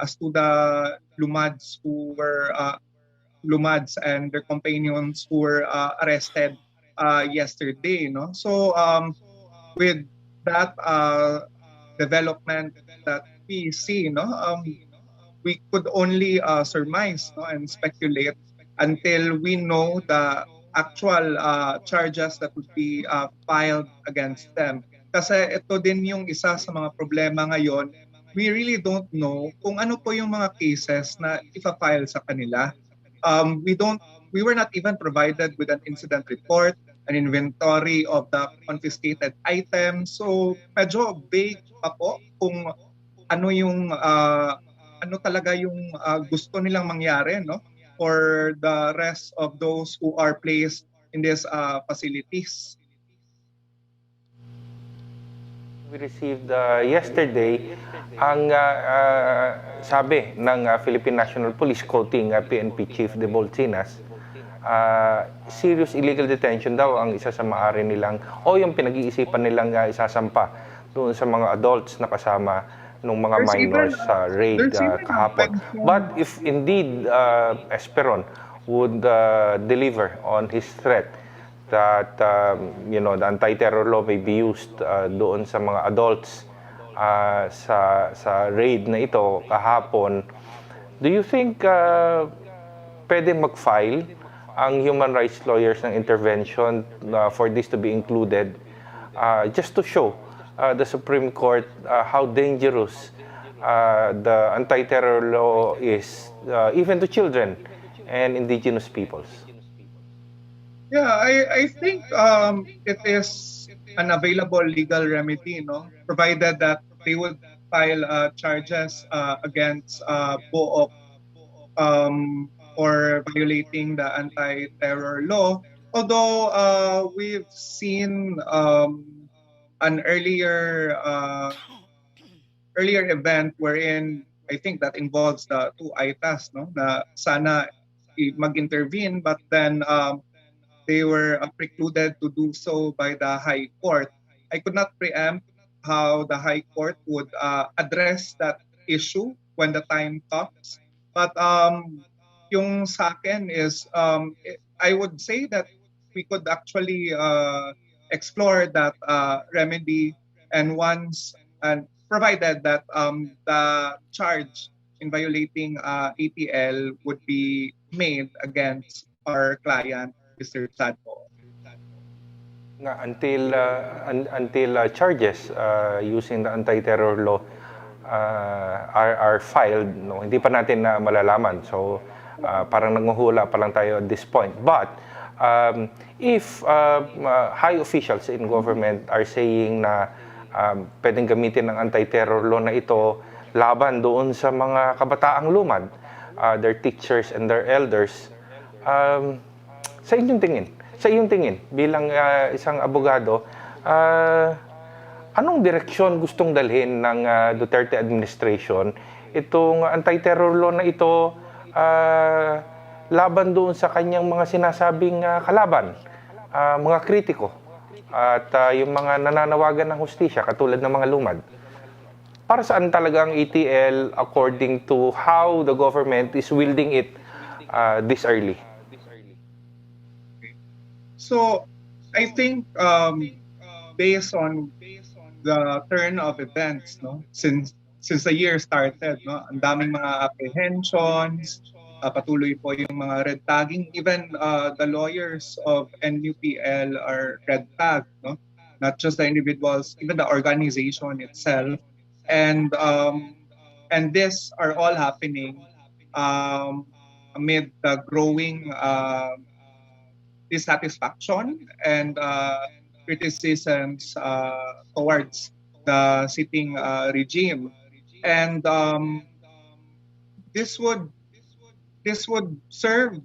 as to the Lumads who were Lumads and their companions who were arrested yesterday, no? So with that development that we see, no, we could only surmise, no, and speculate until we know the actual charges that would be filed against them. Kasi ito din yung isa sa mga problema ngayon. We really don't know kung ano po yung mga cases na ipa-file sa kanila. We were not even provided with an incident report, an inventory of the confiscated items. So medyo vague pa po kung ano yung ano talaga yung gusto nilang mangyari, no, for the rest of those who are placed in these facilities. We received yesterday ang sabi ng Philippine National Police quoting PNP Chief De Bolsinas, serious illegal detention daw ang isa sa maaari nilang o yung pinag-iisipan nilang isasampa doon sa mga adults na kasama ng mga minors sa raid kahapon. But if indeed Esperon would deliver on his threat that you know, the anti-terror law may be used doon sa mga adults sa raid na ito kahapon, do you think pwede mag-file ang human rights lawyers ng intervention for this to be included, just to show the Supreme Court how dangerous the anti-terror law is, even to children and indigenous peoples? Yeah, I think it is an available legal remedy, no? Provided that they would file charges against BOOC for violating the anti-terror law. Although we've seen an earlier event wherein I think that involves the two ITAs, no? Na sana mag-intervene, but then they were precluded to do so by the High Court. I could not preempt how the High Court would address that issue when the time comes. But yung sa akin is, I would say that we could actually explore that remedy, and once and provided that the charge in violating ATL would be made against our client, Mr. Sadko. Until charges using the anti-terror law are filed, no, hindi pa natin na malalaman. So parang nanguhula pa lang tayo at this point. But if high officials in government are saying na pwedeng gamitin ng anti-terror law na ito laban doon sa mga kabataang lumad, their teachers and their elders, sa iyong tingin bilang isang abogado, anong direksyon gustong dalhin ng Duterte administration itong anti-terror law na ito laban doon sa kanyang mga sinasabing kalaban, mga kritiko at yung mga nananawagan ng hustisya katulad ng mga lumad? Para saan talaga ang ATL according to how the government is wielding it this early? So I think based on the turn of events, no, since the year started, no, ang daming mga apprehensions, patuloy po yung mga red tagging, even the lawyers of NUPL are red tagged, no, not just the individuals, even the organization itself, and this are all happening amid the growing dissatisfaction and criticisms towards the sitting regime, and this would serve,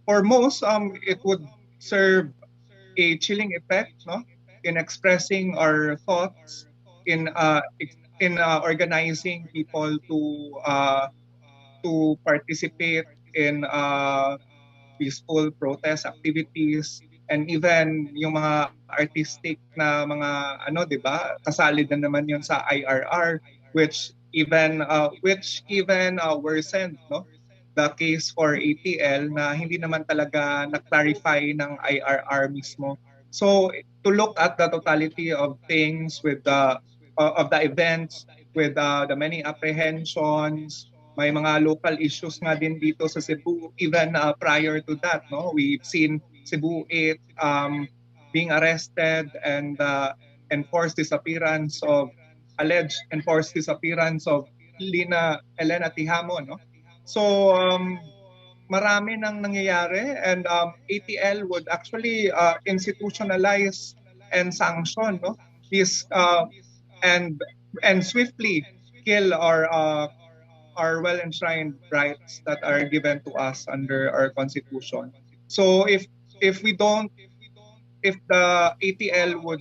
for most, it would serve a chilling effect, no, in expressing our thoughts, in organizing people to participate in peaceful protest activities, and even yung mga artistic na mga di ba, kasali din naman yun sa IRR, which even worsened, no, the case for ATL na hindi naman talaga na-clarify ng IRR mismo. So to look at the totality of things with the events, with the many apprehensions, may mga local issues nga din dito sa Cebu. Even prior to that, no, we've seen Cebu 8 being arrested and alleged enforced disappearance of Elena Tijamo, no. So marami nang nangyayari, and ATL would actually institutionalize and sanction, no, this and swiftly kill our well-enshrined rights that are given to us under our constitution. So if the ATL would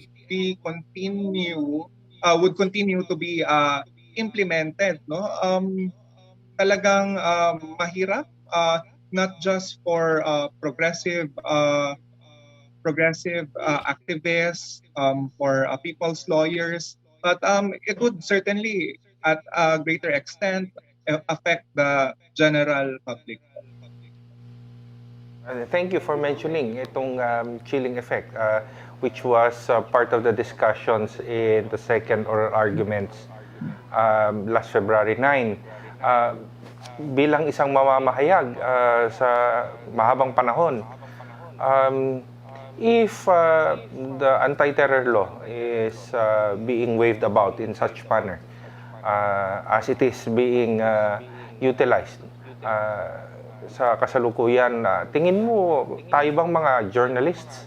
continue to be implemented, no, talagang mahirap, not just for progressive activists, for people's lawyers, but it would certainly at a greater extent affect the general public. Thank you for mentioning itong chilling effect, which was part of the discussions in the second oral arguments last February 9. Bilang isang mamamahayag sa mahabang panahon, if the anti-terror law is being waved about in such manner, as it is being utilized sa kasalukuyan, tingin mo tayo bang mga journalists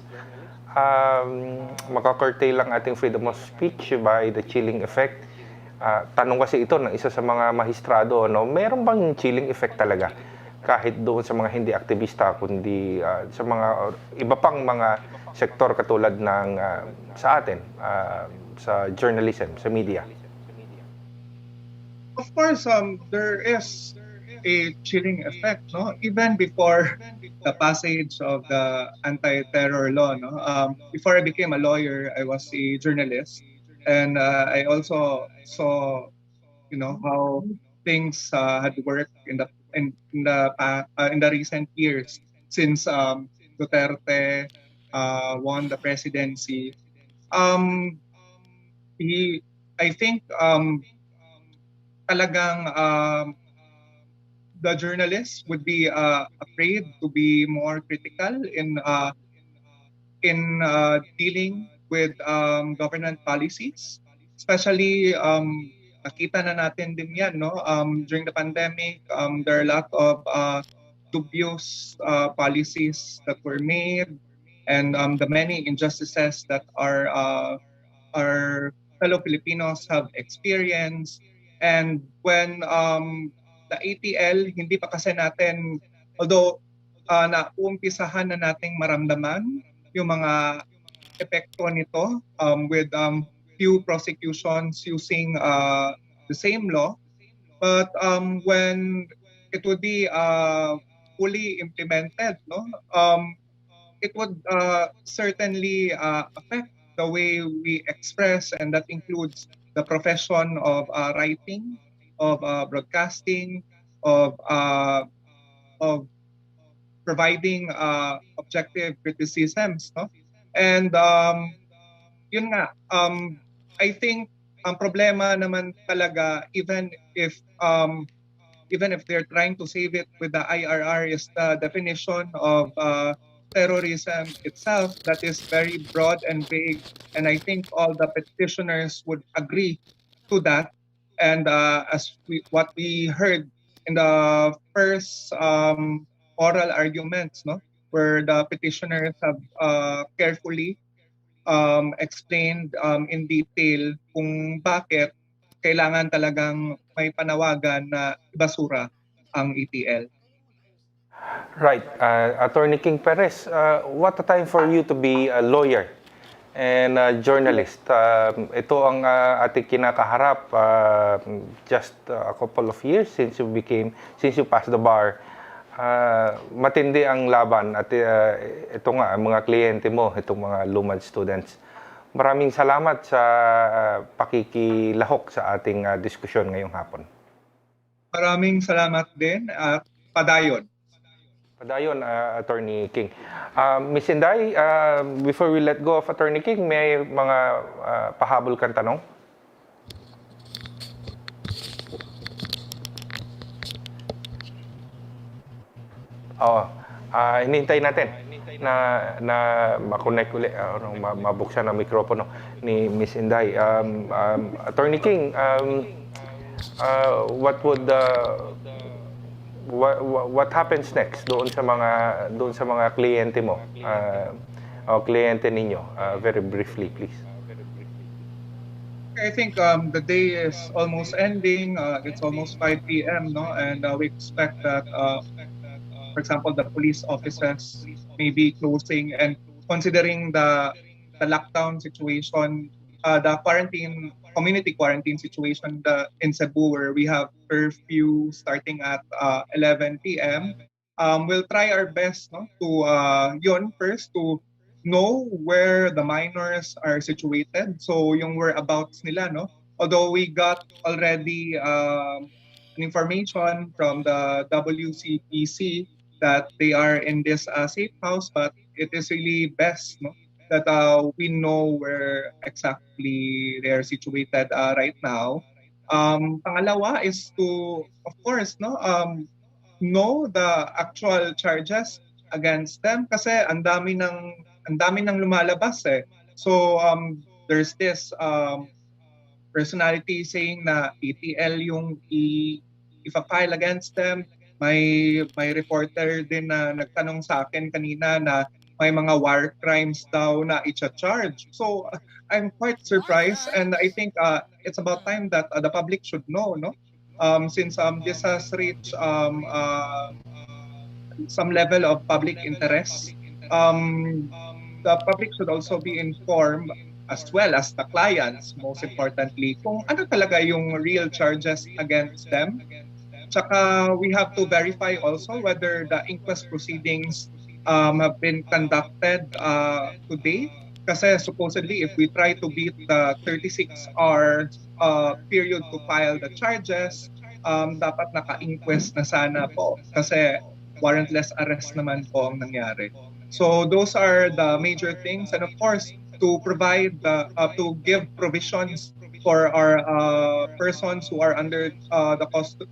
makakurtail lang ating freedom of speech by the chilling effect. Tanong kasi ito ng isa sa mga mahistrado, no? Meron bang chilling effect talaga? Kahit doon sa mga hindi aktivista, kundi sa mga iba pang mga sektor katulad ng sa atin, sa journalism, sa media. Of course, there is a chilling effect, no? Even before the passage of the anti-terror law, no? Before I became a lawyer, I was a journalist, and I also saw, how things had worked in the recent years since Duterte won the presidency. I think talagang the journalists would be afraid to be more critical in dealing with government policies, especially nakita na natin din yan, no? During the pandemic, there are a lot of dubious policies that were made, and the many injustices that our fellow Filipinos have experienced. And when the ATL, hindi pa kasi natin, although naumpisahan na nating maramdaman yung mga epekto nito with few prosecutions using the same law, but when it would be fully implemented, no, it would certainly affect the way we express, and that includes the profession of writing, of broadcasting, of providing objective criticisms, no? And yun nga, I think ang problema naman talaga, even if they're trying to save it with the IRR, is the definition of terrorism itself that is very broad and vague, and I think all the petitioners would agree to that. And what we heard in the first oral arguments, no, where the petitioners have carefully explained in detail kung bakit kailangan talagang may panawagan na ibasura ang ETL. Right. Attorney King Perez, what a time for you to be a lawyer and a journalist. Ito ang ating kinakaharap just a couple of years since you passed the bar. Matindi ang laban at ito nga, ang mga kliyente mo, itong mga lumad students. Maraming salamat sa pakikilahok sa ating diskusyon ngayong hapon. Maraming salamat din at padayon. Padayon, Attorney King. Ms. Inday, before we let go of Attorney King, may mga pahabol kang tanong? Hinihintay natin na makonect ulit, mabuksan ang mikropono ni Ms. Inday. Attorney King, what happens next doon sa mga kliyente mo o kliyente ninyo? Very briefly, please. I think the day is almost ending. It's almost 5 p.m. no, and we expect that for example, the police offices may be closing, and considering the lockdown situation, the community quarantine situation in Cebu, where we have curfew starting at 11 p.m. We'll try our best, no, to first to know where the minors are situated. So yung whereabouts nila, no. Although we got already an information from the WCPC that they are in this safe house, but it is really best, no, that we know where exactly they are situated right now. Pangalawa is to, of course, no, know the actual charges against them, kasi ang dami ng lumalabas eh. So there's this personality saying na ETL yung i-file against them. May reporter din na nagtanong sa akin kanina na may mga war crimes daw na i-charge. So I'm quite surprised, and I think it's about time that the public should know, no? Since this has reached some level of public interest, the public should also be informed as well as the clients, most importantly, kung ano talaga yung real charges against them. Tsaka we have to verify also whether the inquest proceedings have been conducted today. Kasi supposedly, if we try to beat the 36-hour period to file the charges, dapat naka-inquest na sana po. Kasi warrantless arrest naman po ang nangyari. So those are the major things. And of course, to provide, to give provisions for our persons who are under the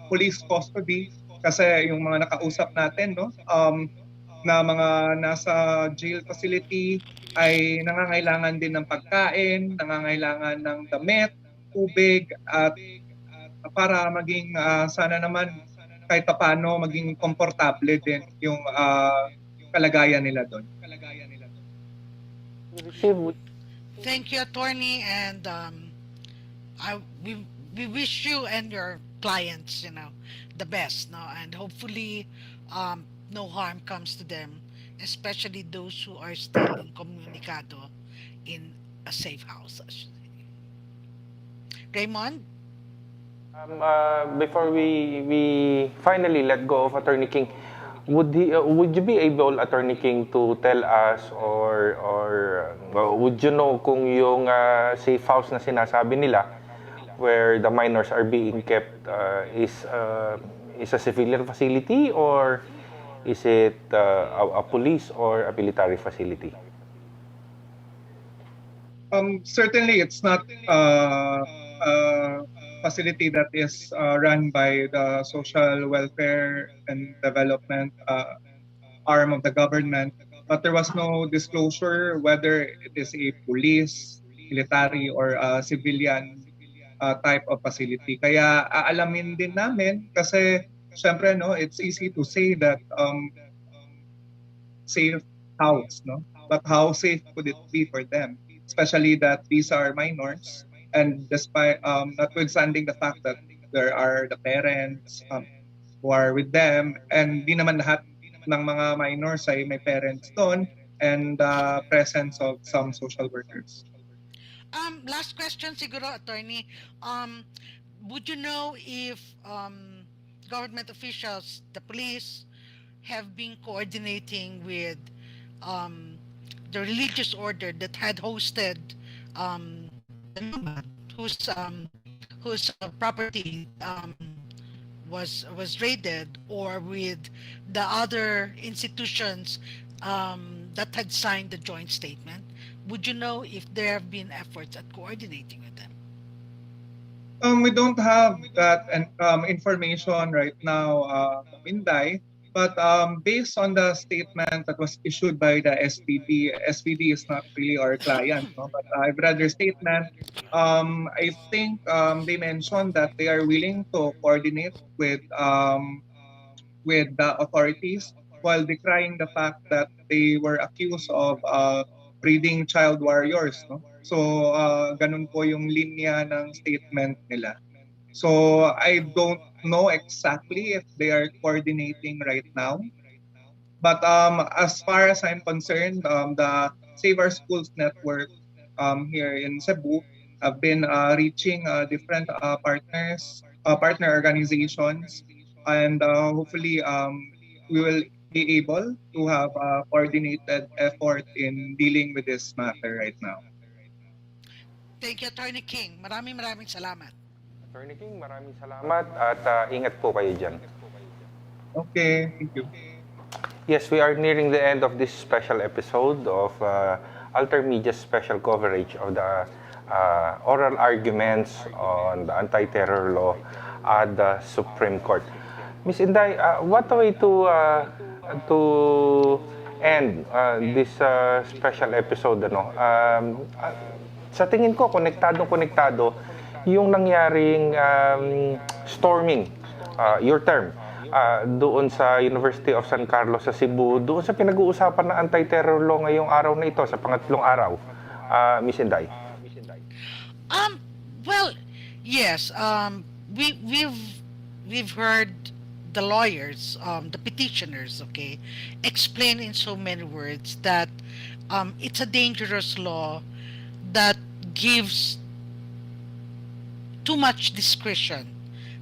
police custody, kasi yung mga nakausap natin, no, na mga nasa jail facility ay nangangailangan din ng pagkain, nangangailangan ng damit, tubig, at para maging sana naman kahit paano maging komportable din yung kalagayan nila doon. Thank you, attorney, and we wish you and your clients, the best, no, and hopefully, no harm comes to them, especially those who are still incommunicado in a safe house. Raymond? Before we finally let go of Attorney King, would you be able, Attorney King, to tell us or would you know kung yung safe house na sinasabi nila where the minors are being kept is a civilian facility, or is it a police or a military facility? Certainly, it's not facility that is run by the social welfare and development arm of the government, but there was no disclosure whether it is a police, military, or civilian type of facility. Kaya aalamin din namin kasi syempre, no, it's easy to say that safe house, no, but how safe could it be for them, especially that these are minors, and despite notwithstanding the fact that there are the parents who are with them, and di naman lahat ng mga minors ay may parents doon, and presence of some social workers. Last question siguro, attorney. Would you know if government officials, the police, have been coordinating with the religious order that had hosted the nomad whose property was raided, or with the other institutions that had signed the joint statement? Would you know if there have been efforts at coordinating with them? We don't have that information right now, Inday. But based on the statement that was issued by the SPD, SPD is not really our client, no? But I've read their statement. I think they mentioned that they are willing to coordinate with the authorities, while decrying the fact that they were accused of breeding child warriors, no? So ganun po yung linya ng statement nila. So I don't know exactly if they are coordinating right now. But as far as I'm concerned, the Save Our Schools network here in Cebu have been reaching different partner organizations, and hopefully we will be able to have a coordinated effort in dealing with this matter right now. Thank you, Attorney King. Maraming salamat. Attorney King, maraming salamat at ingat po kayo dyan. Okay, thank you. Yes, we are nearing the end of this special episode of AlterMidya's special coverage of the oral arguments on the anti-terror law at the Supreme Court. Ms. Inday, what a way to end this special episode, ano? Sa tingin ko, konektado yung nangyaring storming, your term, doon sa University of San Carlos sa Cebu, doon sa pinag-uusapan na anti-terror law ngayong araw na ito, sa pangatlong araw, Miss Inday? Well, yes. We've heard the lawyers, the petitioners, okay, explain in so many words that it's a dangerous law that gives too much discretion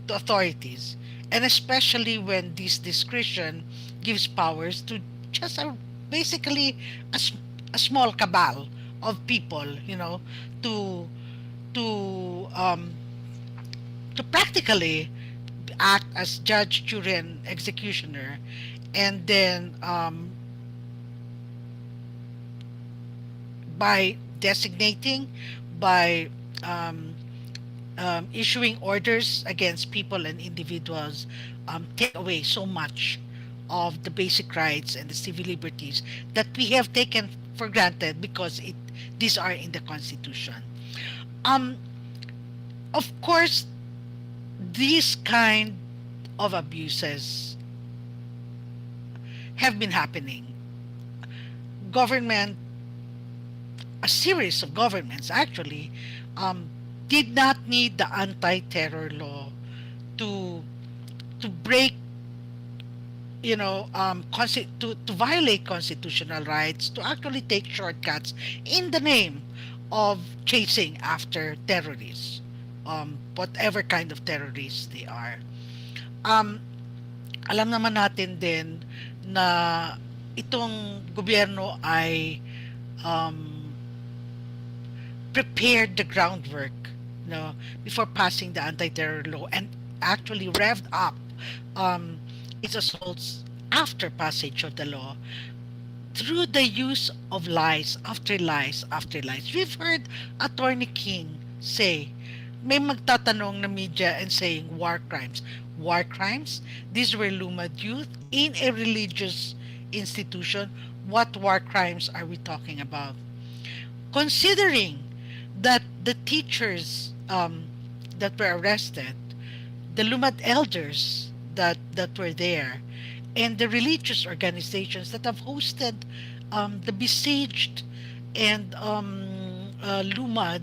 to authorities, and especially when this discretion gives powers to just basically a small cabal of people, to to um, to practically act as judge, jury, and executioner, and then by designating, by um, issuing orders against people and individuals, take away so much of the basic rights and the civil liberties that we have taken for granted because these are in the Constitution. Um, of course, these kind of abuses have been happening. Government, a series of governments actually, did not need the anti-terror law to break, to violate constitutional rights, to actually take shortcuts in the name of chasing after terrorists, whatever kind of terrorists they are. Um, Alam naman natin din na itong gobyerno ay um, prepared the groundwork, before passing the anti-terror law, and actually revved up um, its assaults after passage of the law through the use of lies after lies after lies. We've heard Attorney King say, may magtatanong na media and saying war crimes. War crimes? These were Lumad youth in a religious institution. What war crimes are we talking about? Considering that the teachers that were arrested, the Lumad elders that were there, and the religious organizations that have hosted the besieged and Lumad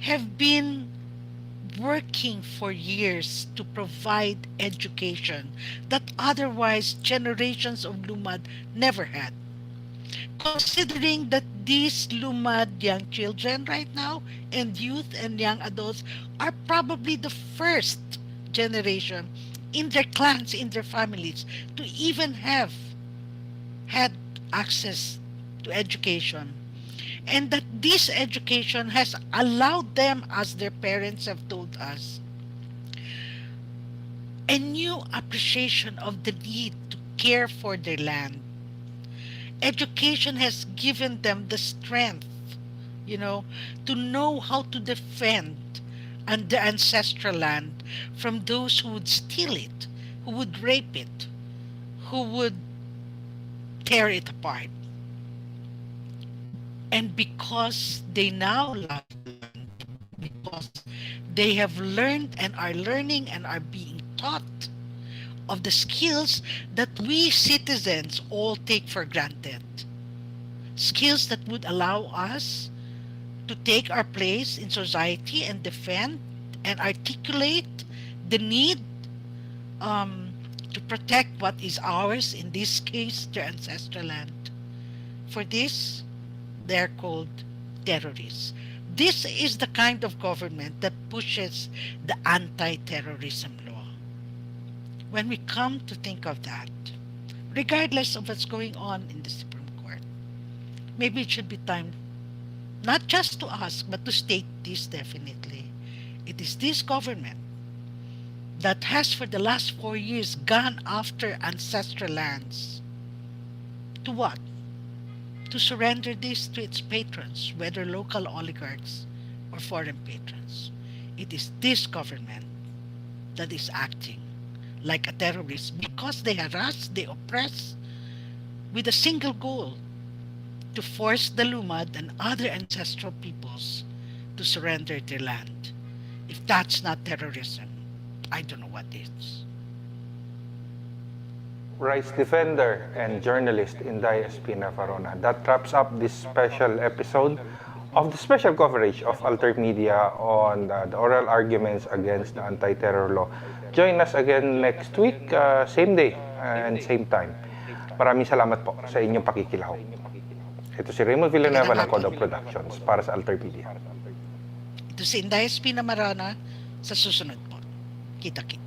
have been working for years to provide education that otherwise generations of Lumad never had. Considering that these Lumad young children right now and youth and young adults are probably the first generation in their clans, in their families, to even have had access to education, and that this education has allowed them, as their parents have told us, a new appreciation of the need to care for their land. Education has given them the strength, to know how to defend the ancestral land from those who would steal it, who would rape it, who would tear it apart. And because they now love the land, because they have learned and are learning and are being taught of the skills that we citizens all take for granted, skills that would allow us to take our place in society and defend and articulate the need to protect what is ours, in this case, their ancestral land. For this, they're called terrorists. This is the kind of government that pushes the anti-terrorism law. When we come to think of that, regardless of what's going on in the Supreme Court, maybe it should be time not just to ask, but to state this definitely. It is this government that has for the last 4 years gone after ancestral lands. To what? To surrender this to its patrons, whether local oligarchs or foreign patrons. It is this government that is acting like a terrorist because they harass, they oppress with a single goal: to force the Lumad and other ancestral peoples to surrender their land. If that's not terrorism, I don't know what is. rights defender and journalist Inday Espina Farona. That wraps up this special episode of the special coverage of AlterMidya on the oral arguments against the anti-terror law. Join us again next week, same day and same time. Maraming salamat po sa inyong pakikilahok. Ito si Raymond Villanueva ng Code of Productions para sa AlterMidya. Ito si Inday Espina Marana sa susunod po. Kita-kita.